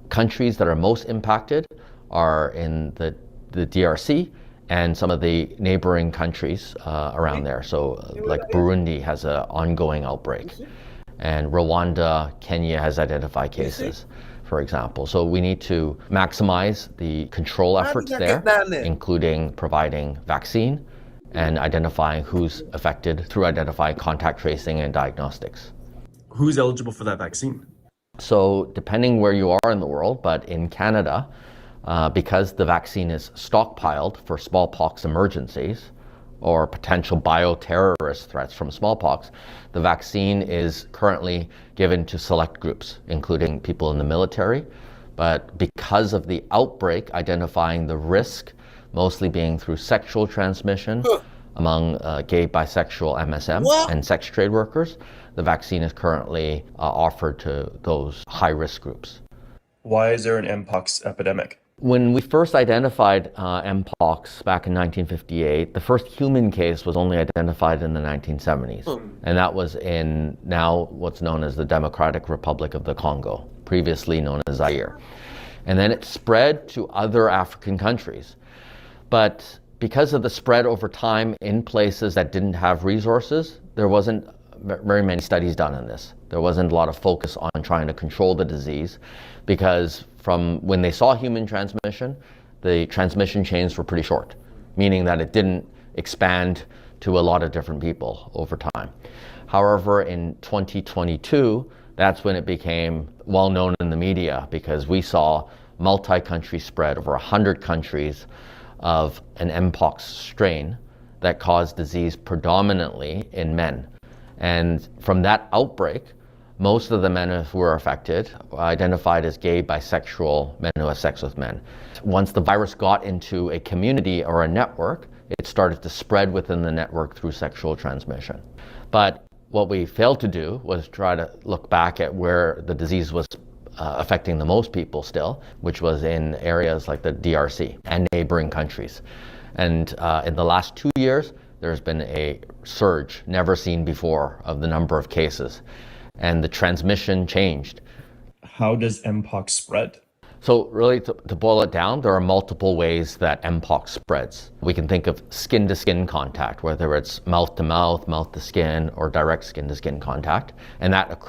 countries that are most impacted are in the DRC and some of the neighboring countries around there. So like Burundi has an ongoing outbreak, and Rwanda, Kenya has identified cases, for example. So we need to maximize the control efforts there, including providing vaccine and identifying who's affected through identifying contact tracing and diagnostics. Who's eligible for that vaccine? So depending where you are in the world, but in Canada, because the vaccine is stockpiled for smallpox emergencies or potential bioterrorist threats from smallpox, the vaccine is currently given to select groups, including people in the military. But because of the outbreak, identifying the risk, mostly being through sexual transmission among gay, bisexual, MSM, and sex trade workers, the vaccine is currently offered to those high-risk groups. Why is there an Mpox epidemic? When we first identified Mpox back in 1958, the first human case was only identified in the 1970s. And that was in now what's known as the Democratic Republic of the Congo, previously known as Zaire. And then it spread to other African countries. But because of the spread over time in places that didn't have resources, there wasn't very many studies done on this. There wasn't a lot of focus on trying to control the disease, because from when they saw human transmission, the transmission chains were pretty short, meaning that it didn't expand to a lot of different people over time. However, in 2022, that's when it became well known in the media, because we saw multi-country spread over 100 countries of an Mpox strain that caused disease predominantly in men. And from that outbreak, most of the men who were affected were identified as gay, bisexual men who have sex with men. Once the virus got into a community or a network, it started to spread within the network through sexual transmission. But what we failed to do was try to look back at where the disease was affecting the most people still, which was in areas like the DRC and neighboring countries. And in the last 2 years, there's been a surge never seen before of the number of cases, and the transmission changed. How does Mpox spread? So really, to boil it down, there are multiple ways that Mpox spreads. We can think of skin-to-skin contact, whether it's mouth-to-mouth, mouth-to-skin, or direct skin-to-skin contact, and that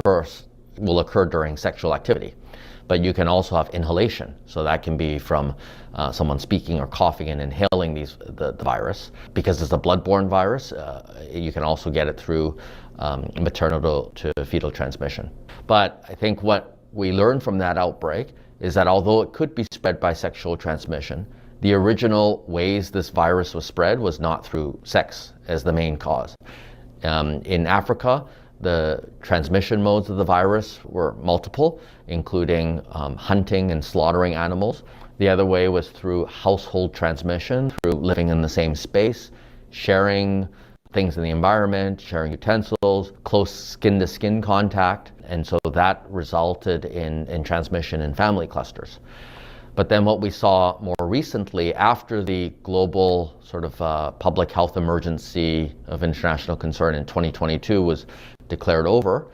will occur during sexual activity. But you can also have inhalation. So that can be from someone speaking or coughing and inhaling the virus. Because it's a bloodborne virus, you can also get it through maternal to fetal transmission. But I think what we learned from that outbreak is that although it could be spread by sexual transmission, the original ways this virus was spread was not through sex as the main cause. In Africa, the transmission modes of the virus were multiple, including hunting and slaughtering animals. The other way was through household transmission, through living in the same space, sharing things in the environment, sharing utensils, close skin-to-skin contact, and so that resulted in transmission in family clusters. But then what we saw more recently, after the global sort of public health emergency of international concern in 2022 was declared over,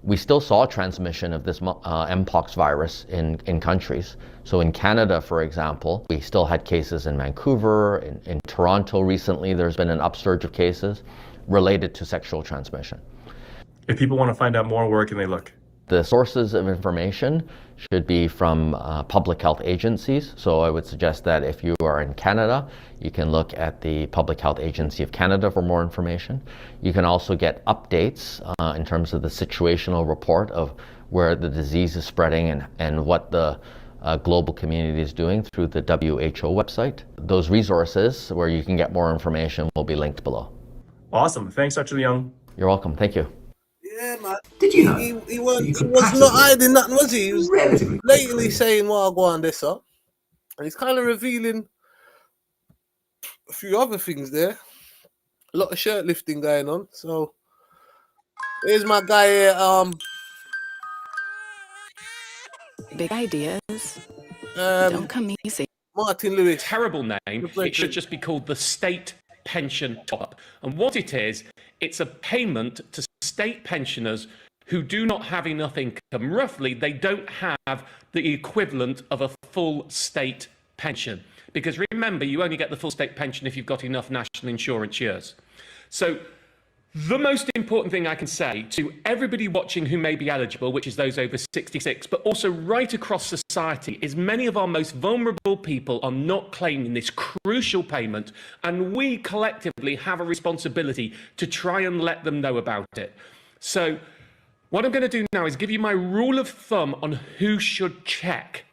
we still saw transmission of this Mpox virus in countries. So in Canada, for example, we still had cases in Vancouver, in Toronto recently, there's been an upsurge of cases related to sexual transmission. If people want to find out more, where can they look? The sources of information should be from public health agencies. So I would suggest that if you are in Canada, you can look at the Public Health Agency of Canada for more information. You can also get updates in terms of the situational report of where the disease is spreading and what the global community is doing through the WHO website. Those resources where you can get more information will be linked below. Awesome. Thanks, Dr. Leung. You're welcome. Thank you. Yeah, man. Did you know? He was not hiding nothing, was he? He was blatantly saying, well, I'll go on this up. And he's kind of revealing a few other things there. A lot of shirt lifting going on. So here's my guy here. Big ideas. Don't come easy. Martin Lewis. Terrible name. It should just be called the State Pension Top-Up. And what it is, it's a payment to state pensioners who do not have enough income. Roughly, they don't have the equivalent of a full state pension. Because remember, you only get the full state pension if you've got enough national insurance years. So the most important thing I can say to everybody watching who may be eligible, which is those over 66, but also right across society, is many of our most vulnerable people are not claiming this crucial payment, and we collectively have a responsibility to try and let them know about it. So what I'm going to do now is give you my rule of thumb on who should check.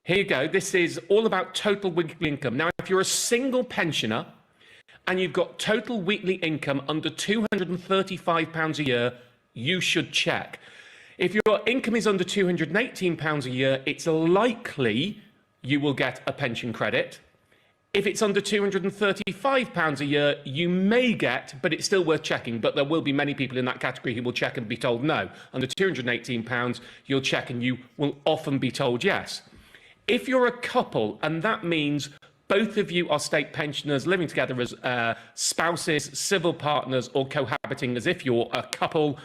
Here you go. This is all about total weekly income. Now, if you're a single pensioner, and you've got total weekly income under £235 a year, you should check. If your income is under £218 a year, it's likely you will get a pension credit. If it's under £235 a year, you may get, but it's still worth checking, but there will be many people in that category who will check and be told no. Under £218, you'll check and you will often be told yes. If you're a couple, and that means both of you are state pensioners living together as spouses, civil partners, or cohabiting as if you're a couple,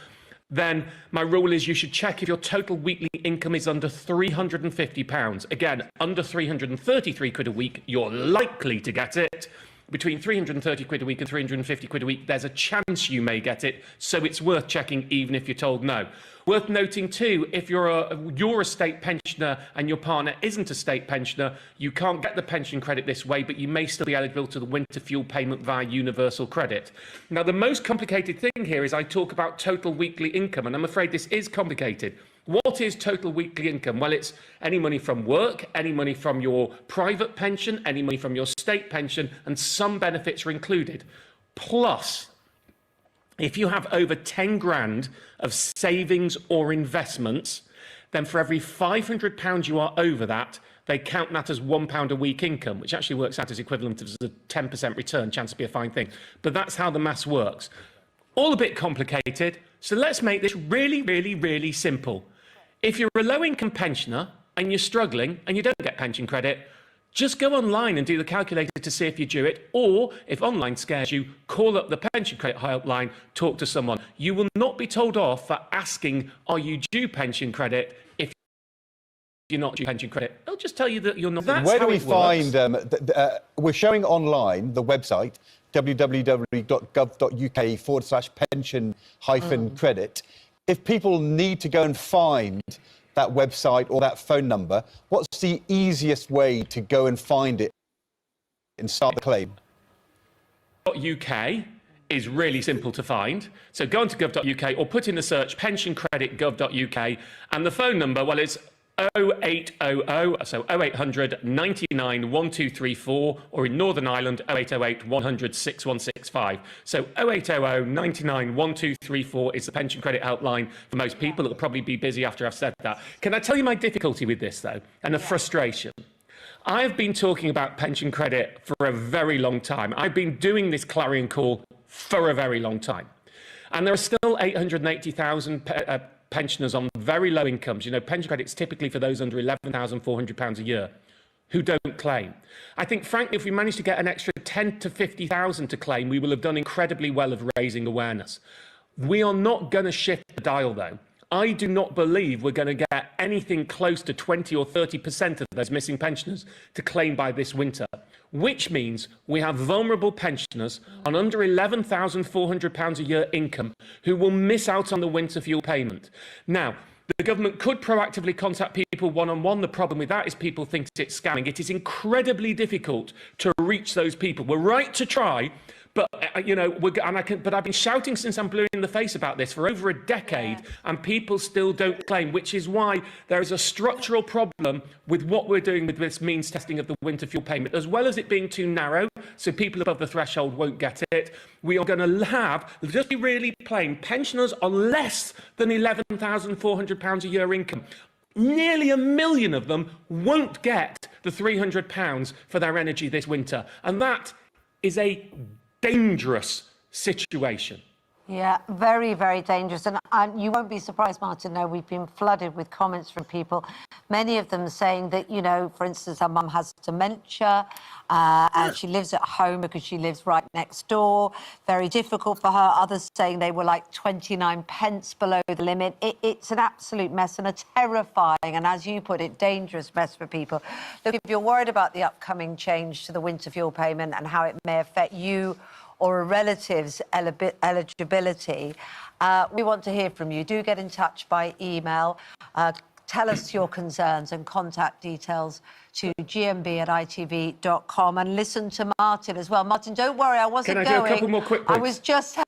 then my rule is you should check if your total weekly income is under £350. Again, under 333 quid a week, you're likely to get it. Between 330 quid a week and 350 quid a week, there's a chance you may get it, so it's worth checking even if you're told no. Worth noting too, if you're a state pensioner and your partner isn't a state pensioner, you can't get the pension credit this way, but you may still be eligible to the winter fuel payment via universal credit. Now, the most complicated thing here is I talk about total weekly income, and I'm afraid this is complicated. What is total weekly income? Well, it's any money from work, any money from your private pension, any money from your state pension, and some benefits are included. Plus, if you have over 10 grand of savings or investments, then for every £500 you are over that, they count that as £1 a week income, which actually works out as equivalent of a 10% return, chance to be a fine thing. But that's how the maths works. All a bit complicated, so let's make this really, really, really simple. If you're a low-income pensioner and you're struggling and you don't get pension credit, just go online and do the calculator to see if you do it, or if online scares you, call up the pension credit helpline, talk to someone. You will not be told off for asking, are you due pension credit, if you're not due pension credit. They'll just tell you that you're not. That's Where do how we it works. find, we're showing online the website, www.gov.uk/pension-credit. If people need to go and find that website or that phone number, what's the easiest way to go and find it and start the claim? .uk is really simple to find. So go onto gov.uk or put in the search pension credit gov.uk, and the phone number, well, it's 0800, so 0800 99 1234, or in Northern Ireland 0808 100 6165. So 0800 99 1234 is the pension credit helpline for most people. It'll probably be busy after I've said that. Can I tell you my difficulty with this, though, and the frustration? I have been talking about pension credit for a very long time. I've been doing this clarion call for a very long time. And there are still 880,000 pensioners on very low incomes. You know, pension credit's typically for those under £11,400 a year who don't claim. I think, frankly, if we manage to get an extra 10 to 50,000 to claim, we will have done incredibly well of raising awareness. We are not going to shift the dial, though. I do not believe we're going to get anything close to 20 or 30% of those missing pensioners to claim by this winter, which means we have vulnerable pensioners on under £11,400 a year income who will miss out on the winter fuel payment. Now, the government could proactively contact people one-on-one. The problem with that is people think it's scamming. It is incredibly difficult to reach those people. We're right to try, but you know, but I've been shouting since I'm blue in the face about this for over a decade, and people still don't claim, which is why there is a structural problem with what we're doing with this means testing of the winter fuel payment, as well as it being too narrow, so people above the threshold won't get it. We are going to have, just be really plain, pensioners on less than £11,400 a year income. Nearly 1 million of them won't get the £300 for their energy this winter, and that is a dangerous situation. Yeah, very, very dangerous. And you won't be surprised, Martin, no, we've been flooded with comments from people, many of them saying that, you know, for instance, her mum has dementia and she lives at home because she lives right next door. Very difficult for her. Others saying they were like 29 pence below the limit. It's an absolute mess and a terrifying and, as you put it, dangerous mess for people. Look, if you're worried about the upcoming change to the winter fuel payment and how it may affect you or a relative's eligibility, we want to hear from you. Do get in touch by email. Tell us your concerns and contact details to gmb@itv.com, and listen to Martin as well. Martin, don't worry, I wasn't going. Can I do a couple more quick points? I was just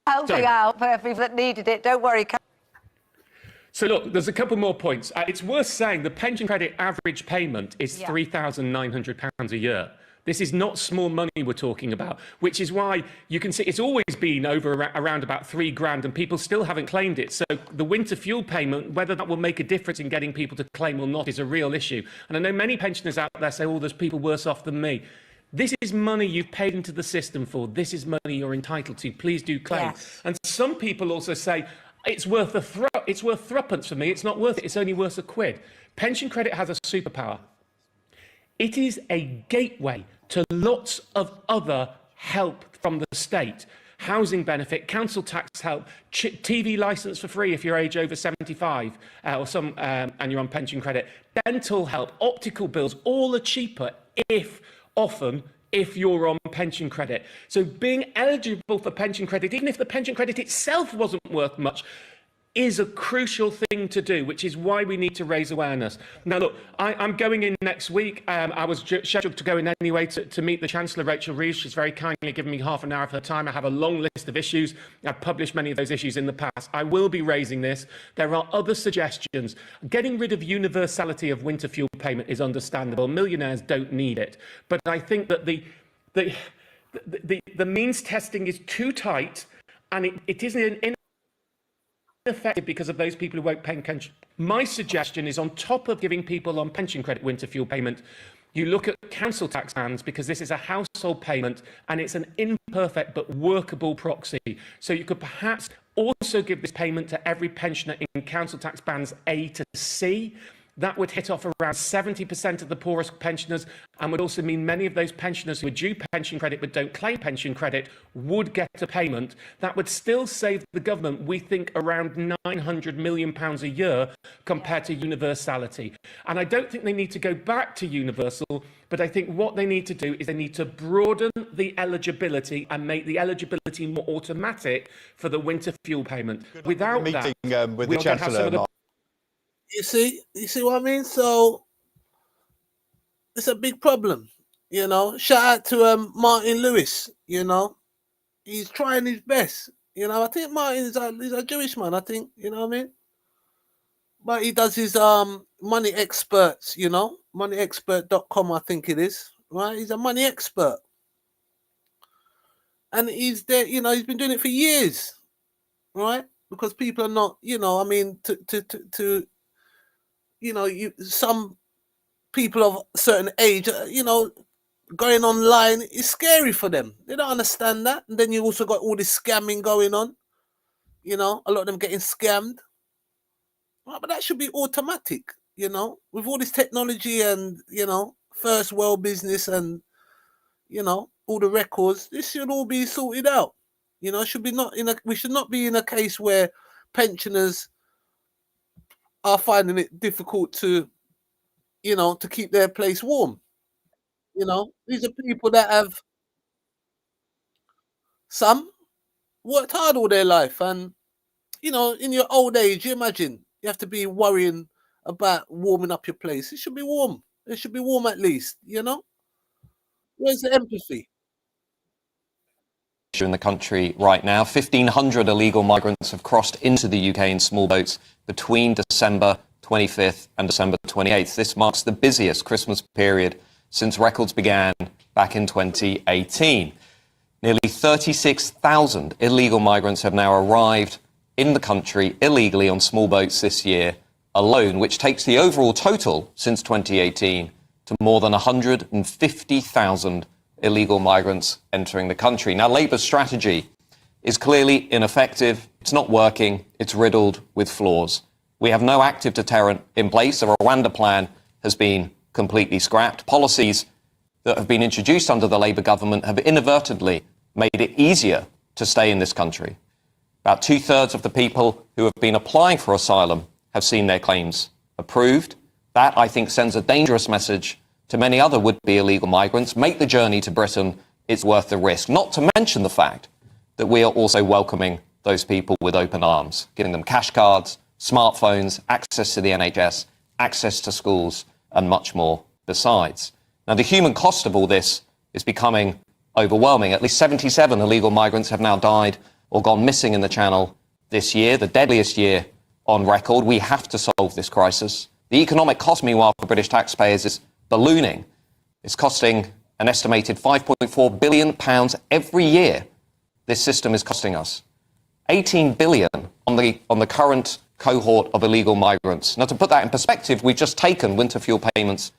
helping out for people that needed it. Don't worry. So look, there's a couple more points. It's worth saying the pension credit average payment is £3,900 a year. This is not small money we're talking about, which is why you can see it's always been around about £3,000 and people still haven't claimed it. So the winter fuel payment, whether that will make a difference in getting people to claim or not, is a real issue. And I know many pensioners out there say, oh, there's people worse off than me. This is money you've paid into the system for. This is money you're entitled to. Please do claim. Yes. And some people also say, it's worth threepence for me. It's not worth it. It's only worth £1. Pension credit has a superpower. It is a gateway to lots of other help from the state. Housing benefit, council tax help, TV licence for free if you're age over 75 and you're on pension credit, dental help, optical bills, all are cheaper if you're on pension credit. So being eligible for pension credit, even if the pension credit itself wasn't worth much, is a crucial thing to do, which is why we need to raise awareness. Now, look, I'm going in next week. I was scheduled to go in anyway to meet the Chancellor, Rachel Reeves. She's very kindly given me half an hour of her time. I have a long list of issues. I've published many of those issues in the past. I will be raising this. There are other suggestions. Getting rid of universality of winter fuel payment is understandable. Millionaires don't need it. But I think that the means testing is too tight, and it isn't ineffective because of those people who won't pay pension. My suggestion is, on top of giving people on pension credit winter fuel payment, you look at council tax bans, because this is a household payment and it's an imperfect but workable proxy. So you could perhaps also give this payment to every pensioner in council tax bands A to C. That would hit off around 70% of the poorest pensioners, and would also mean many of those pensioners who are due pension credit but don't claim pension credit would get a payment. That would still save the government, we think, around £900 million a year compared to universality. And I don't think they need to go back to universal, but I think what they need to do is they need to broaden the eligibility and make the eligibility more automatic for the winter fuel payment. Without that, with the Chancellor, You see what I mean? So it's a big problem. Shout out to Martin Lewis. He's trying his best. I think Martin he's a Jewish man. I think what I mean. But he does his money experts. moneyexpert.com. I think it is right. He's a money expert, and he's there. He's been doing it for years, right? Because people are not. I mean, to some people of a certain age, going online is scary for them. They don't understand that. And then you also got all this scamming going on. A lot of them getting scammed. Right, but that should be automatic, with all this technology and, first world business and, all the records. This should all be sorted out. Should be not we should not be in a case where pensioners are finding it difficult to, to keep their place warm. These are people that have some worked hard all their life, and in your old age, you imagine you have to be worrying about warming up your place. It should be warm. It should be warm at least. Where's the empathy? In the country right now, 1,500 illegal migrants have crossed into the UK in small boats between December 25th and December 28th. This marks the busiest Christmas period since records began back in 2018. Nearly 36,000 illegal migrants have now arrived in the country illegally on small boats this year alone, which takes the overall total since 2018 to more than 150,000 illegal migrants entering the country. Now, Labour's strategy is clearly ineffective. It's not working. It's riddled with flaws. We have no active deterrent in place. The Rwanda plan has been completely scrapped. Policies that have been introduced under the Labour government have inadvertently made it easier to stay in this country. About 2/3 of the people who have been applying for asylum have seen their claims approved. That, I think, sends a dangerous message to many other would-be illegal migrants. Make the journey to Britain. It's worth the risk. Not to mention the fact that we are also welcoming those people with open arms, giving them cash cards, smartphones, access to the NHS, access to schools, and much more besides. Now, the human cost of all this is becoming overwhelming. At least 77 illegal migrants have now died or gone missing in the Channel this year, the deadliest year on record. We have to solve this crisis. The economic cost, meanwhile, for British taxpayers is ballooning. It's costing an estimated £5.4 billion every year. This system is costing us 18 billion on the current cohort of illegal migrants. Now, to put that in perspective, we've just taken winter fuel payments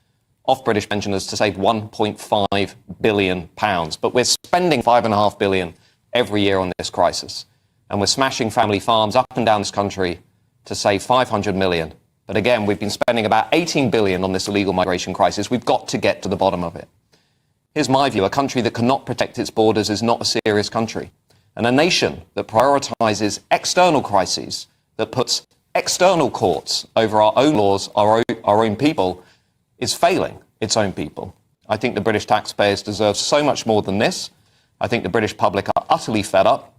off British pensioners to save £1.5 billion. But we're spending £5.5 billion every year on this crisis. And we're smashing family farms up and down this country to save 500 million. But again, we've been spending about 18 billion on this illegal migration crisis. We've got to get to the bottom of it. Here's my view. A country that cannot protect its borders is not a serious country. And a nation that prioritizes external crises, that puts external courts over our own laws, our own people, is failing its own people. I think the British taxpayers deserve so much more than this. I think the British public are utterly fed up,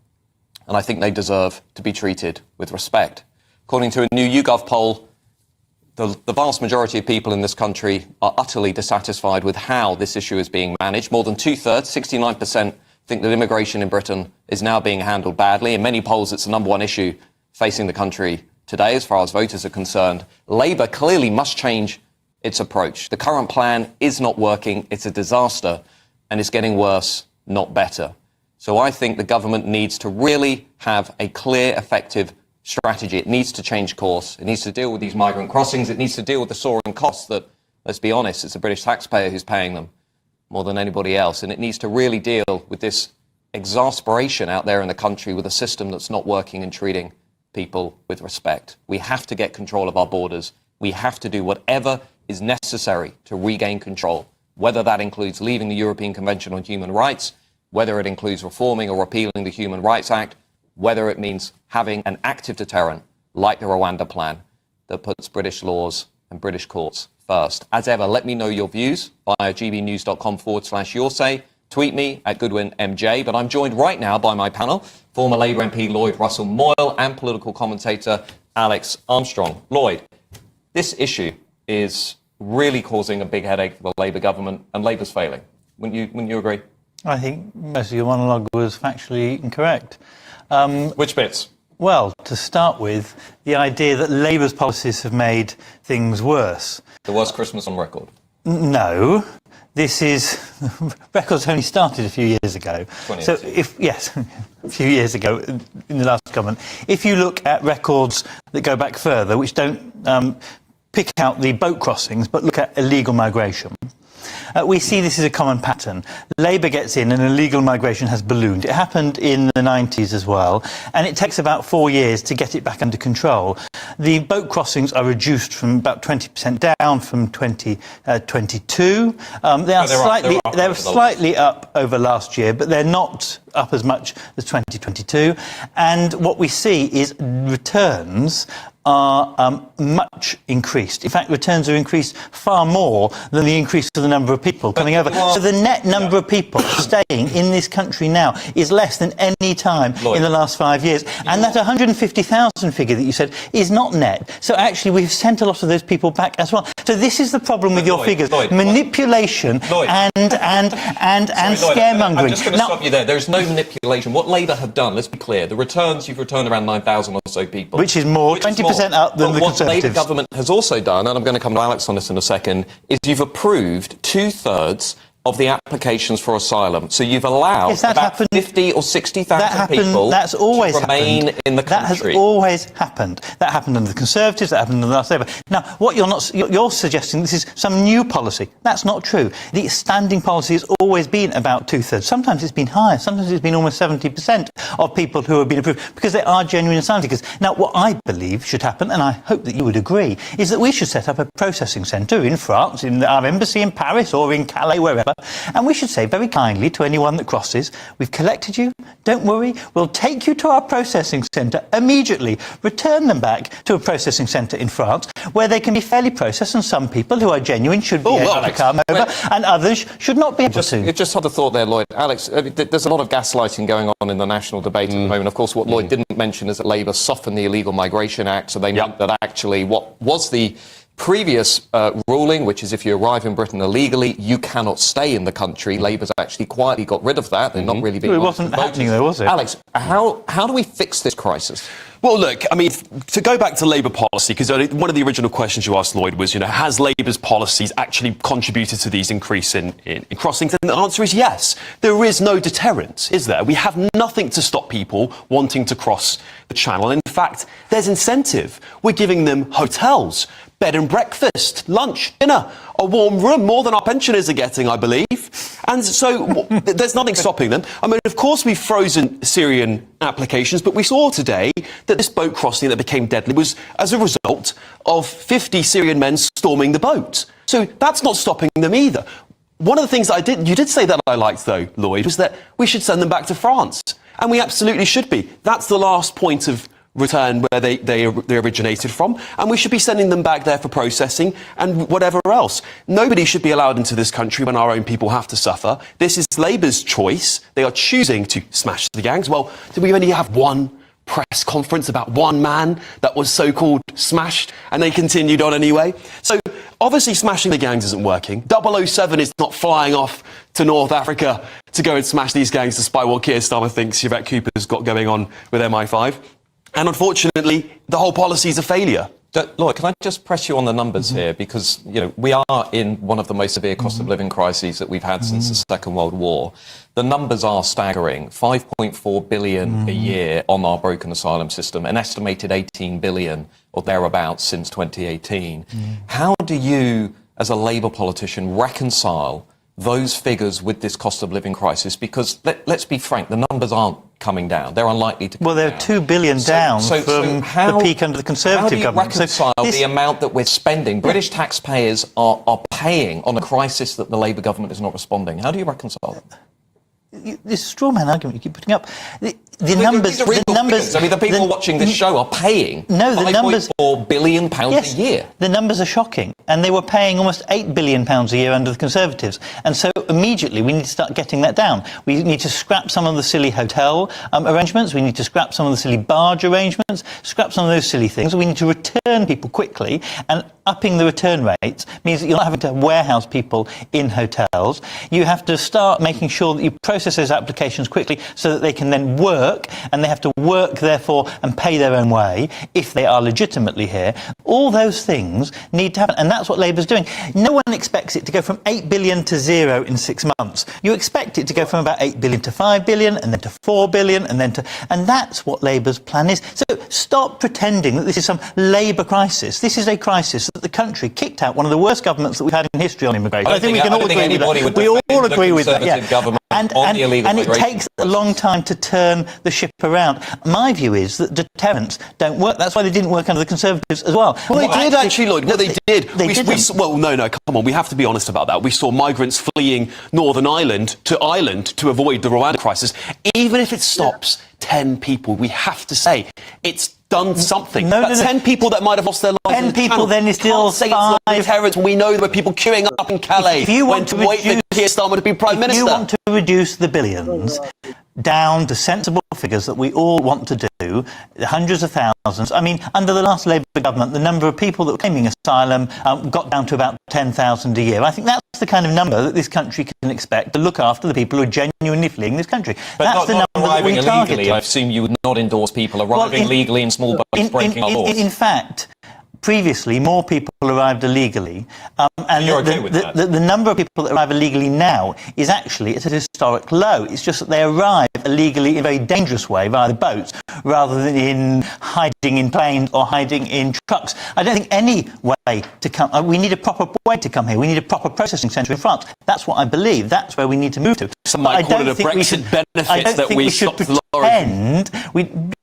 and I think they deserve to be treated with respect. According to a new YouGov poll, the vast majority of people in this country are utterly dissatisfied with how this issue is being managed. More than 2/3, 69%, think that immigration in Britain is now being handled badly. In many polls, it's the number one issue facing the country today as far as voters are concerned. Labour clearly must change its approach. The current plan is not working. It's a disaster, and it's getting worse, not better. So I think the government needs to really have a clear, effective strategy. It needs to change course. It needs to deal with these migrant crossings. It needs to deal with the soaring costs that, let's be honest, it's the British taxpayer who's paying them more than anybody else. And it needs to really deal with this exasperation out there in the country with a system that's not working and treating people with respect. We have to get control of our borders. We have to do whatever is necessary to regain control, whether that includes leaving the European Convention on Human Rights, whether it includes reforming or repealing the Human Rights Act, whether it means having an active deterrent like the Rwanda plan that puts British laws and British courts first. As ever, let me know your views via gbnews.com/yoursay. Tweet me at GoodwinMJ. But I'm joined right now by my panel, former Labour MP Lloyd Russell Moyle and political commentator Alex Armstrong. Lloyd, This issue is really causing a big headache for the Labour government, and Labour's failing. Wouldn't you agree? I think most of your monologue was factually incorrect. Which bits? Well, to start with, the idea that Labour's policies have made things worse. The worst Christmas on record. No. This is... records only started a few years ago. So yes, a few years ago in the last government. If you look at records that go back further, which don't pick out the boat crossings, but look at illegal migration, we see this is a common pattern. Labour gets in and illegal migration has ballooned. It happened in the 90s as well, and it takes about 4 years to get it back under control. The boat crossings are reduced from about 20% down from 2022. They are slightly up over last year, but they're not up as much as 2022. And what we see is returns are much increased. In fact, returns are increased far more than the increase of the number of people coming over. So the net number of people staying in this country now is less than any time in the last 5 years. And that 150,000 figure that you said is not net. So actually, we've sent a lot of those people back as well. So this is the problem with your figures: manipulation and scaremongering. I'm just going to stop you there. There's no manipulation. What Labour have done, let's be clear, the returns, you've returned around 9,000 or so people. Which is more, 20% up than the Conservatives. What the Labour government has also done, and I'm going to come to Alex on this in a second, is you've approved 2/3 of the applications for asylum. So you've allowed about 50 or 60,000 people to remain in the country. That has always happened. That happened under the Conservatives, that happened under the last Labour. Now, what you're suggesting this is some new policy. That's not true. The standing policy has always been about 2/3. Sometimes it's been higher. Sometimes it's been almost 70% of people who have been approved, because they are genuine asylum seekers. Now, what I believe should happen, and I hope that you would agree, is that we should set up a processing centre in France, in our embassy in Paris or in Calais, wherever. And we should say very kindly to anyone that crosses, we've collected you, don't worry, we'll take you to our processing centre immediately, return them back to a processing centre in France, where they can be fairly processed, and some people who are genuine should be able to come over, and others should not be able to. You just had a thought there, Lloyd. Alex, there's a lot of gaslighting going on in the national debate at the moment. Of course, what Lloyd didn't mention is that Labour softened the Illegal Migration Act, so they meant that actually what was the previous ruling, which is if you arrive in Britain illegally, you cannot stay in the country. Labour's actually quietly got rid of that. They're not really being... It wasn't happening though, was it? Alex, how do we fix this crisis? Well, look, I mean, to go back to Labour policy, because one of the original questions you asked, Lloyd, was, has Labour's policies actually contributed to these increase in crossings? And the answer is yes. There is no deterrent, is there? We have nothing to stop people wanting to cross the channel. In fact, there's incentive. We're giving them hotels, bed and breakfast, lunch, dinner, a warm room, more than our pensioners are getting, I believe. And so there's nothing stopping them. I mean, of course, we've frozen Syrian applications, but we saw today that this boat crossing that became deadly was as a result of 50 Syrian men storming the boat. So that's not stopping them either. One of the things you did say that I liked, though, Lloyd, was that we should send them back to France. And we absolutely should be. That's the last point of return where they originated from, and we should be sending them back there for processing and whatever else. Nobody should be allowed into this country when our own people have to suffer. This is Labour's choice. They are choosing to smash the gangs. Well, did we only have one press conference about one man that was so-called smashed, and they continued on anyway? So obviously smashing the gangs isn't working. 007 is not flying off to North Africa to go and smash these gangs, despite what Keir Starmer thinks Yvette Cooper's got going on with MI5. And unfortunately, the whole policy is a failure. Lloyd, can I just press you on the numbers here? Because, we are in one of the most severe cost of living crises that we've had since the Second World War. The numbers are staggering. 5.4 billion a year on our broken asylum system, an estimated 18 billion or thereabouts since 2018. How do you, as a Labour politician, reconcile those figures with this cost of living crisis? Because let's be frank, the numbers aren't coming down. They're unlikely to come down. Well, they're 2 billion down from the peak under the Conservative government. How do you reconcile the amount that we're spending? British taxpayers are paying on a crisis that the Labour government is not responding. How do you reconcile that? This straw man argument you keep putting up. The numbers. I mean, the people watching this show are paying £5.4 billion a year. The numbers are shocking, and they were paying almost £8 billion a year under the Conservatives. And so immediately we need to start getting that down. We need to scrap some of the silly hotel arrangements. We need to scrap some of the silly barge arrangements. Scrap some of those silly things. We need to return people quickly, and upping the return rates means that you're not having to warehouse people in hotels. You have to start making sure that you process those applications quickly so that they can then work, and they have to work, therefore, and pay their own way if they are legitimately here. All those things need to happen, and that's what Labour's doing. No one expects it to go from 8 billion to 0 in 6 months. You expect it to go from about 8 billion to 5 billion, and then to 4 billion, and then to... And that's what Labour's plan is. So stop pretending that this is some Labour crisis. This is a crisis that the country kicked out one of the worst governments that we've had in history on immigration. I think we can all agree with that. We all agree with that, yeah. And it takes a long time to turn the ship around. My view is that deterrents don't work. That's why they didn't work under the Conservatives as well. Well, they did actually, Lloyd. Well, they did. Well, no, come on. We have to be honest about that. We saw migrants fleeing Northern Ireland to avoid the Rwanda crisis. Even if it stops 10 people, we have to say it's done something. No. 10 people that might have lost their lives. 10 people then is still 5. Deterrents. We know there were people queuing up in Calais. If you want to wait for Keir Starmer to be Prime Minister. If you want to reduce the billions down to sensible figures that we all want to do, hundreds of thousands. I mean, under the last Labour government, the number of people that were claiming asylum got down to about 10,000 a year. I think that's the kind of number that this country can expect to look after the people who are genuinely fleeing this country. But that's the number that we target. I assume you would not endorse people arriving legally in small boats breaking our laws. In fact, previously, more people arrived illegally, and the number of people that arrive illegally now is actually at a historic low. It's just that they arrive illegally in a very dangerous way via the boats, rather than in hiding in planes or hiding in trucks. I don't think any way to come. We need a proper way to come here. We need a proper processing centre in France. That's what I believe. That's where we need to move to. Some might call it a Brexit benefit that we stopped the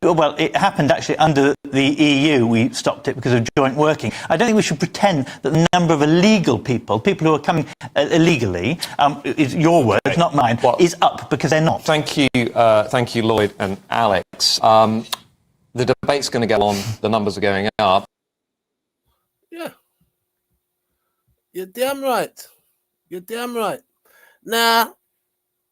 Well, it happened actually under the EU. We stopped it because of joint working. I don't think we should pretend that the number of illegal people who are coming illegally, is your word, not mine, is up, because they're not. Thank you, Lloyd and Alex. The debate's going to go on. The numbers are going up. Yeah. You're damn right. You're damn right. Now,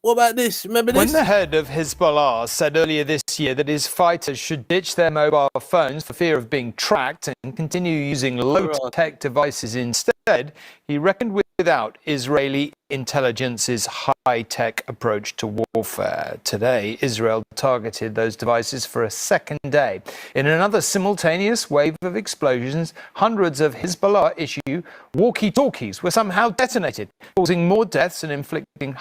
what about this? Remember this? When the head of Hezbollah said earlier this year that his fighters should ditch their mobile phones for fear of being tracked and continue using low-tech devices instead, he reckoned without Israeli intelligence's high-tech approach to warfare. Today, Israel targeted those devices for a second day. In another simultaneous wave of explosions, hundreds of Hezbollah-issue walkie-talkies were somehow detonated, causing more deaths and inflicting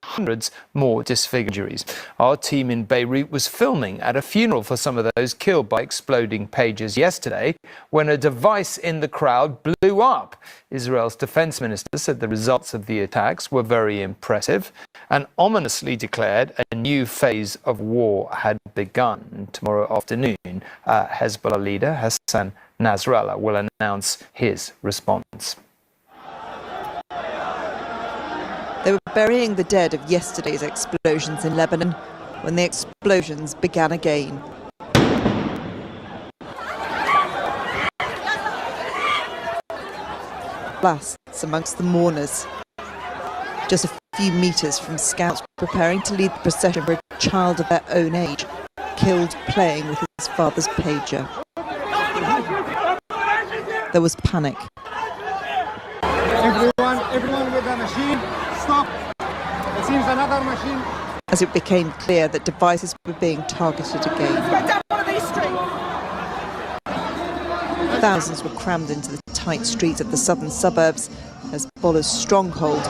hundreds more disfigured injuries. Our team in Beirut was filming at a funeral for some of those killed by exploding pagers yesterday when a device in the crowd blew up. Israel's defense minister said the results of the attacks were very impressive and ominously declared a new phase of war had begun. Tomorrow afternoon, Hezbollah leader Hassan Nasrallah will announce his response. They were burying the dead of yesterday's explosions in Lebanon when the explosions began again. Blasts amongst the mourners. Just a few meters from scouts preparing to lead the procession for a child of their own age, killed playing with his father's pager. There was panic. Everyone with a machine, stop. It seems another machine. As it became clear that devices were being targeted again. Get down one of these streets. Thousands were crammed into the tight streets of the southern suburbs, Hezbollah's stronghold.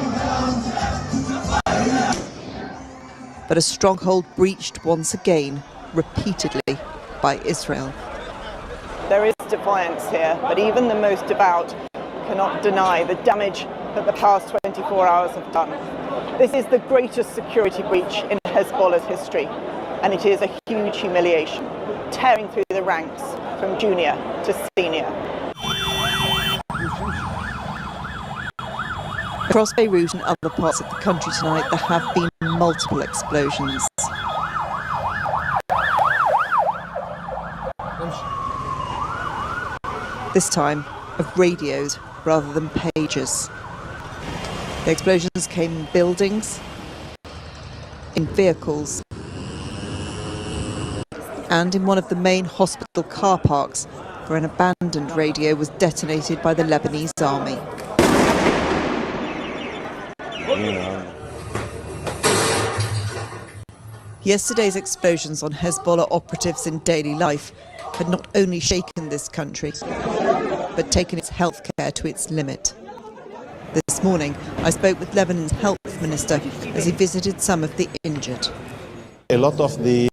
But a stronghold breached once again, repeatedly, by Israel. There is defiance here, but even the most devout cannot deny the damage that the past 24 hours have done. This is the greatest security breach in Hezbollah's history, and it is a huge humiliation, tearing through the ranks from junior to senior. Across Beirut and other parts of the country tonight, there have been multiple explosions. This time of radios rather than pagers. The explosions came in buildings, in vehicles, and in one of the main hospital car parks, where an abandoned radio was detonated by the Lebanese army. Yesterday's explosions on Hezbollah operatives in daily life had not only shaken this country, but taken its healthcare to its limit. This morning, I spoke with Lebanon's health minister as he visited some of the injured. A lot of the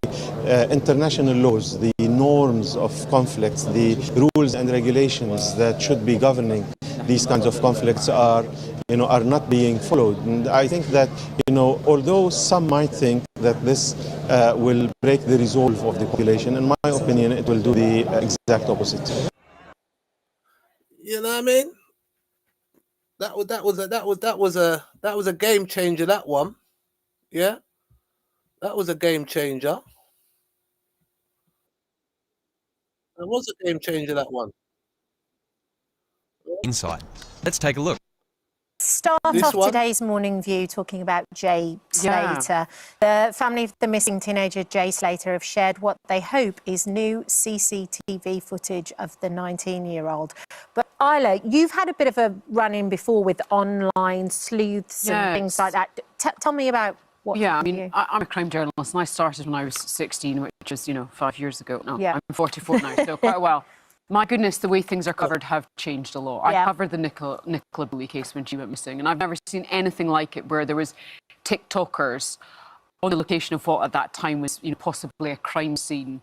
international laws, the norms of conflicts, the rules and regulations that should be governing these kinds of conflicts are not being followed. And I think that, although some might think that this will break the resolve of the population, in my opinion, it will do the exact opposite. You know what I mean? That was a game changer. That one, yeah, that was a game changer. It was a game changer. That one. Insight. Let's take a look. Start off today's Morning View talking about Jay Slater. The family of the missing teenager Jay Slater have shared what they hope is new CCTV footage of the 19-year-old. But Isla, you've had a bit of a run-in before with online sleuths and things like that. Tell me about what I'm a crime journalist and I started when I was 16, which is, 5 years ago. No, I'm 44 now, so quite a while. My goodness, the way things are covered have changed a lot. I covered the Nicola Bulley case when she went missing, and I've never seen anything like it where there was TikTokers on the location of what at that time was, possibly a crime scene.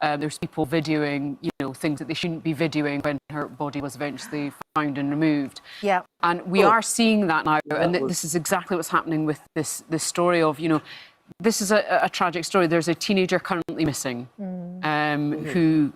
There's people videoing, things that they shouldn't be videoing when her body was eventually found and removed. Yeah. And we are seeing that now, and this is exactly what's happening with this story of, this is a tragic story. There's a teenager currently missing who,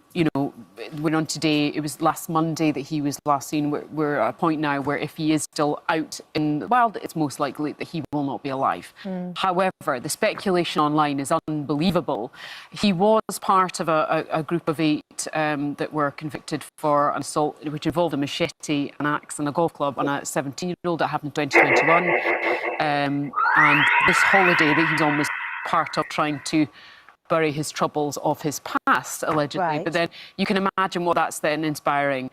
went on today. It was last Monday that he was last seen. We're at a point now where if he is still out in the wild, it's most likely that he will not be alive. However, the speculation online is unbelievable. He was part of a group of 8 that were convicted for an assault which involved a machete, an axe and a golf club on a 17-year-old that happened in 2021. And this holiday that he's on was part of trying to bury his troubles of his past, allegedly. Right. But then you can imagine what that's then inspiring.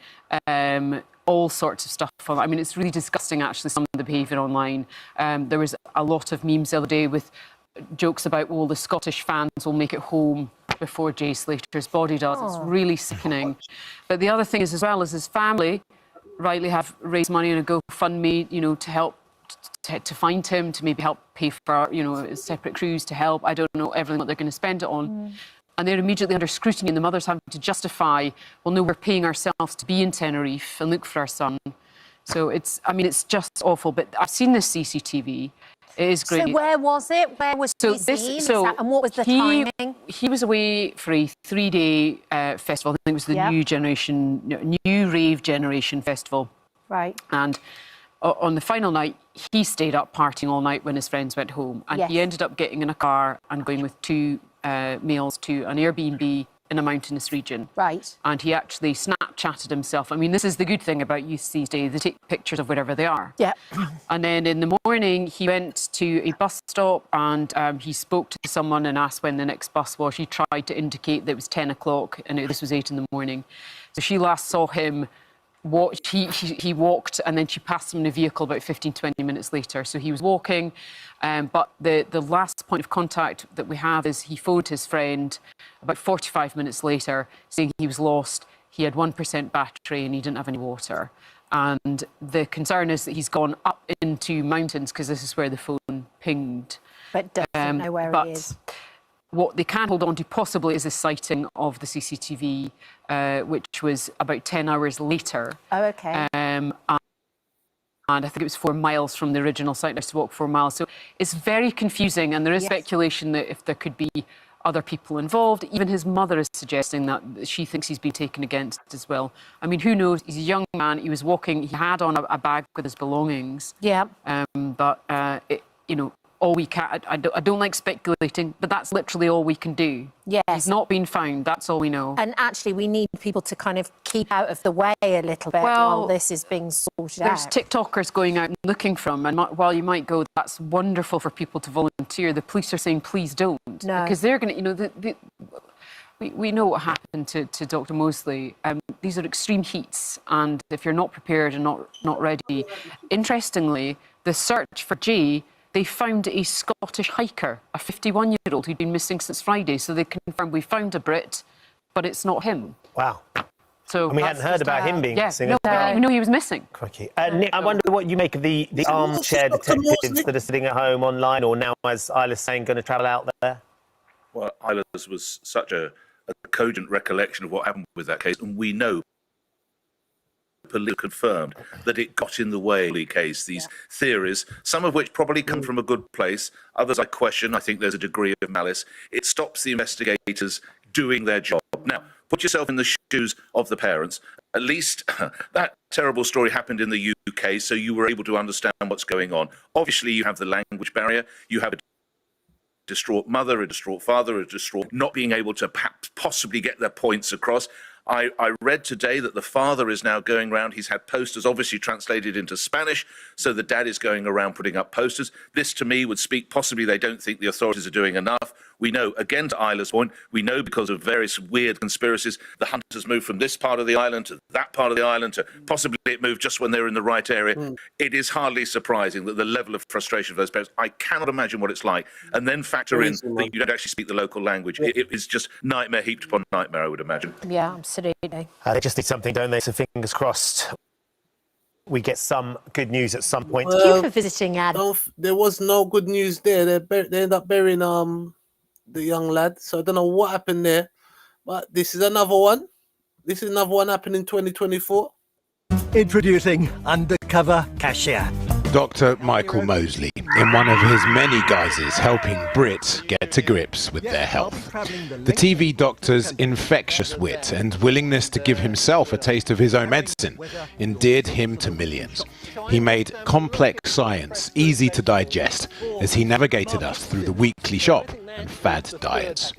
All sorts of stuff. I mean, it's really disgusting, actually, some of the behaviour online. There was a lot of memes the other day with jokes about, well, the Scottish fans will make it home before Jay Slater's body does. It's really sickening. But the other thing is, as well, is his family rightly have raised money in a GoFundMe, to help to find him, to maybe help pay for, a separate cruise to help. I don't know everything what they're going to spend it on. And they're immediately under scrutiny, and the mother's having to justify, well, no, we're paying ourselves to be in Tenerife and look for our son. So it's just awful. But I've seen this CCTV. It is great. So where was it? Where was he seen? And what was the timing? He was away for a 3-day festival. I think it was the New Rave Generation Festival. Right. And on the final night, he stayed up partying all night when his friends went home. And he ended up getting in a car and going with 2 males to an Airbnb in a mountainous region. Right. And he actually Snapchatted himself. I mean, this is the good thing about youth these days. They take pictures of wherever they are. Yeah. And then in the morning, he went to a bus stop and he spoke to someone and asked when the next bus was. She tried to indicate that it was 10 o'clock and this was 8 in the morning. So she last saw him. He walked and then she passed him in a vehicle about 15-20 minutes later. So he was walking, but the last point of contact that we have is he phoned his friend about 45 minutes later saying he was lost, he had 1% battery and he didn't have any water. And the concern is that he's gone up into mountains because this is where the phone pinged. But doesn't know where he is. What they can hold on to possibly is a sighting of the CCTV, which was about 10 hours later. Oh, OK. And I think it was 4 miles from the original site. I used to walk 4 miles. So it's very confusing. And there is speculation that if there could be other people involved, even his mother is suggesting that she thinks he's been taken against as well. I mean, who knows? He's a young man. He was walking. He had on a bag with his belongings. Yeah. all we can. I don't like speculating, but that's literally all we can do. Yes. He's not been found. That's all we know. And actually, we need people to kind of keep out of the way a little bit while this is being sorted out. There's TikTokers going out and looking for him, and while you might go, that's wonderful for people to volunteer, the police are saying, please don't. No. Because they're going to, we know what happened to Dr. Mosley. These are extreme heats, and if you're not prepared and not ready, interestingly, the search for Jay, they found a Scottish hiker, a 51-year-old who'd been missing since Friday. So they confirmed we found a Brit, but it's not him. Wow. So and we hadn't heard about him being missing. No, we didn't even know he was missing. Crikey. Nick, I wonder what you make of the armchair detectives that are sitting at home online, or now, as Isla's saying, going to travel out there. Well, Isla's was such a cogent recollection of what happened with that case, and we know police confirmed that it got in the way of the case. These theories, some of which probably come from a good place, others I question. I think there's a degree of malice. It stops the investigators doing their job. Now, put yourself in the shoes of the parents. At least that terrible story happened in the UK, so you were able to understand what's going on. Obviously, you have the language barrier. You have a distraught mother, a distraught father, a distraught not being able to perhaps possibly get their points across. I read today that the father is now going around. He's had posters obviously translated into Spanish, so the dad is going around putting up posters. This, to me, would speak possibly they don't think the authorities are doing enough. We know, again, to Isla's point, we know because of various weird conspiracies, the hunters moved from this part of the island to that part of the island to possibly it moved just when they're in the right area. It is hardly surprising that the level of frustration of those parents, I cannot imagine what it's like. And then factor in that you don't actually speak the local language. It is just nightmare heaped upon nightmare, I would imagine. Yeah, absolutely. They just need something, don't they? So fingers crossed we get some good news at some point. Thank you for visiting, Ad. There was no good news there. They ended up burying the young lad. So I don't know what happened there. But this is another one. This is another one happening in 2024. Introducing Undercover Cashier. Dr. Michael Mosley, in one of his many guises helping Brits get to grips with their health. The TV doctor's infectious wit and willingness to give himself a taste of his own medicine endeared him to millions. He made complex science easy to digest as he navigated us through the weekly shop and fad diets.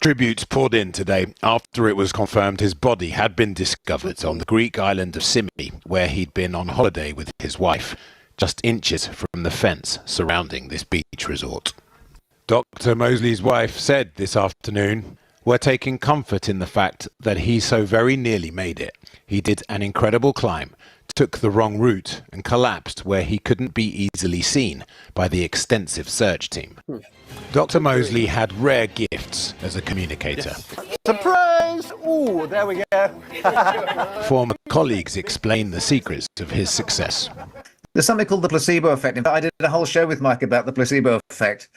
Tributes poured in today after it was confirmed his body had been discovered on the Greek island of Simi, where he'd been on holiday with his wife, just inches from the fence surrounding this beach resort. Dr. Mosley's wife said this afternoon, "We're taking comfort in the fact that he so very nearly made it. He did an incredible climb, took the wrong route and collapsed where he couldn't be easily seen by the extensive search team." Dr. Mosley had rare gifts as a communicator. Surprise! Ooh, there we go. Former colleagues explain the secrets of his success. There's something called the placebo effect. In fact, I did a whole show with Mike about the placebo effect.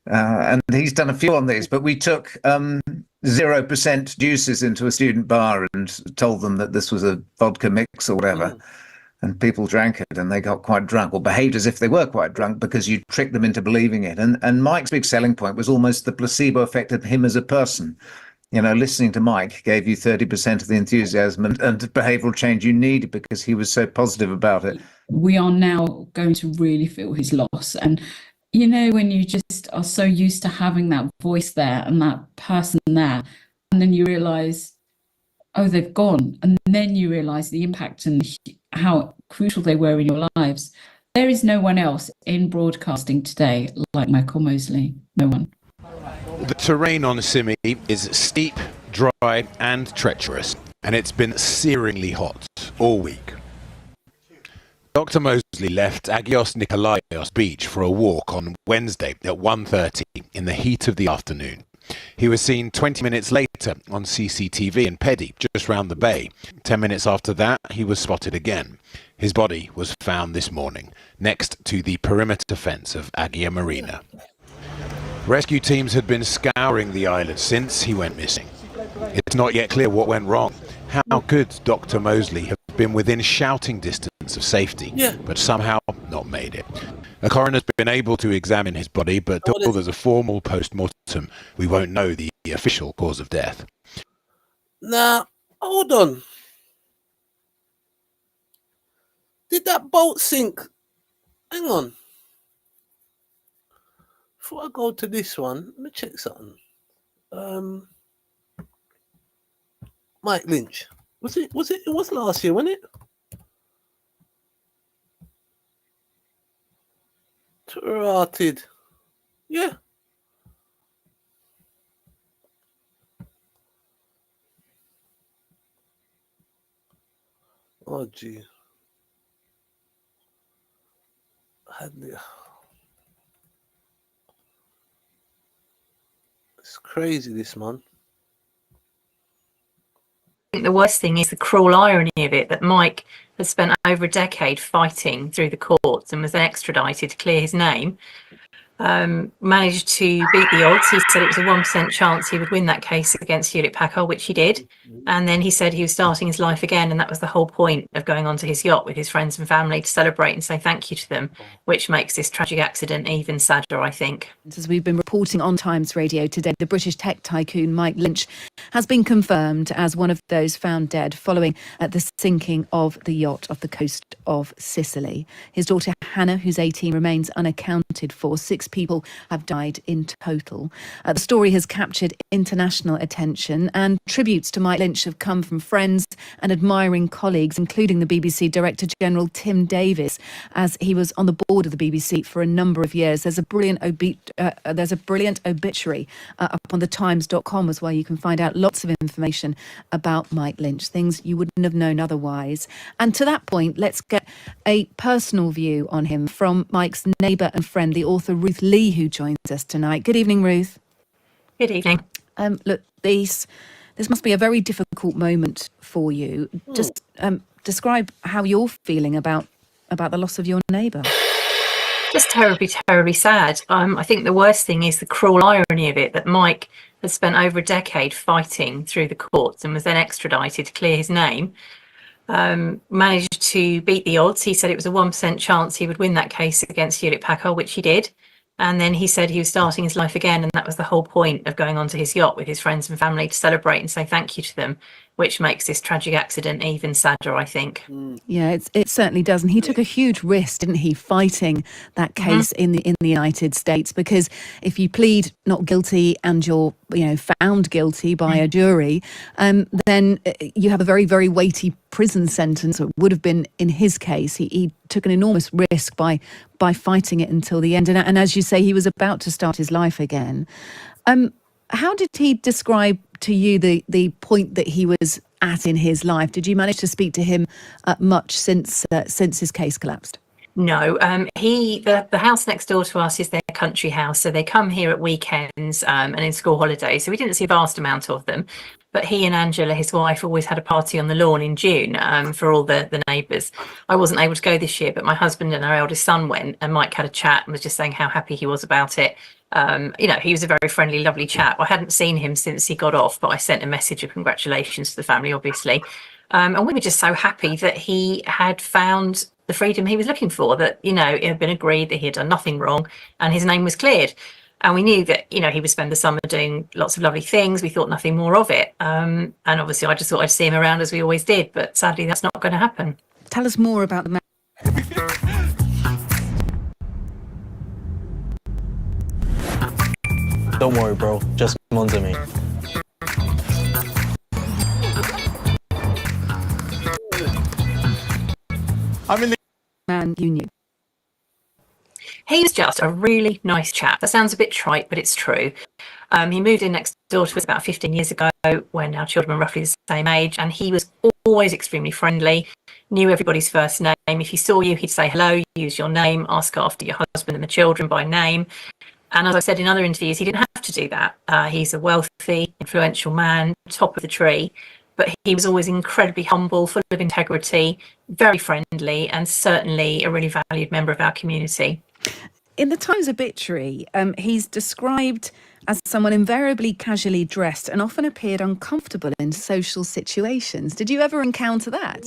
And he's done a few on these, but we took 0% juices into a student bar and told them that this was a vodka mix or whatever. And people drank it and they got quite drunk, or behaved as if they were quite drunk because you tricked them into believing it. And Mike's big selling point was almost the placebo effect of him as a person. You know, listening to Mike gave you 30% of the enthusiasm and behavioural change you needed because he was so positive about it. We are now going to really feel his loss. And, you know, when you just are so used to having that voice there and that person there, and then you realise, oh, they've gone. And then you realise the impact and how crucial they were in your lives. There is no one else in broadcasting today like Michael Mosley. No one. The terrain on Simi is steep, dry and treacherous, and it's been searingly hot all week. Dr. Mosley left Agios Nikolaios beach for a walk on Wednesday at 1:30 in the heat of the afternoon. He was seen 20 minutes later on CCTV in Pedi, just round the bay. 10 minutes after that, he was spotted again. His body was found this morning, next to the perimeter fence of Agia Marina. Rescue teams had been scouring the island since he went missing. It's not yet clear what went wrong. How could Dr. Mosley have been within shouting distance of safety, but somehow not made it? A coroner's been able to examine his body, but until there's a formal post-mortem, we won't know the official cause of death. Now, hold on. Did that boat sink? Hang on. before I go to this one, let me check something. Mike Lynch. It was last year, wasn't it? Rotted. Yeah. Oh gee. It's crazy, this man. I think the worst thing is the cruel irony of it, that Mike has spent over a decade fighting through the courts and was then extradited to clear his name. Managed to beat the odds. He said it was a 1% chance he would win that case against Hewlett Packard, which he did. And then he said he was starting his life again, and that was the whole point of going onto his yacht with his friends and family to celebrate and say thank you to them, which makes this tragic accident even sadder, I think. As we've been reporting on Times Radio today, the British tech tycoon Mike Lynch has been confirmed as one of those found dead following the sinking of the yacht off the coast of Sicily. His daughter Hannah, who's 18, remains unaccounted for. 6 people have died in total. The story has captured international attention, and tributes to Mike Lynch have come from friends and admiring colleagues, including the BBC Director General Tim Davis, as he was on the board of the BBC for a number of years. There's a brilliant obituary up on thetimes.com as well. You can find out lots of information about Mike Lynch, things you wouldn't have known otherwise. And to that point, let's get a personal view on him from Mike's neighbour and friend, the author Ruth Lee, who joins us tonight. Good evening, Ruth. Good evening. Look, this must be a very difficult moment for you. Just describe how you're feeling about the loss of your neighbour. Just terribly, terribly sad. I think the worst thing is the cruel irony of it, that Mike has spent over a decade fighting through the courts and was then extradited to clear his name. Managed to beat the odds. He said it was a 1% chance he would win that case against Hewlett Packard, which he did. And then he said he was starting his life again, and that was the whole point of going onto his yacht with his friends and family to celebrate and say thank you to them, which makes this tragic accident even sadder, I think. Yeah, it certainly does. And he took a huge risk, didn't he, fighting that case in the United States? Because if you plead not guilty and you're found guilty by a jury, then you have a very, very weighty prison sentence. It would have been in his case. He took an enormous risk by fighting it until the end. And as you say, he was about to start his life again. How did he describe to you the point that he was at in his life? Did you manage to speak to him much since his case collapsed? No, the house next door to us is their country house, so they come here at weekends and in school holidays. So we didn't see a vast amount of them, but he and Angela, his wife, always had a party on the lawn in June for all the neighbours. I wasn't able to go this year, but my husband and our eldest son went, and Mike had a chat and was just saying how happy he was about it. He was a very friendly, lovely chap. I hadn't seen him since he got off, but I sent a message of congratulations to the family, obviously. And we were just so happy that he had found the freedom he was looking for, that, it had been agreed that he had done nothing wrong and his name was cleared. And we knew that, he would spend the summer doing lots of lovely things. We thought nothing more of it. And obviously I just thought I'd see him around as we always did, but sadly that's not going to happen. Tell us more about the man. Don't worry, bro. Just come on to me. I'm in the man you knew. He was just a really nice chap. That sounds a bit trite, but it's true. He moved in next door to us about 15 years ago when our children were roughly the same age, and he was always extremely friendly, knew everybody's first name. If he saw you, he'd say hello, use your name, ask after your husband and the children by name. And as I've said in other interviews, he didn't have to do that. He's a wealthy, influential man, top of the tree, but he was always incredibly humble, full of integrity, very friendly, and certainly a really valued member of our community. In the Times obituary, he's described as someone invariably casually dressed and often appeared uncomfortable in social situations. Did you ever encounter that?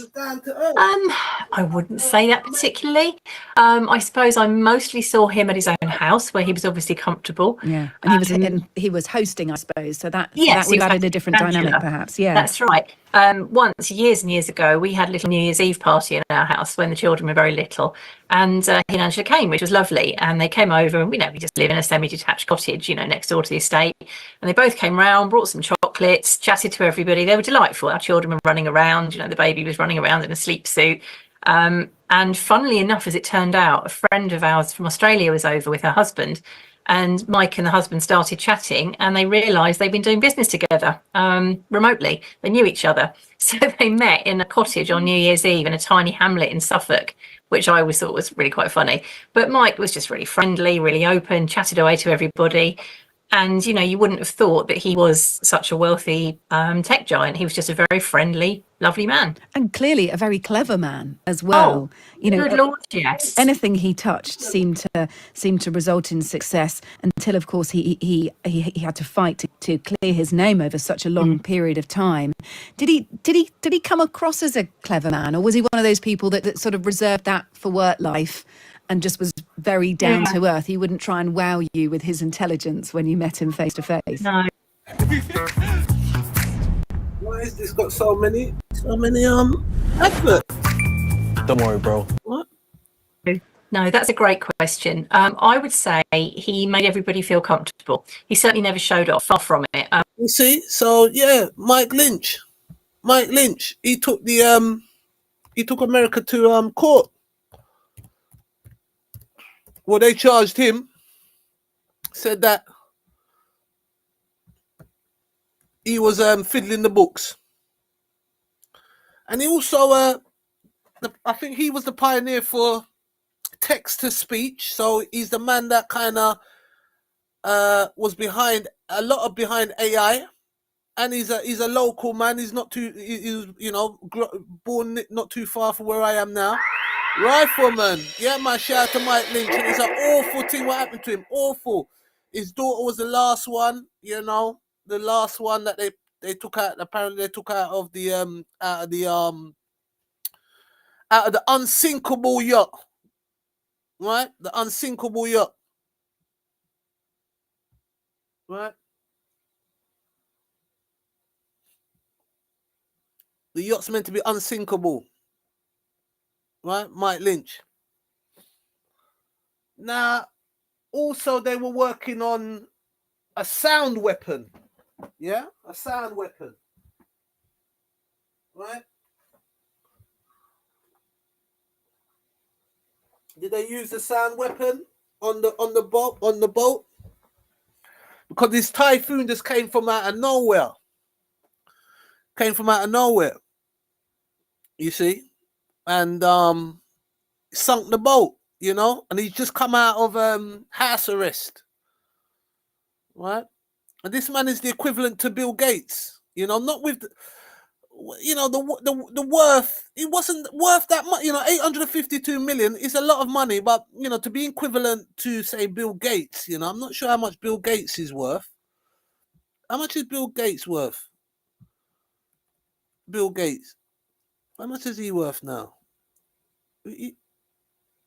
I wouldn't say that particularly. I suppose I mostly saw him at his own house, where he was obviously comfortable. Yeah, and he was hosting, I suppose. So that would have added a different dynamic, perhaps. Yeah, that's right. Once, years and years ago, we had a little New Year's Eve party in our house when the children were very little, and he and Angela came, which was lovely. And they came over, and we just live in a semi-detached cottage, next door to the estate. And they both came round, brought some chocolates, chatted to everybody. They were delightful. Our children were running around. The baby was running around in a sleep suit. And funnily enough, as it turned out, a friend of ours from Australia was over with her husband. And Mike and the husband started chatting, and they realised they'd been doing business together remotely. They knew each other. So they met in a cottage on New Year's Eve in a tiny hamlet in Suffolk, which I always thought was really quite funny. But Mike was just really friendly, really open, chatted away to everybody. And, you wouldn't have thought that he was such a wealthy tech giant. He was just a very friendly, lovely man. And clearly a very clever man as well. Good Lord, yes. Anything he touched seemed to result in success until, of course, he had to fight to clear his name over such a long period of time. Did he come across as a clever man, or was he one of those people that sort of reserved that for work life and just was very down to earth? He wouldn't try and wow you with his intelligence when you met him face to face. No. Why has this got so many adverts? Don't worry, bro. What? No, that's a great question. I would say he made everybody feel comfortable. He certainly never showed off, far from it. You see, so yeah, Mike Lynch, he took America to court. Well, they charged him, said that he was fiddling the books, and he also I think he was the pioneer for text to speech. So he's the man that kind of was behind AI, and he's a local man. He's not too, he's born not too far from where I am now. Rifleman, yeah, man. Shout out to Mike Lynch, and it's an awful thing what happened to him. Awful. His daughter was the last one, the last one that they took out. Apparently, they took out of the unsinkable yacht, right? The unsinkable yacht, right? The yacht's meant to be unsinkable, right? Mike Lynch. Now, also they were working on a sound weapon, yeah, a sound weapon, right? Did they use the sound weapon on the boat? Because this typhoon just came from out of nowhere. You see, and sunk the boat, and he's just come out of house arrest, right? And this man is the equivalent to Bill Gates, not with the worth. It wasn't worth that much, 852 million is a lot of money, but to be equivalent to, say, Bill Gates, I'm not sure how much Bill Gates is worth. How much is Bill Gates worth? Bill Gates, how much is he worth now?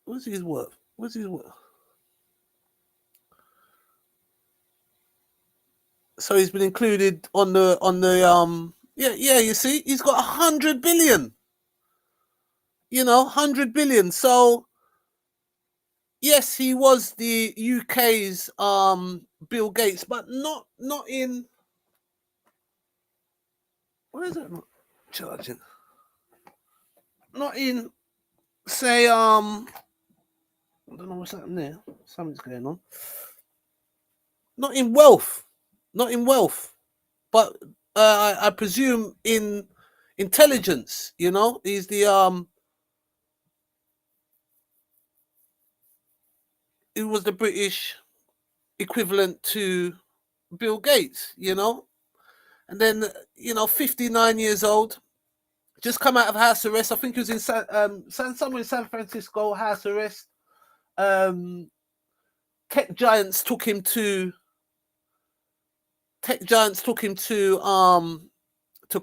What's his worth? So he's been included on the you see, he's got 100 billion. 100 billion. So yes, he was the UK's Bill Gates, but not in. Where is it charging? Not in, say, I don't know what's happening there. Something's going on. Not in wealth, but I presume in intelligence. He's the He was the British equivalent to Bill Gates. And then 59 years old, just come out of house arrest. I think he was in somewhere in San Francisco, house arrest. Tech giants took him to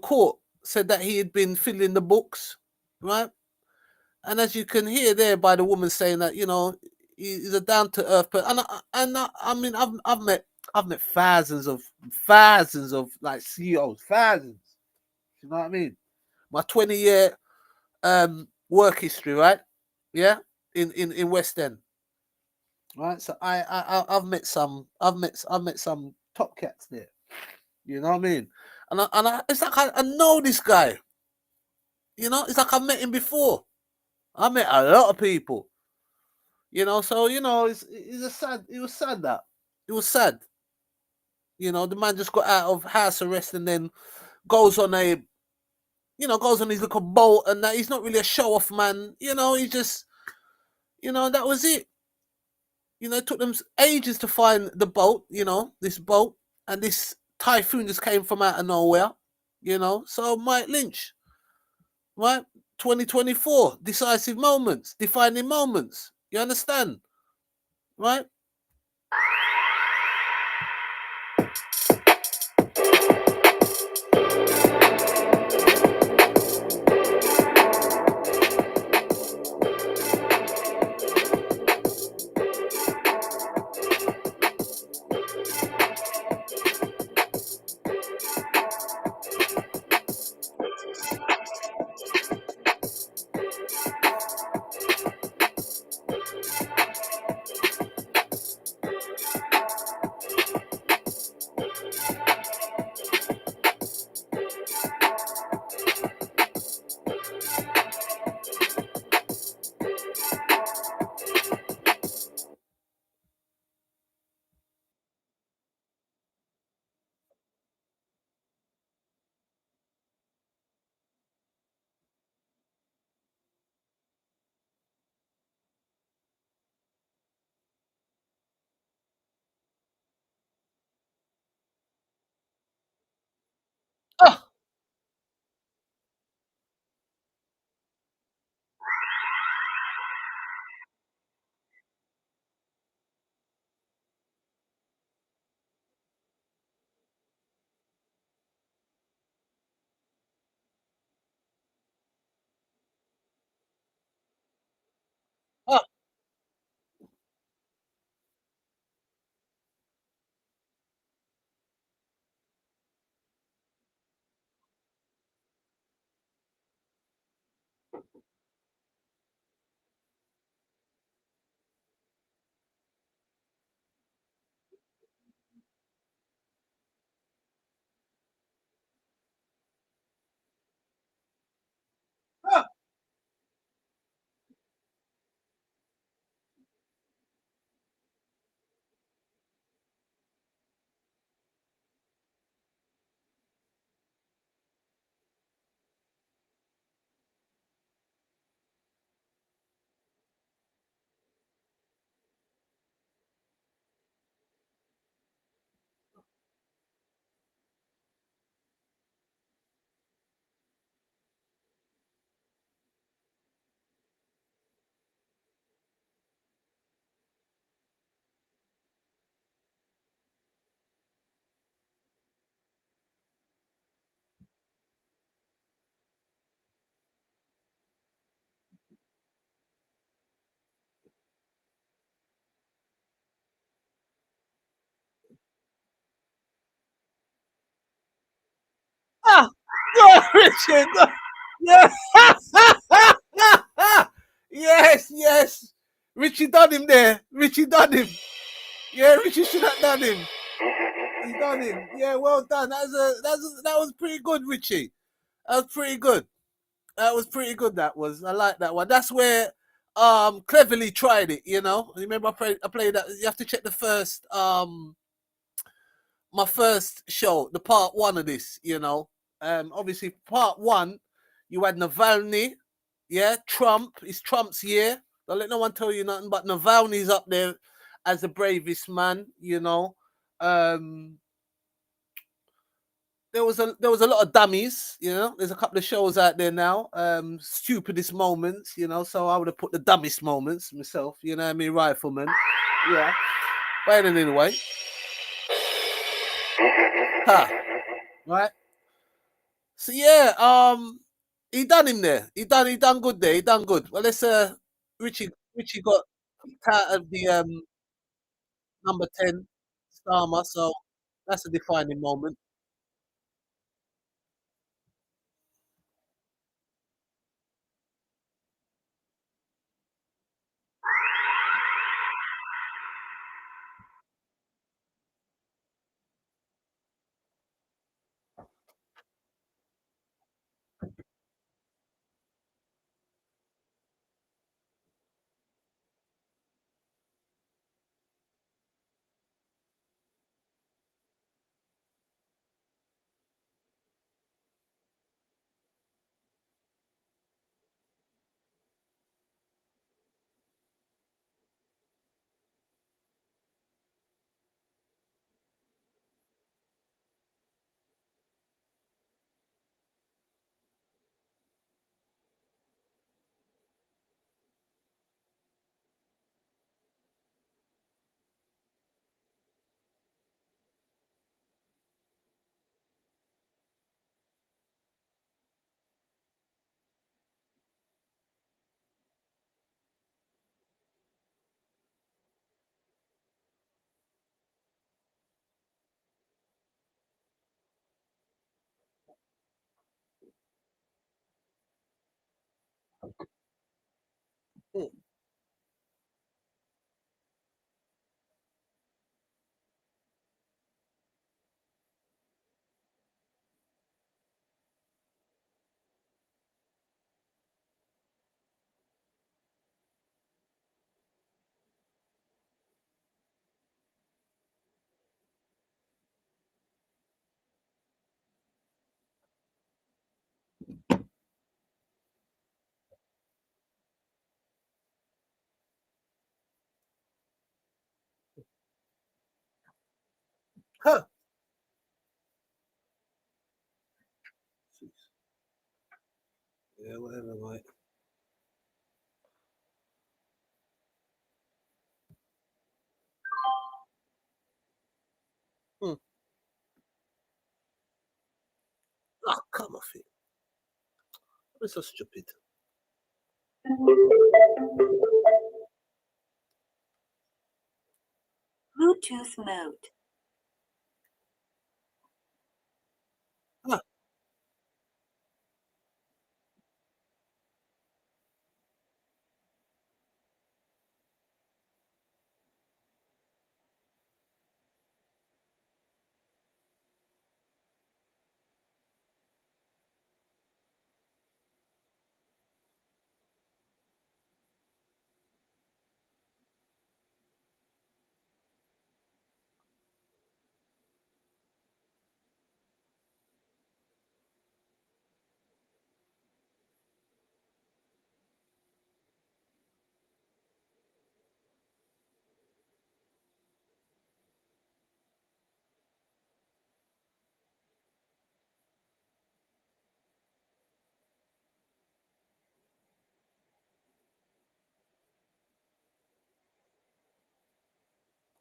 court, said that he had been fiddling the books, right? And as you can hear there by the woman saying that, he's a down to earth person. And I mean, I've met thousands of like CEOs, thousands. You know what I mean? My 20-year work history, right? Yeah, in West End, right? So I've met some top cats there. You know what I mean? And it's like I know this guy. You know, it's like I met him before. I met a lot of people. You know, so you know, it's a sad. It was sad that it was sad. You know, the man just got out of house arrest and then goes on goes on his little boat and that. He's not really a show off man. You know, he just, that was it. You know, it took them ages to find the boat. You know, this boat and this typhoon just came from out of nowhere. You know, so Mike Lynch, right? 2024, decisive moments, defining moments. You understand, right? Oh. Ah, no, Richard. No. Yeah. Yes, yes. Richie done him there. Richie done him. Yeah, Richie should have done him. He done him. Yeah, well done. That was pretty good, Richie. That was pretty good. That was pretty good. That was. I like that one. That's where Cleverly tried it. You know. Remember, I played that. You have to check the first my first show, the part one of this. You know. Obviously, part one, you had Navalny. Yeah, Trump. It's Trump's year. Don't let no one tell you nothing. But Navalny's up there as the bravest man. You know. There was a lot of dummies, you know. There's a couple of shows out there now, stupidest moments, you know. So I would have put the dumbest moments myself, you know what I mean, Rifleman, yeah. But anyway, right. So yeah, he done him there. He done good there. He done good. Well, let's Richie got kicked out of the number 10 Starmer, so that's a defining moment. Huh. Yeah, whatever, mate. Oh, come off it. I'm so stupid. Bluetooth mode. Huh.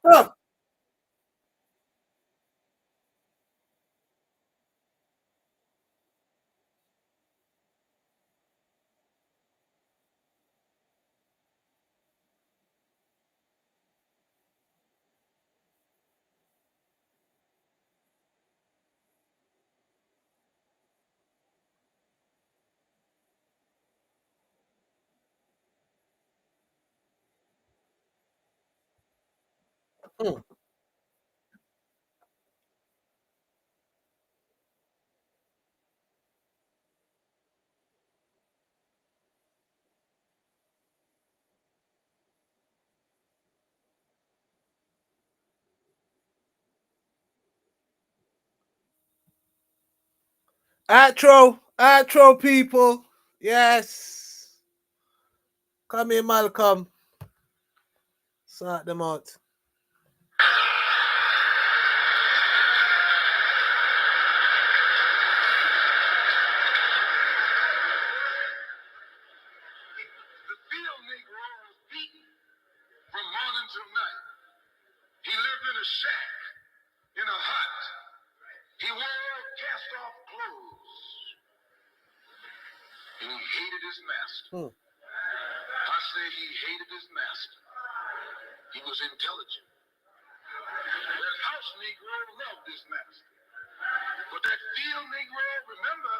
Huh. Outro people. Yes. Come here, Malcolm. Sort them out. From morning till night. He lived in a shack, in a hut. He wore cast-off clothes. And he hated his master. I say he hated his master. He was intelligent. That house Negro loved his master. But that field Negro, remember,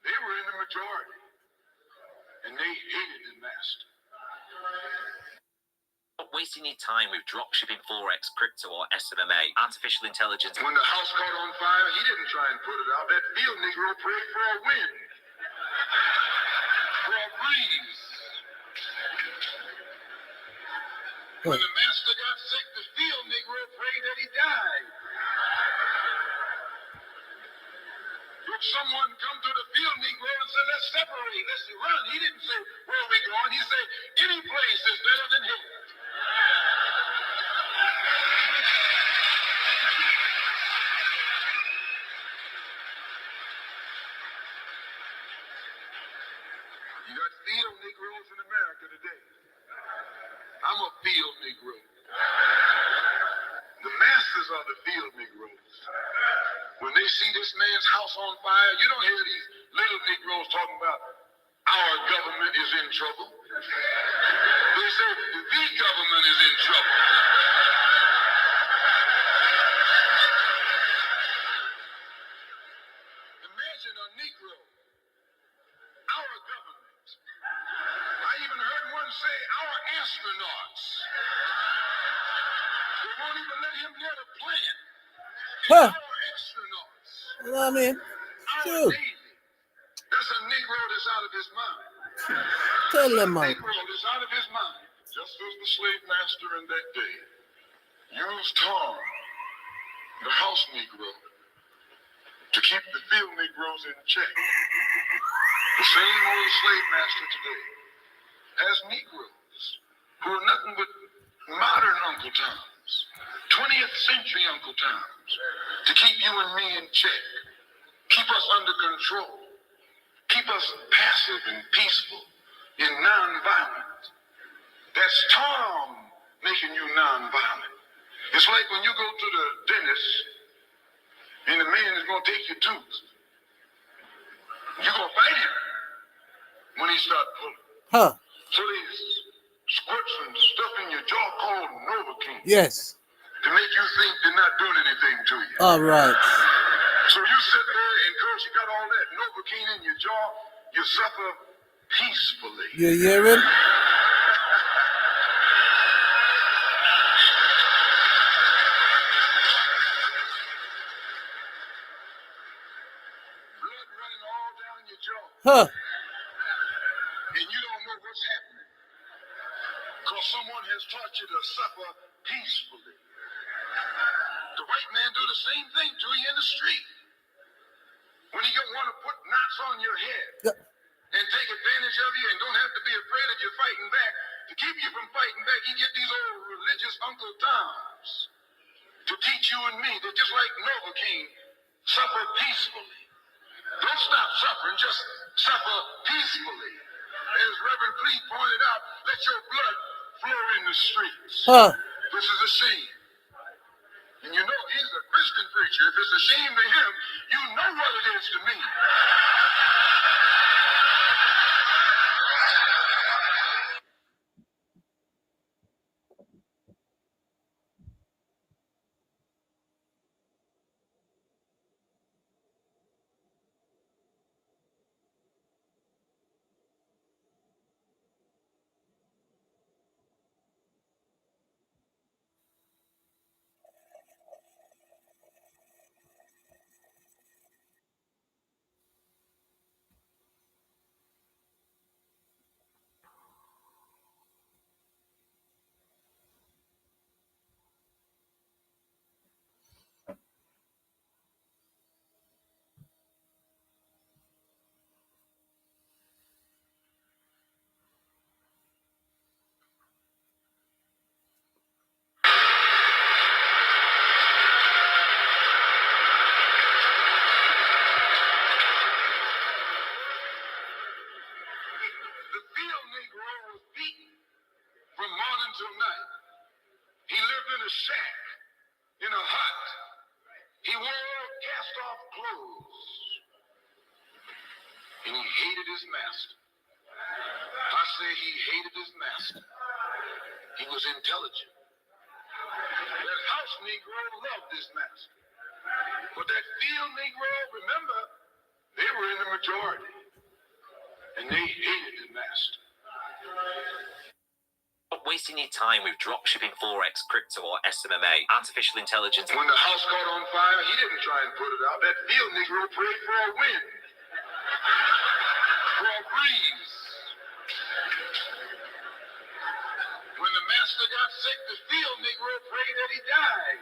they were in the majority. And they hated the master. Not wasting your time with dropshipping, forex, crypto, or SMMA. Artificial intelligence. When the house caught on fire, he didn't try and put it out. That field Negro prayed for a wind, for a breeze. When the master got sick, the field Negro prayed that he died. If someone come to the field Negro and said, let's separate, let's run, he didn't say, where are we going? He said, any place is better than here. You got field Negroes in America today. I'm a field Negro. The masses are the field Negroes. When they see this man's house on fire, you don't hear these little Negroes talking about our government is in trouble. They say the government is in trouble. Imagine a Negro, our government. I even heard one say our astronauts. They won't even let him near the plant. Huh. Our astronauts. You know what I mean? Our Navy. That's a Negro that's out of his mind. Tell them, A man. Negro that's out of his mind. Just as the slave master in that day used Tom, the house Negro, to keep the field Negroes in check. The same old slave master today has Negroes who are nothing but modern Uncle Toms, 20th century Uncle Toms. to keep you and me in check, keep us under control, keep us passive and peaceful and non-violent. That's Tom making you non-violent. It's like when you go to the dentist and the man is going to take your tooth. You're going to fight him when he starts pulling. Huh. So these squirts and stuff in your jaw called Novocaine. Yes. To make you think they're not doing anything to you. All right. So you sit there and because you got all that Novocaine in your jaw, you suffer peacefully. You hearing? Blood running all down your jaw. Huh. And you don't know what's happening. Because someone has taught you to suffer peacefully. The white man do the same thing to you in the street. When he don't want to put knots on your head and take advantage of you and don't have to be afraid of you fighting back. To keep you from fighting back, he get these old religious Uncle Toms to teach you and me that just like Novocaine, suffer peacefully. Don't stop suffering, just suffer peacefully. As Reverend Fleet pointed out, let your blood flow in the streets. Huh. This is a shame. And you know, he's a Christian preacher. If it's a shame to him, you know what it is to me. From morning till night. He lived in a shack, in a hut. He wore cast-off clothes. And he hated his master. I say he hated his master. He was intelligent. That house Negro loved his master. But that field Negro, remember, they were in the majority. And they hated the master. Stop wasting your time with dropshipping, Forex, crypto, or SMMA. Artificial intelligence. When the house caught on fire, he didn't try and put it out. That field Negro prayed for a wind, for a breeze. When the master got sick, the field Negro prayed that he died.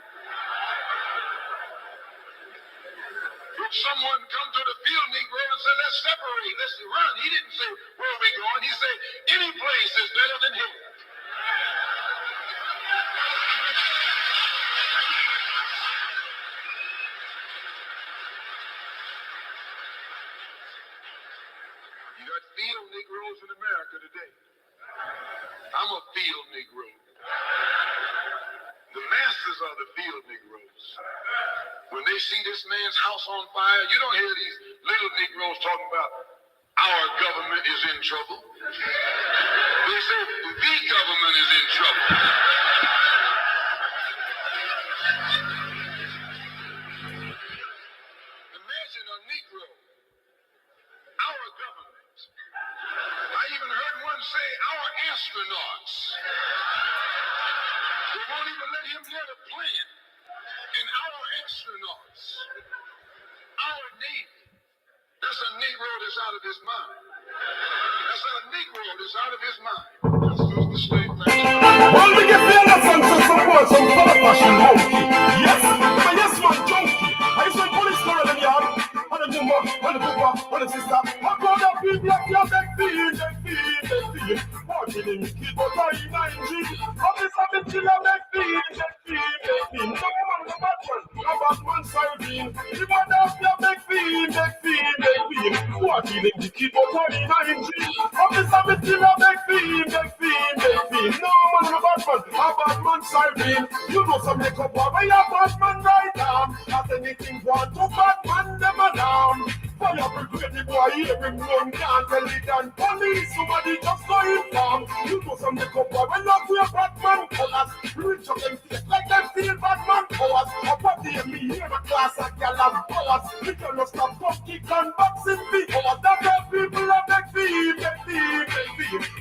If someone come to the field Negro and said, let's separate, let's run, he didn't say, where are we going? He said, any place is better than here. You got field Negroes in America today. I'm a field Negro. The masses are the field Negroes. When they see this man's house on fire, you don't hear these little Negroes talking about our government is in trouble. They say the government is in trouble. Imagine a Negro, our government. I even heard one say our astronauts. They won't even let him near the plant. And our astronauts, our Navy, that's a Negro that's out of his mind. That's a Negro that's out of his mind. That's just the state man. Well, we get the elephant to support some color fashion monkey. Yes, but yes, man, junkie. I said police for the yard. On the jumbo, on the papa, on the sister. I call that people that you make feed. Martin in Mickey, but I in 9G. Officer, the killer make feed. No man, the bad one. About feeling the kid, but I ain't dream. Officer, me still a beg fiend. No man, I'm a bad man, a bad man siren. You know some make up where you bad man right arm. As anything want to bad man, them alarm. Fire brigade, the boy, everyone can't tell it and police. Somebody just go inform. You know some make up where you wear bad man colors. Reach up them face like them feel bad man powers. Up at the me here a class of gal and powers. We can't stop tough kick and boxing feet. That's how people are beg fiend.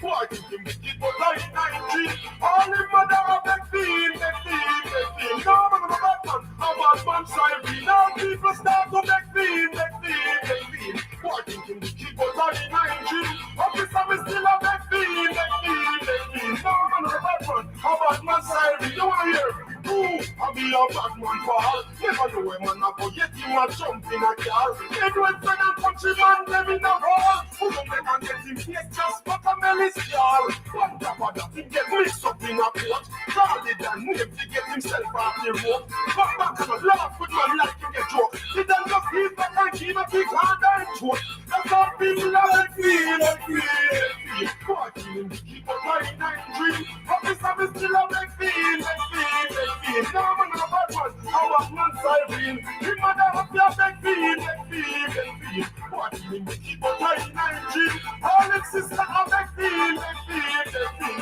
Boy, you can make it, but I ain't dream. All the mother are beg fiend. No man, I'm a bad man, a bad man siren. Now people start to beg fiend. Boy, you can make it, but I ain't dream. Officer, me still a beg fiend. No man, I'm a bad man, a bad man siren. You wanna hear? Ooh, I be a bad man fall. Never know a man a go yet him a jump in a car. Everyone friend and countryman them in a hall. Who don't make and get him face just fuck a melis jar. One top of that he get mixed up in a pot. Call it and name to get himself off the road. Come back and laugh with man like you get drunk. He done just leave back and keep a big hand and throat. That's how people are like feel. Boy, killing the kid but I ain't dream. Officer me still a like feel. No man a bad man, a bad man siren. The mother of your beg feel. What do you make it but I ain't dream. All its sister a beg feel.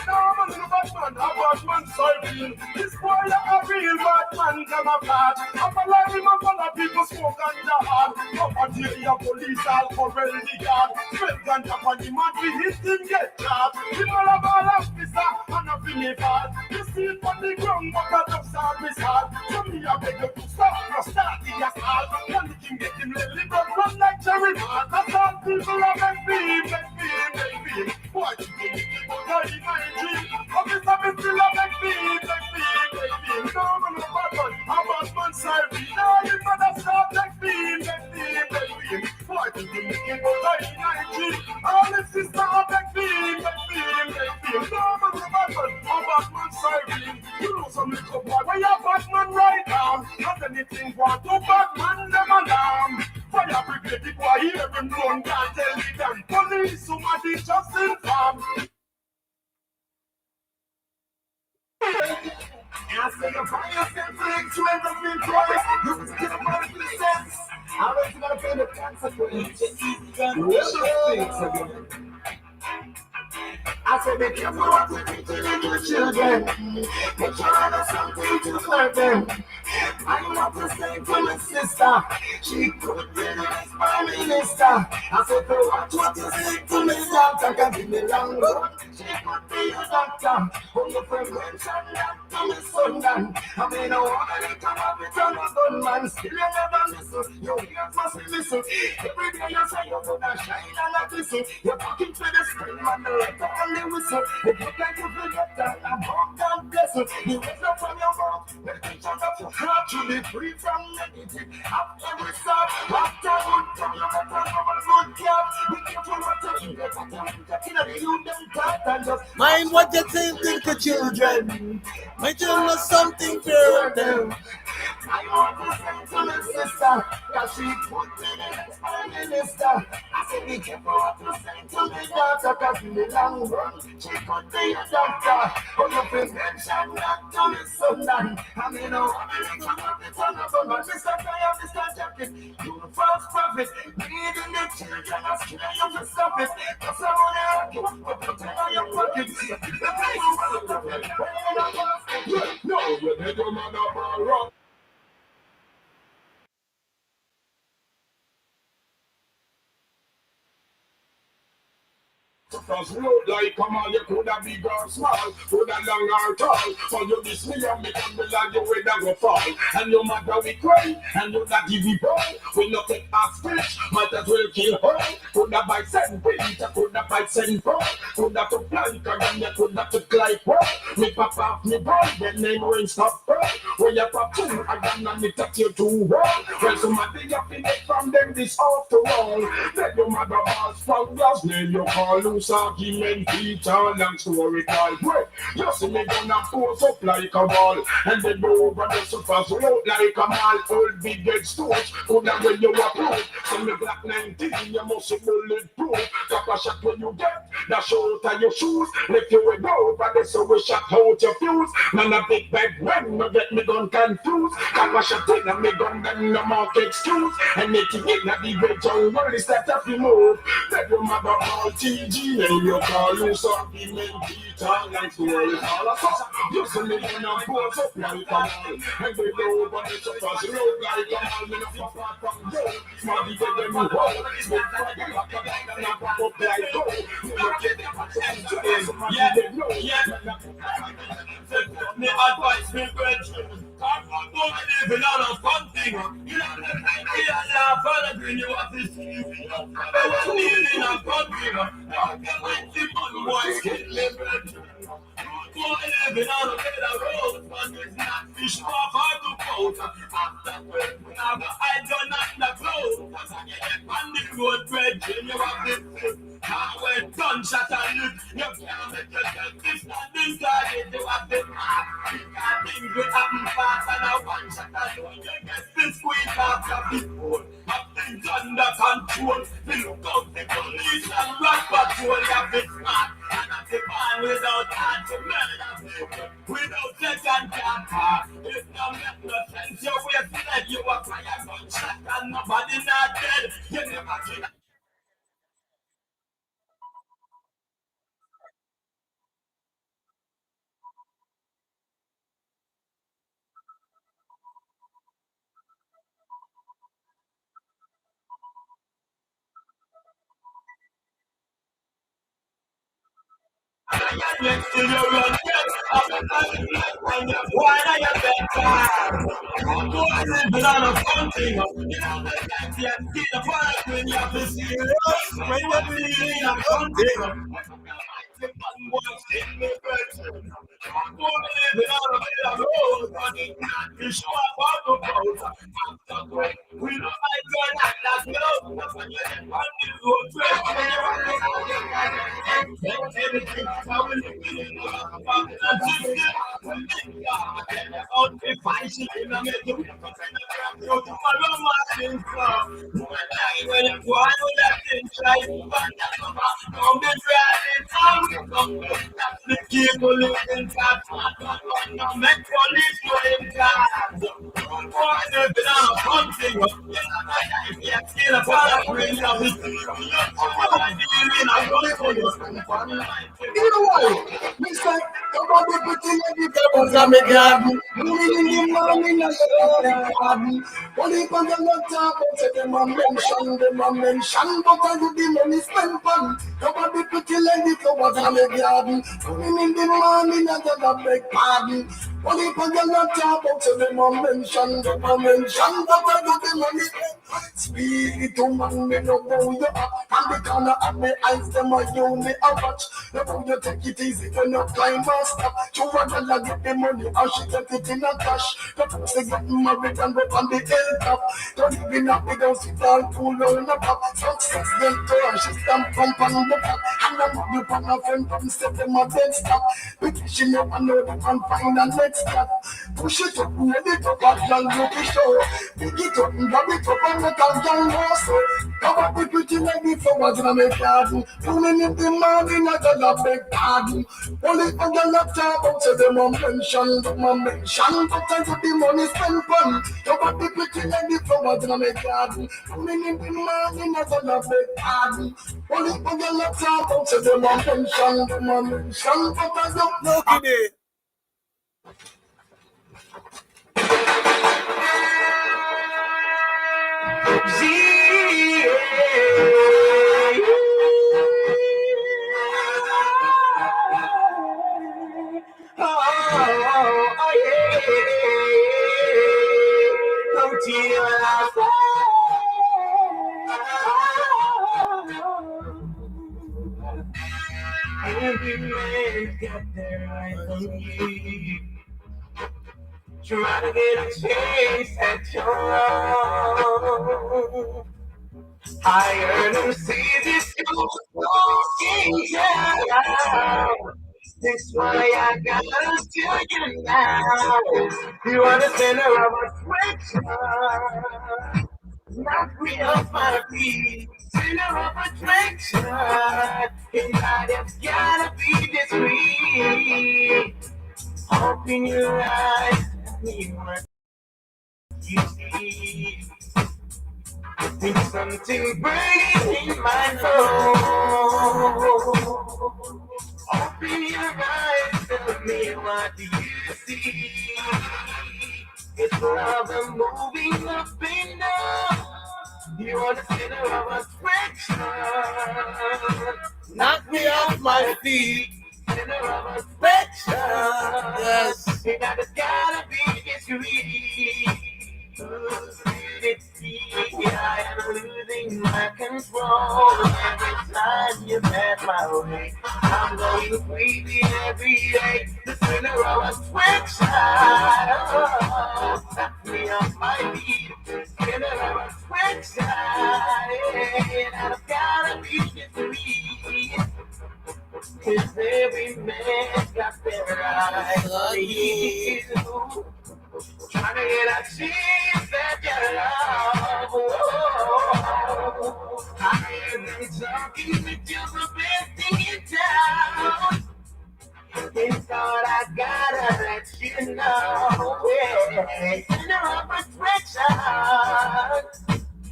No man a bad man, a bad man siren. This boy a real bad man come apart. Up a line him up all the people smoke ganja hard. Up a day the police all corral the guard. Spend ganja on him and we hit him get shot. The man a ball officer and a finny bad. You see it on the ground but a just start his heart. So me a beg you to stop, no start the assault. Can the king get him let him run like Jerry Hart. That's all people are beg feel. Why you think people die in my dream? Officer me still a beg feel. No man a bad man, a bad man siren. Now you mother start beg feel. Why you think people die in my dream? All the sister a beg feel. No man a bad man, a bad man siren. You know some little boy where you bad man right arm. Not anything want to bad man them alarm. Fire brigade the boy hear him run can't tell it and police somebody just inform. I say the fire sense to everything twice. You still want to sense. I'm ready to pay the consequences. I say be careful what you teach little children. Make sure I know something to learn them. I want to say to my sister, she could be the next prime minister. I said to watch what you say to me, doctor, can give me long road. She could be a doctor, on the prevention, not to me sundown. I mean, I want to come up with a gunman, still you never listen. Your ears must be listen. Every day you say you're gonna shine and not listen. You're talking to the screen and the letter and the whistle. It look like you forget that I'm home and blessed. You wake up from your mouth, meditation of your heart. To be free from negative. After we start, after good time, you better have a good job. Be careful what you do. Mind what you think to children. Make you know something for them. I want to say to my sister, that she put me in the next prime minister. I say be careful what you say to me daughter, cause in the long run, she could be a doctor. But your prevention not to me son. I mean, no, it's another man, Mr. Fire, Mr. Jacket. You false prophet, leading the children, I'm scared you to stop it. Cause I want to argue, but put it on your pocket. No, you let your man up all wrong. Cause road like come on, you coulda big or small, coulda long or tall. So you miss me and me can belong you with a go fall. And your mother we cry, and you not give it all. We not take a speech, might as well kill her. Coulda buy St. Peter, coulda buy St. Paul. Coulda to Blanca, and you coulda to Clyde. Me pop off me boy, then name rain stop her. When you pop two, I gonna need to you to war. Well, somebody up in it from them this after all. Let your mother pass from last name you call loose argument, Peter, long story called break. You see me gonna pose up like a wall, and the over the suffers out like a mall. Old big dead stooge, coulda when you approve. So me Glock 19, you must be bulletproof. Drop a shot when you get the short of your shoes. If you will go, but this so we shot out your fuse. Man a big bag when no get me gun confused. Drop a shot in a me gun, then no more excuse. And make it in a the great jungle is that if you move. Let your mother call TG and you call you so be men beat all like the world all of us. You see me when I'm pose up like a wall. And they go over the surface road like a wall. Me no fuck out from you. Smarty get them in hole. Smoke fire like a bag and I pop up like gold. You look at them and to them. Yeah, they know. Yeah. Me advice me brethren. I'm not going to live on a fun thing. You know the thing I'm gonna bring you up this evening. I'm living a fun thing. I'm going to the boys get me brethren. I'm living on a bed of road. But there's not fish off or to boat. After when I done on the clothes. Cause I get on the road brethren. You have this. When gunshot and look, you can't make yourself this and inside it. You have the things will happen fast and a one shot and when you get this squeeze after the phone. Have things under control. We look out the police and run patrol. You have the smart and have the man without hand to murder people. Without second chance. If no make no sense, you wait dead. You a fire gunshot and nobody not dead. You never kill. Yes, you run when you're born at your bedtime. I'm going to live on a fun thing. You know the fact you see the product when you have to see it. When you're feeling a fun thing. I'm going to live on a bit of road, but it's not to show up on the road. We don't like your life, that's no. When you're on the road, everything coming in. If I see him, I'm going to go to my room. When you go on with that thing, try to come and rally. That's the people living fast. Make police go in cars. Why they've been on a hunting? Yeah, still a part of me. I'm You know what? Me say, nobody putting any pebbles on me garden. Moving in the morning and the garden. Only when they not talk about them a mention, but I do the money spent on. Nobody putting any pebbles on me garden. Moving in the morning and the beg pardon. Only when they not talk about them a mention, but I do the money spent. Speak to man, me no know you are. And the corner of me eyes, them a you me a watch. No how you take it easy when you climb or stop. You want to get the money or she get it in a cash. The pussy getting married and go on the hilltop. Don't even have the girls sit down cool on the top. Success get to her, she stand pump on the top. And I'm up on a friend from step them a dead stop. Because she never know the can find a next step. Push it up, let it up, and y'all look it show. Pick it up, grab it up, and make a young horse. Cover the pretty lady flowers in a make garden. Tuning in the morning, I tell a big garden. Only for the laptop, out to the mention, but I put the money spent on. Cover the pretty lady flowers in a make garden. Tuning in the morning, I tell a big garden. Only for the laptop, out to the mention, but I don't know. Try to get a chance at your own. I earn them see this yeah. That's why I gotta tell you now. You are the center of attraction. Knock me off my feet. Center of attraction. And I just gotta be discreet. Open your eyes. Tell me what you see. There's something burning in my soul. Open your eyes, tell me what do you see? It's love and moving up and down. You are the center of attraction. Knock me off my feet. Center of attraction. Yes. And I just gotta be discreet. I am losing my control every time you pass my way. I'm going crazy every day. The center of attraction. Knock me off my feet. Center of attraction. And I've gotta be discreet. 'Cause every man's got their eyes on you. Trying to get a chance at your love. Whoa. I have been talking with you the best thing in town. And thought I gotta let you know. Yeah. Center of attraction.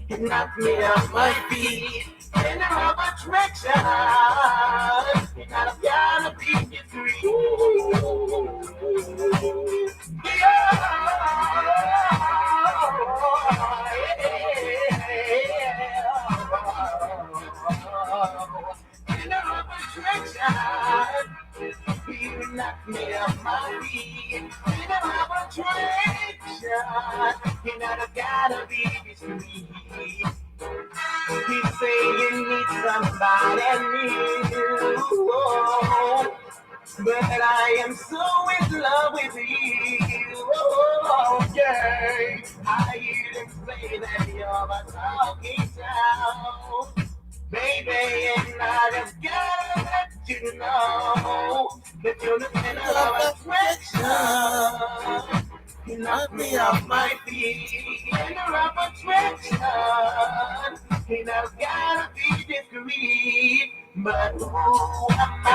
You knock me off my feet. Center of attraction. And I've gotta be discreet. You knock me off my feet. Center of attraction. And I've gotta be discreet. You say you need somebody new. But I am so in love with you. Oh, yeah. I hear them say that you're my talking sound. Baby, and I just gotta let you know that you're the center of attraction. You knock me off my feet. Center of attraction. And I've gotta be discreet. But who am I